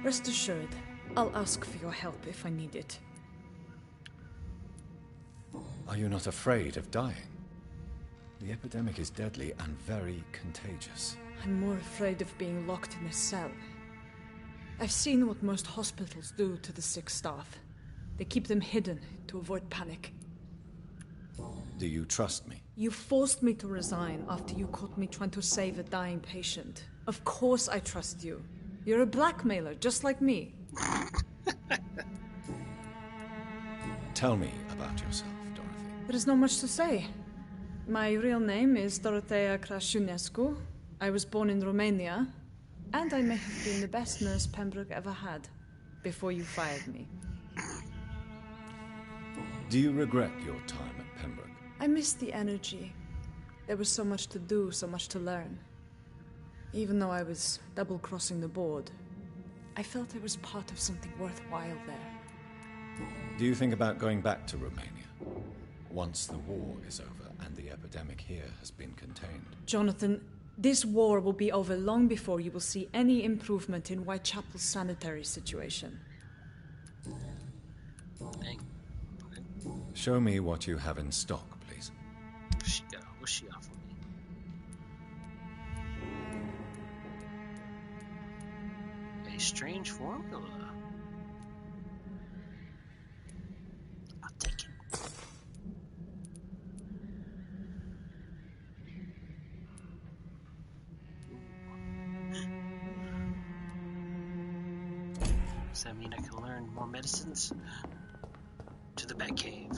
S10: Rest assured, I'll ask for your help if I need it.
S4: Are you not afraid of dying? The epidemic is deadly and very contagious.
S10: I'm more afraid of being locked in a cell. I've seen what most hospitals do to the sick staff. They keep them hidden to avoid panic.
S4: Do you trust me?
S10: You forced me to resign after you caught me trying to save a dying patient. Of course I trust you. You're a blackmailer, just like me.
S4: Tell me about yourself, Dorothy.
S10: There is not much to say. My real name is Dorothea Crasciunescu. I was born in Romania, and I may have been the best nurse Pembroke ever had, before you fired me.
S4: Do you regret your time at Pembroke?
S10: I missed the energy. There was so much to do, so much to learn. Even though I was double-crossing the board, I felt I was part of something worthwhile there.
S4: Do you think about going back to Romania once the war is over and the epidemic here has been contained?
S10: Jonathan, this war will be over long before you will see any improvement in Whitechapel's sanitary situation.
S4: Show me what you have in stock, please.
S1: What's she got for me? A strange formula. I'll take it. Does that mean I can learn more medicines? To the Batcave.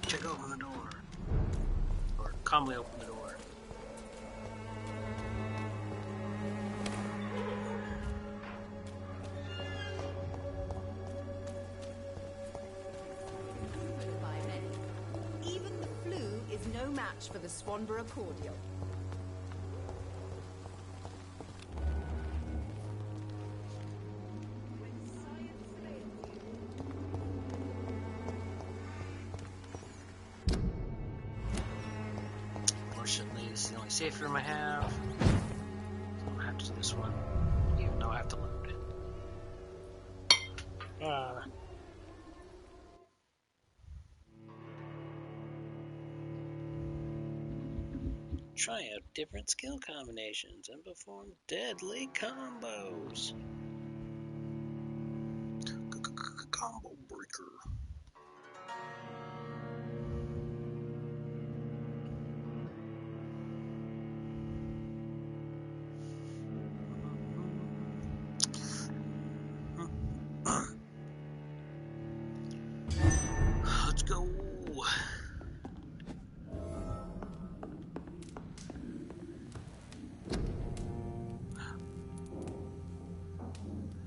S1: Check open the door. Or calmly open the door.
S20: By many. Even the flu is no match for the Swanborough cordial.
S1: Fortunately, this is the only safe room I have. So I'm gonna have to do this one, even though I have to load it. Try out different skill combinations and perform deadly combos. Combo breaker. Let's go.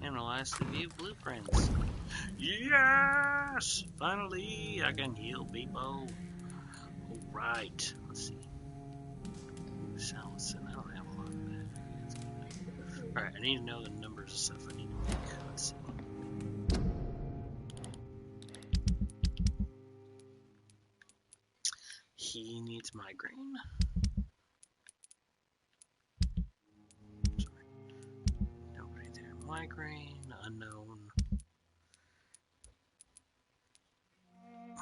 S1: Analyze the view blueprints. Yes! Finally, I can heal people. Alright, let's see. Salison, I don't have a lot of that. Alright, I need to know the numbers of stuff I need to make. Let's see. He needs migraine. Sorry. Nobody there. Migraine, unknown.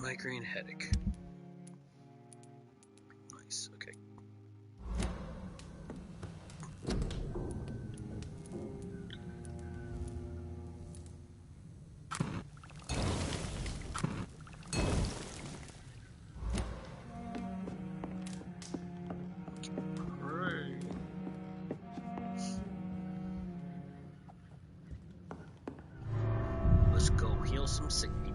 S1: Migraine headache. Nice, okay. Let's go heal some sick people.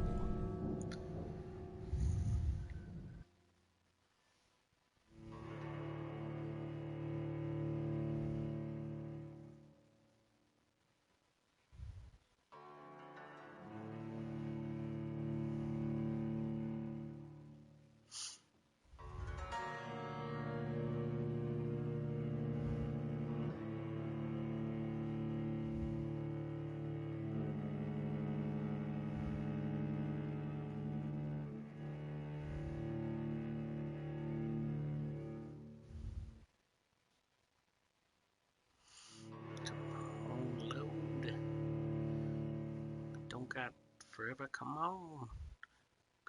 S1: forever. Come on.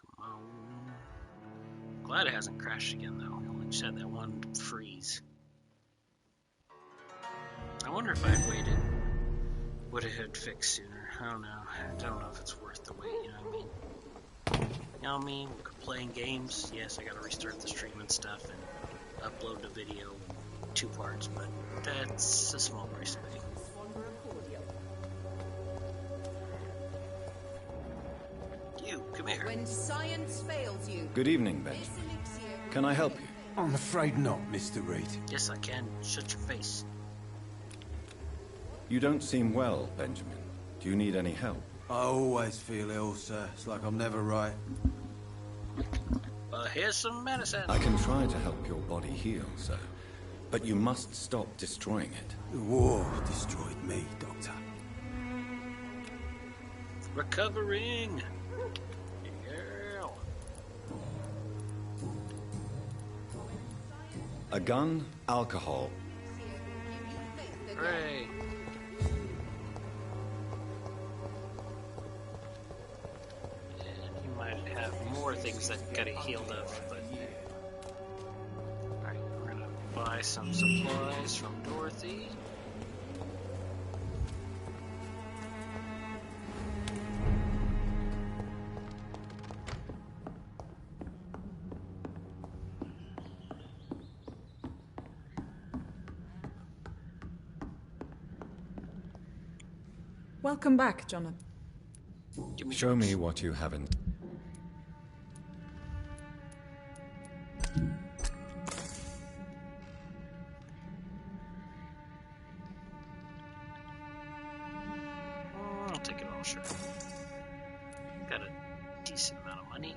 S1: Come on. Glad it hasn't crashed again, though. It only just had that one freeze. I wonder if I had waited, would it have fixed sooner? I don't know. I don't know if it's worth the wait, you know what I mean? You know what I mean? We're playing games. Yes, I gotta restart the stream and stuff and upload the video 2 parts, but that's a small price to pay. You, come here.
S20: When science fails you.
S4: Good evening, Benjamin. Can I help you?
S21: I'm afraid not, Mr. Reed.
S1: Yes, I can. Shut your face.
S4: You don't seem well, Benjamin. Do you need any help?
S21: I always feel ill, sir. It's like I'm never right.
S1: Here's some medicine.
S4: I can try to help your body heal, sir. But you must stop destroying it.
S21: The war destroyed me, Doctor.
S1: Recovering. Yeah.
S4: A gun, alcohol.
S1: Hooray. Have more things that got it healed up, but alright, we're gonna buy some supplies from Dorothy.
S10: Welcome back, Jonathan.
S4: Show me what you haven't.
S1: I'll take it all, sure. Got a decent amount of money.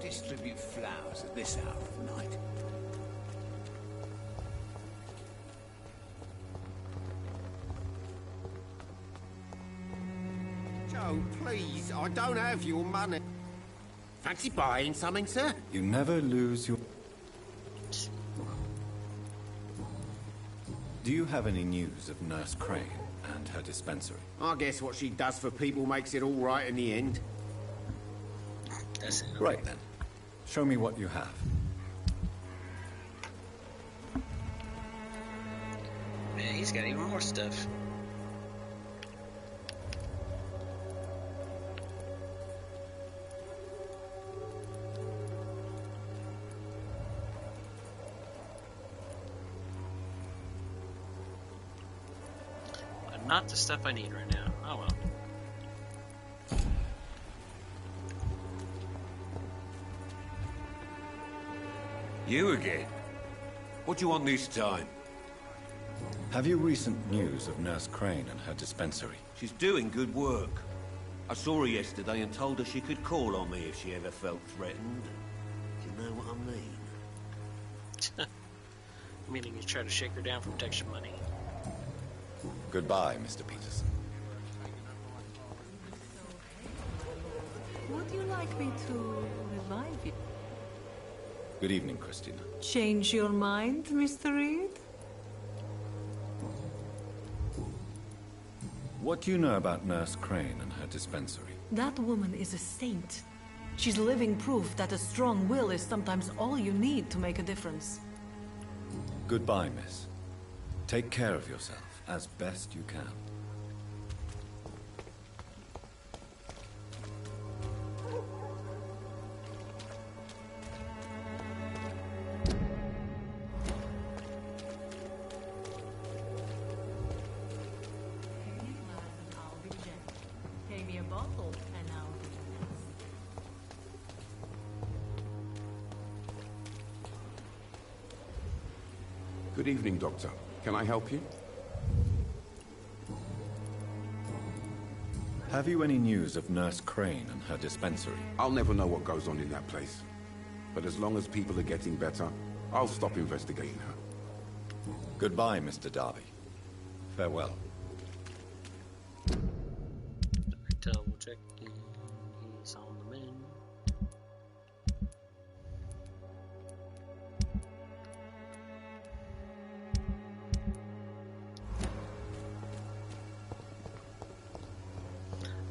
S22: Distribute flowers at this hour of night.
S14: Joe, please, I don't have your money. Fancy buying something, sir?
S4: You never lose your... Do you have any news of Nurse Crane and her dispensary?
S14: I guess what she does for people makes it all right in the end.
S1: That's it.
S4: Right then. Show me what you have.
S1: Man, he's got even more stuff. But not the stuff I need right now. Oh well.
S3: You again? What do you want this time?
S4: Have you recent news of Nurse Crane and her dispensary?
S3: She's doing good work. I saw her yesterday and told her she could call on me if she ever felt threatened. Do you know what I mean?
S1: Meaning you try to shake her down for protection money.
S4: Goodbye, Mr. Peterson.
S9: Would you like me to revive you?
S4: Good evening, Christina.
S9: Change your mind, Mr. Reed?
S4: What do you know about Nurse Crane and her dispensary?
S9: That woman is a saint. She's living proof that a strong will is sometimes all you need to make a difference.
S4: Goodbye, miss. Take care of yourself as best you can.
S11: Good evening, Doctor. Can I help you?
S4: Have you any news of Nurse Crane and her dispensary?
S7: I'll never know what goes on in that place. But as long as people are getting better, I'll stop investigating her.
S4: Goodbye, Mr. Darby. Farewell.
S1: Double check. He's on the mend.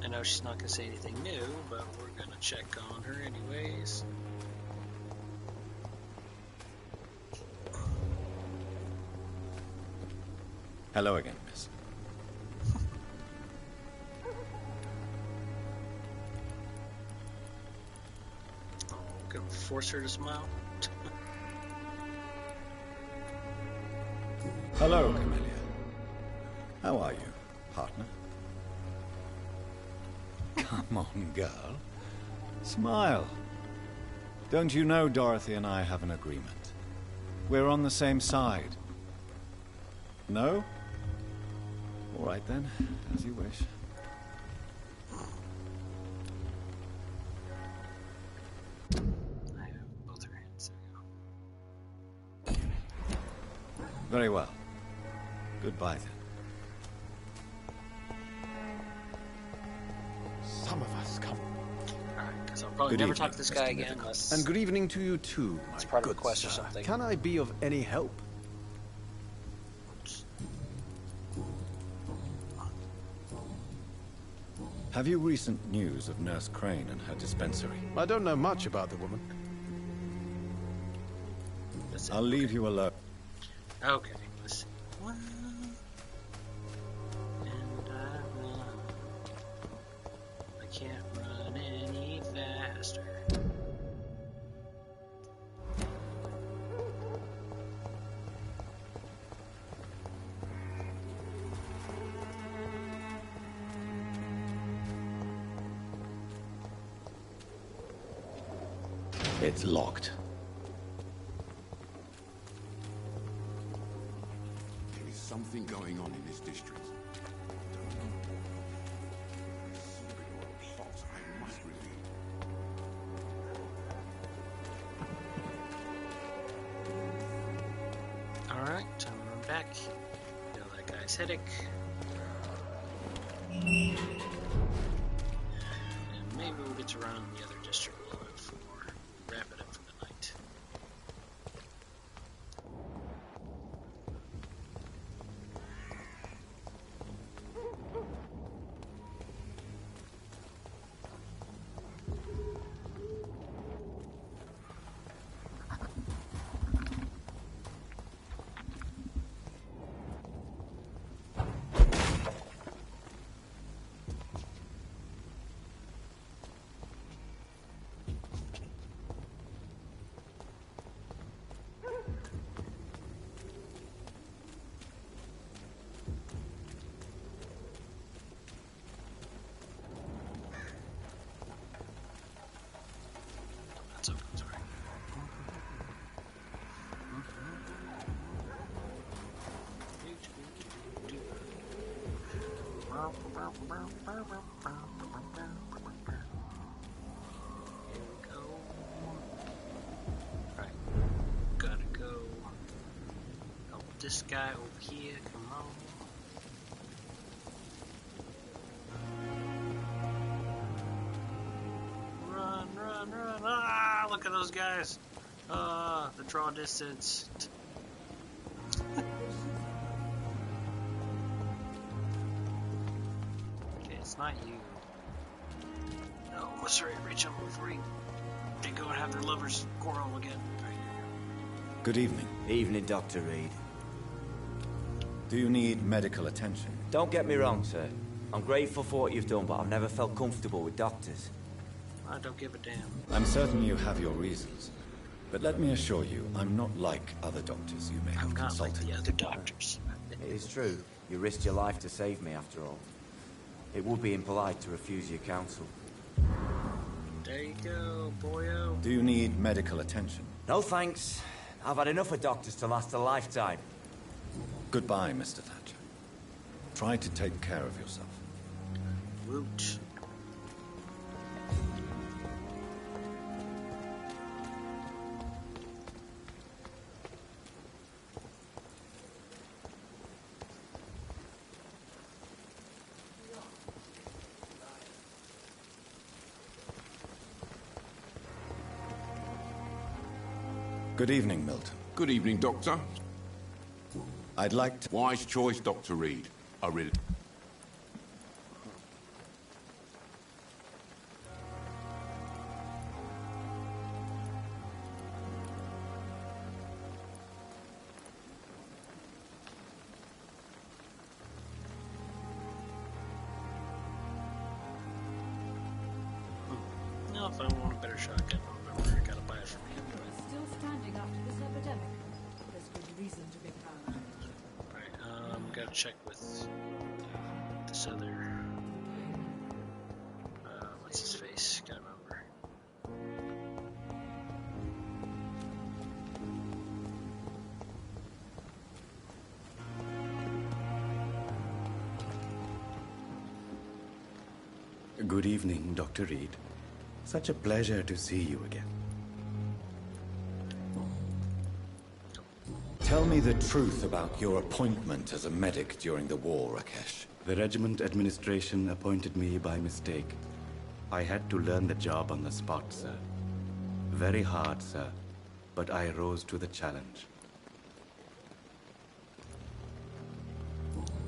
S1: I know she's not going to say anything new, but we're going to check on her anyways.
S4: Hello again, miss.
S1: Oh, gonna force her to smile.
S4: Hello, Camellia. How are you, partner? Come on, girl. Smile. Don't you know Dorothy and I have an agreement? We're on the same side. No? All right then, as you wish.
S1: I have both her hands. There you go.
S4: Very well. Goodbye then.
S21: Some of us come.
S1: Alright, because I'll probably
S4: Good
S1: never
S4: evening,
S1: talk to this
S4: Mr.
S1: guy again
S4: Mythical.
S1: unless
S21: And good evening to you too,
S1: it's
S21: my
S1: part of
S21: good
S1: a quest or
S21: sir.
S1: something.
S21: Can I be of any help?
S4: Have you recent news of Nurse Crane and her dispensary?
S21: I don't know much about the woman.
S4: I'll leave you alone.
S1: Okay, let's see. Well, and I can't run any faster.
S4: It's locked.
S7: There is something going on in this district. Secret or plot I must reveal.
S1: Alright, time to run back. Kill that guy's headache. And maybe we'll get to run in the other district a little bit before we wrap it up for the night. That's open, sorry. Here we go. Right. Gotta go. Help this guy over here. Come on. Run, run, run. Ah, look at those guys. The draw distance. Okay, it's not you. No, let's hurry, reach up before they go and have their lovers quarrel again. Right.
S4: Good evening.
S11: Evening, Dr. Reed.
S4: Do you need medical attention?
S11: Don't get me wrong, sir. I'm grateful for what you've done, but I've never felt comfortable with doctors.
S1: I don't give a damn.
S4: I'm certain you have your reasons. But let me assure you, I'm not like other doctors you may have
S1: I'm not like
S4: consulted.
S1: the other doctors.
S11: It is true. You risked your life to save me, after all. It would be impolite to refuse your counsel.
S1: There you go, boyo.
S4: Do you need medical attention?
S11: No thanks. I've had enough of doctors to last a lifetime.
S4: Goodbye, Mr. Thatcher. Try to take care of yourself.
S1: woot.
S4: Good evening, Milton.
S7: Good evening, Doctor.
S4: I'd like to...
S7: Wise choice, Dr. Reed. I really...
S1: No, if I want a better shotgun, I remember I gotta buy it from him.
S6: Still standing after this epidemic. There's good reason to be proud.
S1: Alright, gotta check with this other, what's his face? Can't remember.
S12: Good evening, Dr. Reed. Such a pleasure to see you again.
S4: Tell me the truth about your appointment as a medic during the war, Rakesh.
S12: The regiment administration appointed me by mistake. I had to learn the job on the spot, sir. Very hard, sir, but I rose to the challenge.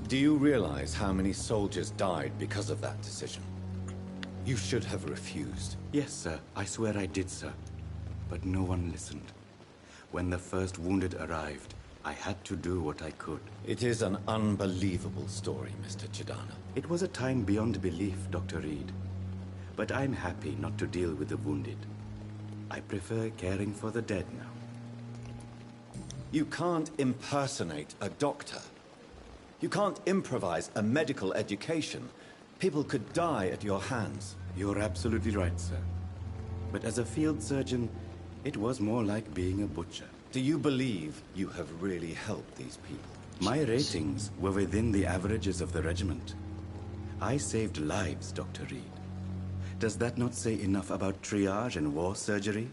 S4: Do you realize how many soldiers died because of that decision? You should have refused.
S12: Yes, sir. I swear I did, sir. But no one listened. When the first wounded arrived, I had to do what I could.
S4: It is an unbelievable story, Mr. Chidana.
S12: It was a time beyond belief, Dr. Reed. But I'm happy not to deal with the wounded. I prefer caring for the dead now.
S4: You can't impersonate a doctor. You can't improvise a medical education. People could die at your hands.
S12: You're absolutely right, sir. But as a field surgeon, it was more like being a butcher.
S4: Do you believe you have really helped these people?
S12: My ratings were within the averages of the regiment. I saved lives, Dr. Reed. Does that not say enough about triage and war surgery?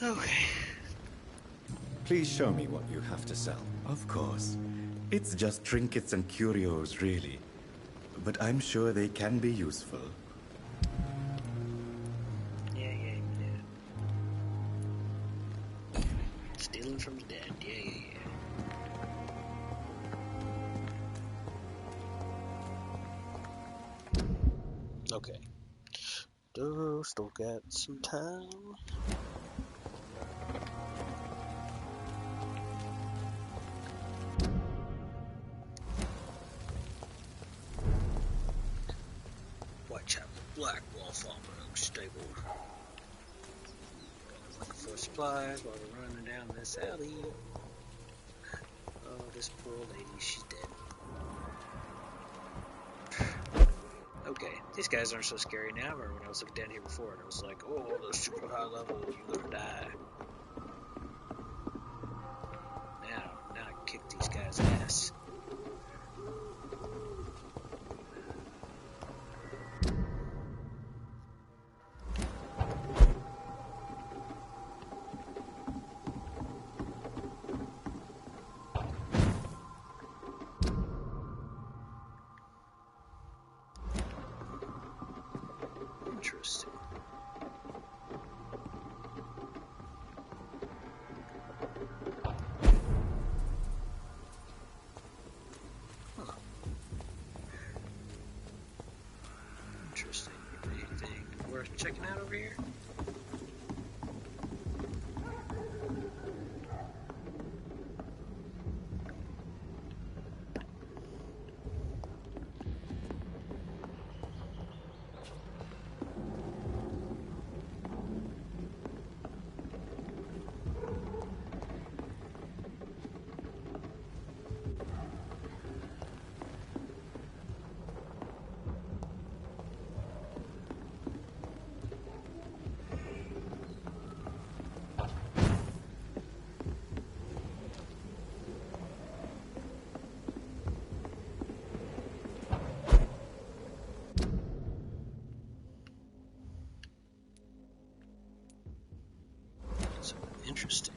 S1: Okay.
S4: Please show me what you have to sell.
S12: Of course. It's just trinkets and curios, really. But I'm sure they can be useful.
S1: Yeah. Stealing from the dead. Yeah. Okay. Still got some time. Whitechapel, Black Wolf, Almond Oak Stable. Looking for supplies while we're running down this alley. Oh, this poor lady, she's dead. Okay, these guys aren't so scary now. I remember when I was looking down here before and I was like, oh, those super high level, you're gonna die. Now I kick these guys' ass. Interesting. Huh. Interesting. Anything worth checking out over here? Interesting.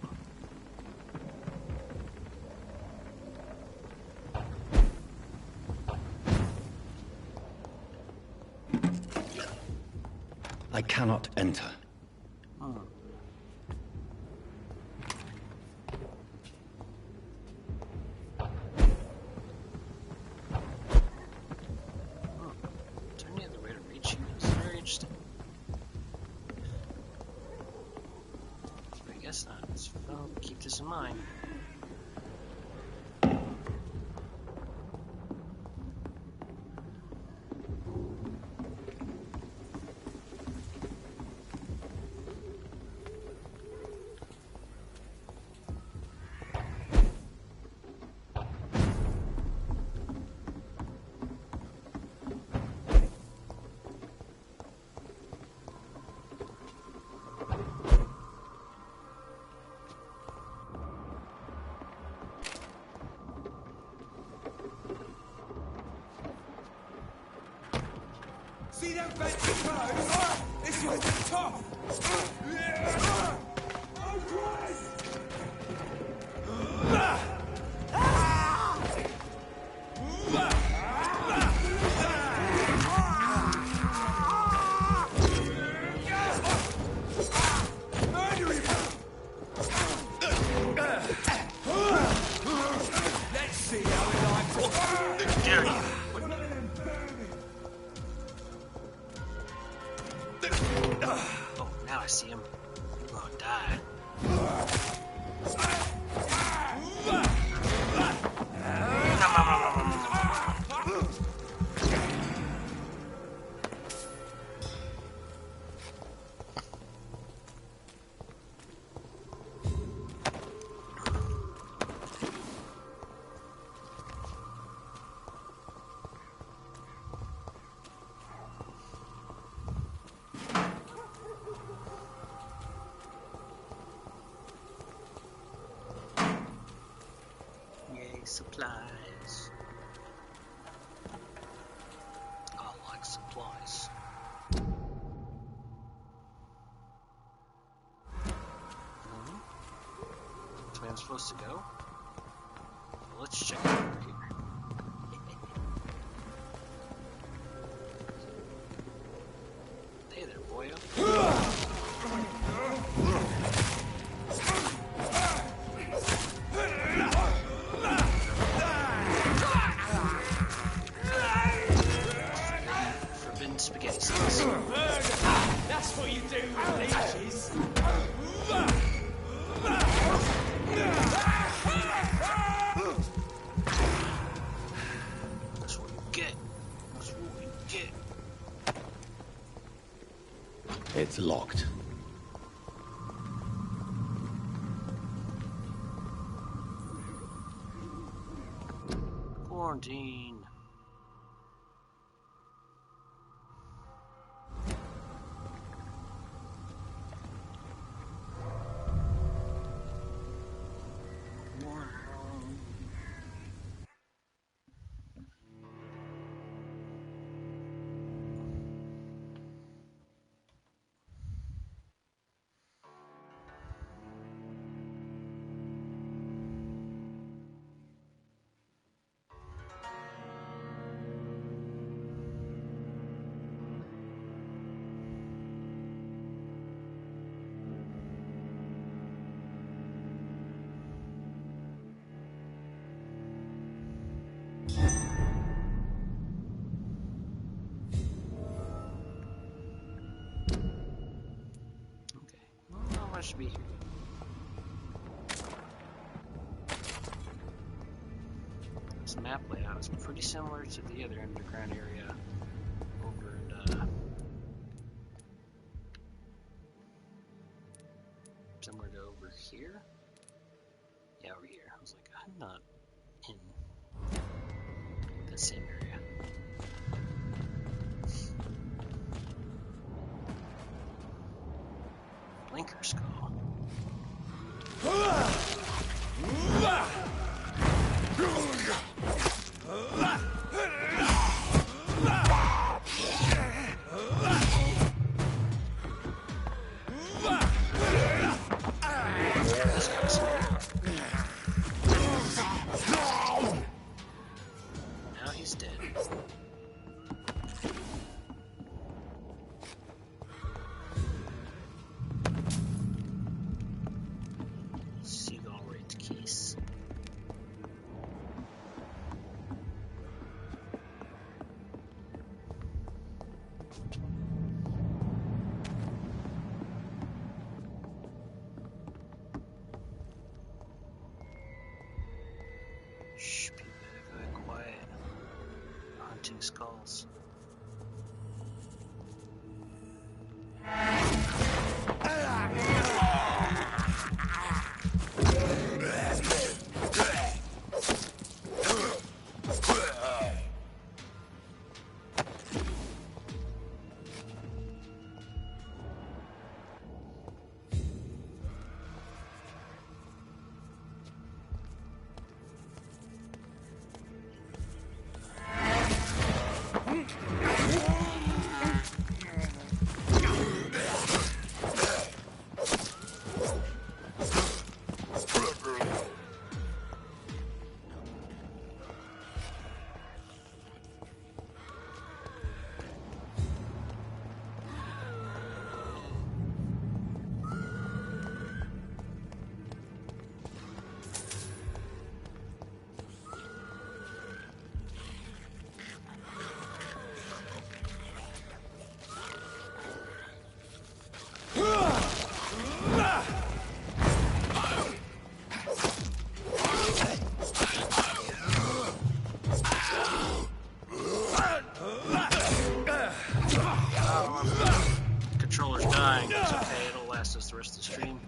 S4: I cannot enter.
S1: Is there any other way to reach you? It's very interesting. I guess not. So I'll keep this in mind.
S13: See them Vampyr clothes? It's your top! Let's see how he likes it.
S1: Dare you? Oh, now I see him. Oh, die. Yay, supplies. I like supplies. That's where I'm supposed to go. Well, let's check it over here. Hey there, boyo. Forbidden spaghetti sauce.
S13: That's what you do with leeches.
S1: That's what you get. That's what you get.
S4: It's locked.
S1: Quarantine. Should be here. This map layout is pretty similar to the other underground area over in similar to over here. Yeah, over here. I was like, I'm not in the same area. Blinker skull. Shh, be very, very quiet. Hunting skulls. Controller's dying. It's okay, it'll last us the rest of the stream.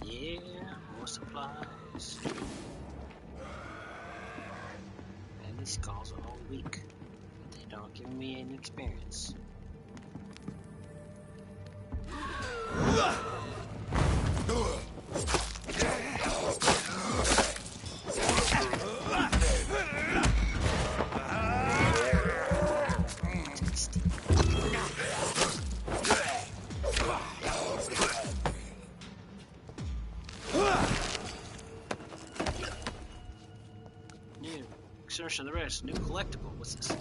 S1: Yeah, more supplies. And these skulls are all weak. They don't give me any experience. New exertion of the rest. New collectible. What's this?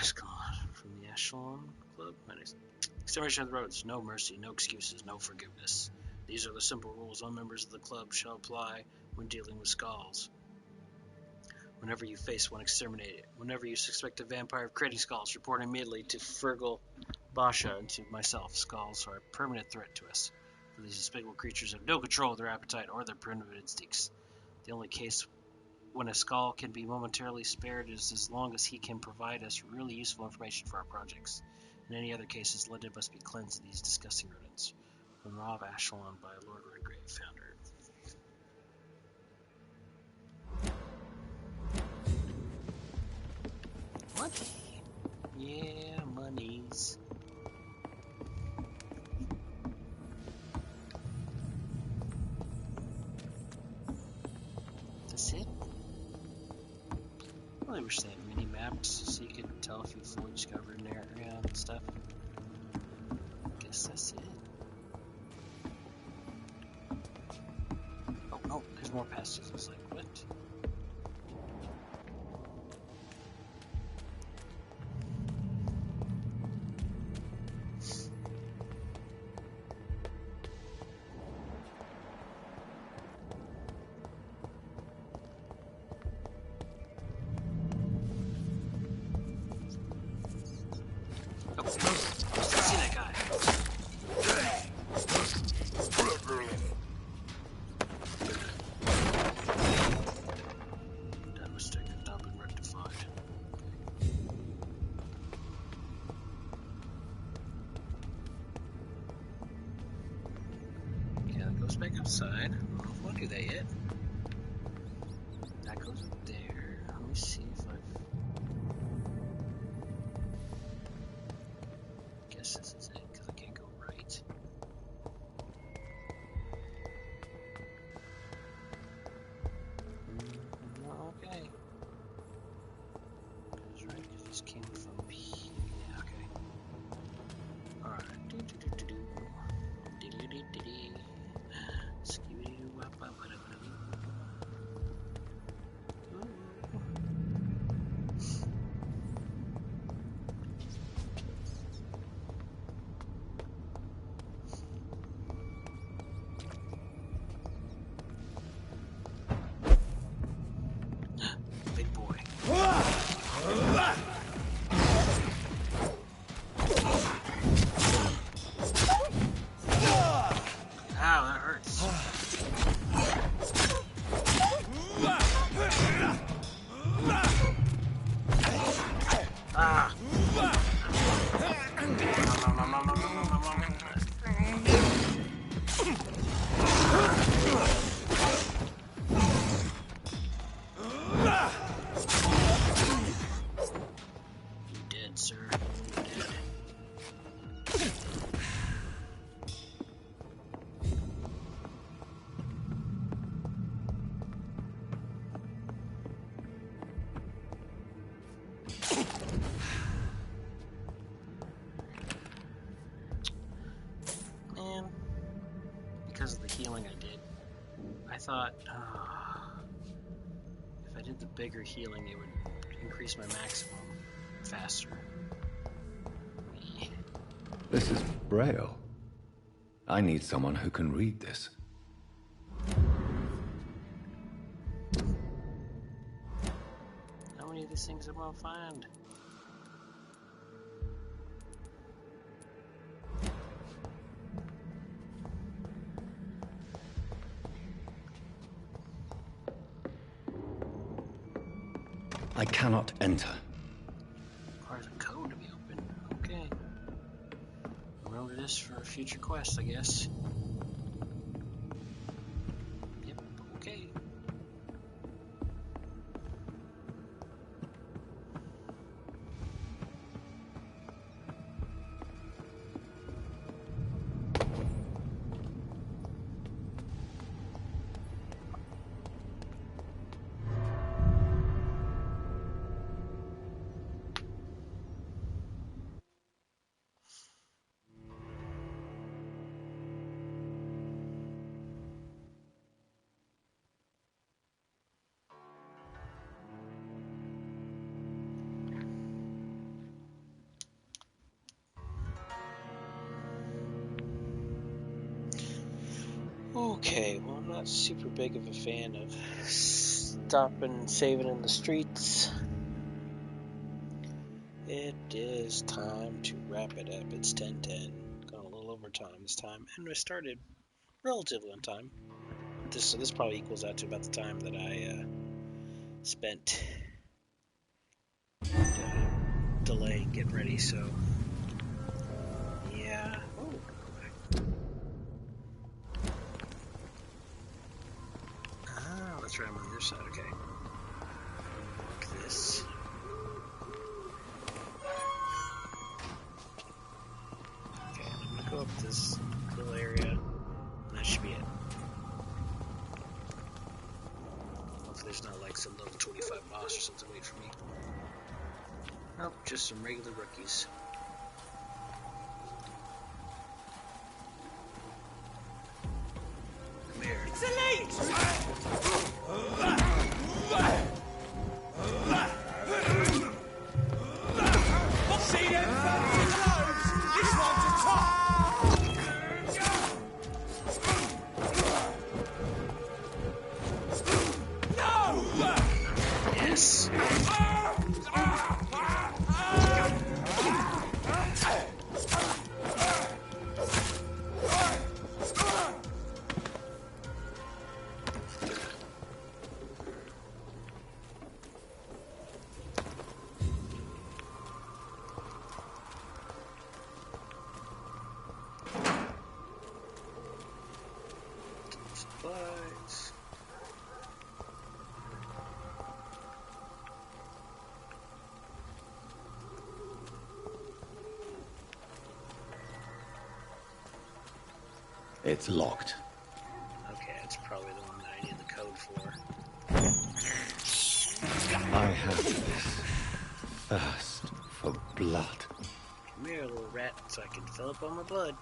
S1: Ascalon from the Echelon Club. Extermination of the roads. No mercy, no excuses, no forgiveness. These are the simple rules all members of the club shall apply when dealing with skulls. Whenever you face one, exterminate it. Whenever you suspect a vampire of creating skulls, report immediately to Fergal Basha and to myself. Skulls are a permanent threat to us, for these despicable creatures have no control of their appetite or their primitive instincts. The only case when a skull can be momentarily spared is as long as he can provide us really useful information for our projects. In any other cases, London must be cleansed of these disgusting rodents. From Raw of Ashelon by Lord Redgrave, founder. Money. Yeah, monies. That's it? I really wish they had mini maps so you could tell if you fully discovered an area and stuff. Guess that's it. Oh no, there's more passages. I was like, what? Back outside. I don't know if I want to do that yet. That goes up there. Let me see if I've... guess this is it, because I can't go right. Okay. That's right, because this came from here. Yeah, okay. Alright. dead, sir. You're dead. Man, because of the healing I did, I thought if I did the bigger healing, it would increase my maximum faster.
S4: This is Braille. I need someone who can read this.
S1: How many of these things am I gonna find?
S4: I cannot enter.
S1: Requires a code to be open. Okay. Remember this for a future quest, I guess. Yep, okay. Okay, well, I'm not super big of a fan of stopping and saving in the streets. It is time to wrap it up. It's 10:10. Gone a little over time this time, and I started relatively on time. So this probably equals out to about the time that I spent delaying getting ready. So yeah. Oh. Ah, that's right. I'm on the other side. Okay. Like this. Okay, I'm gonna go up this little area, and that should be it. Hopefully there's not like some level 25 boss or something waiting for me. Nope, just some regular rookies. Come here.
S21: It's elite! See them fancy clothes? This one's a top! No!
S1: Yes. Supplies.
S4: It's locked.
S1: Okay, that's probably the one that I need the code for.
S4: I have this thirst for blood.
S1: Come here, little rat, so I can fill up on my blood.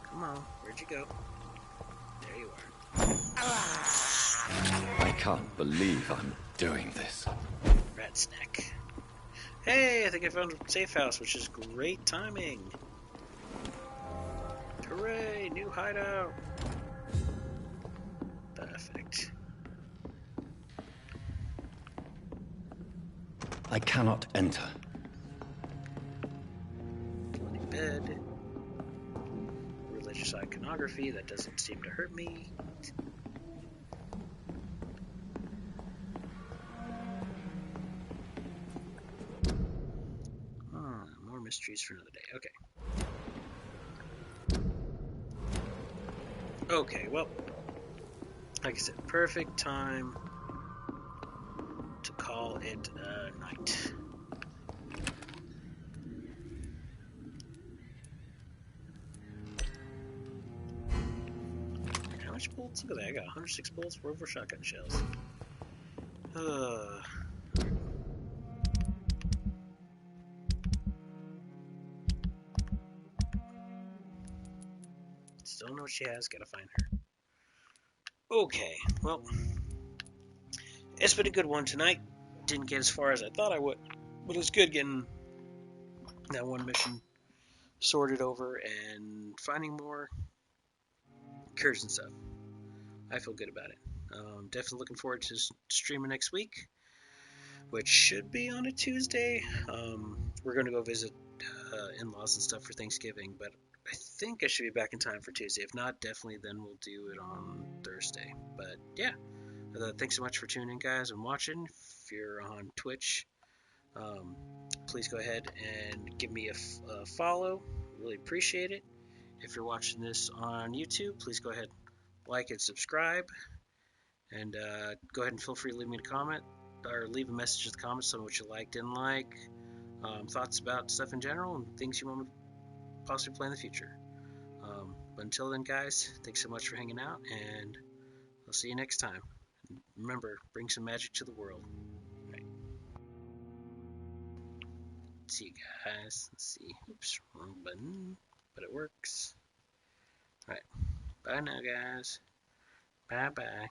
S1: Come on, where'd you go? There you are.
S4: I can't believe I'm doing this.
S1: Rat snack. Hey, I think I found a safe house, which is great timing. Hooray, new hideout. Perfect.
S4: I cannot enter.
S1: Floating bed. Religious iconography, that doesn't seem to hurt me. More mysteries for another day. Okay. Okay, well, like I said, perfect time to call it a night. much bullets? Look at that, I got 106 bullets for over shotgun shells. Still don't know what she has, gotta find her. Okay, well, it's been a good one tonight. Didn't get as far as I thought I would, but it's good getting that one mission sorted over and finding more cures and stuff. I feel good about it. Definitely looking forward to streaming next week, which should be on a Tuesday. We're going to go visit in-laws and stuff for Thanksgiving, but I think I should be back in time for Tuesday. If not, definitely then we'll do it on Thursday. But yeah, thanks so much for tuning in, guys, and watching. If you're on Twitch, please go ahead and give me a follow. Really appreciate it. If you're watching this on YouTube, please go ahead, like and subscribe. And go ahead and feel free to leave me a comment or leave a message in the comments on what you liked, didn't like, thoughts about stuff in general, and things you want me to possibly play in the future. But until then, guys, thanks so much for hanging out, and I'll see you next time. Remember, bring some magic to the world. Right. See you guys. Let's see. Oops, wrong button, but it works. Alright. Bye now, guys. Bye-bye.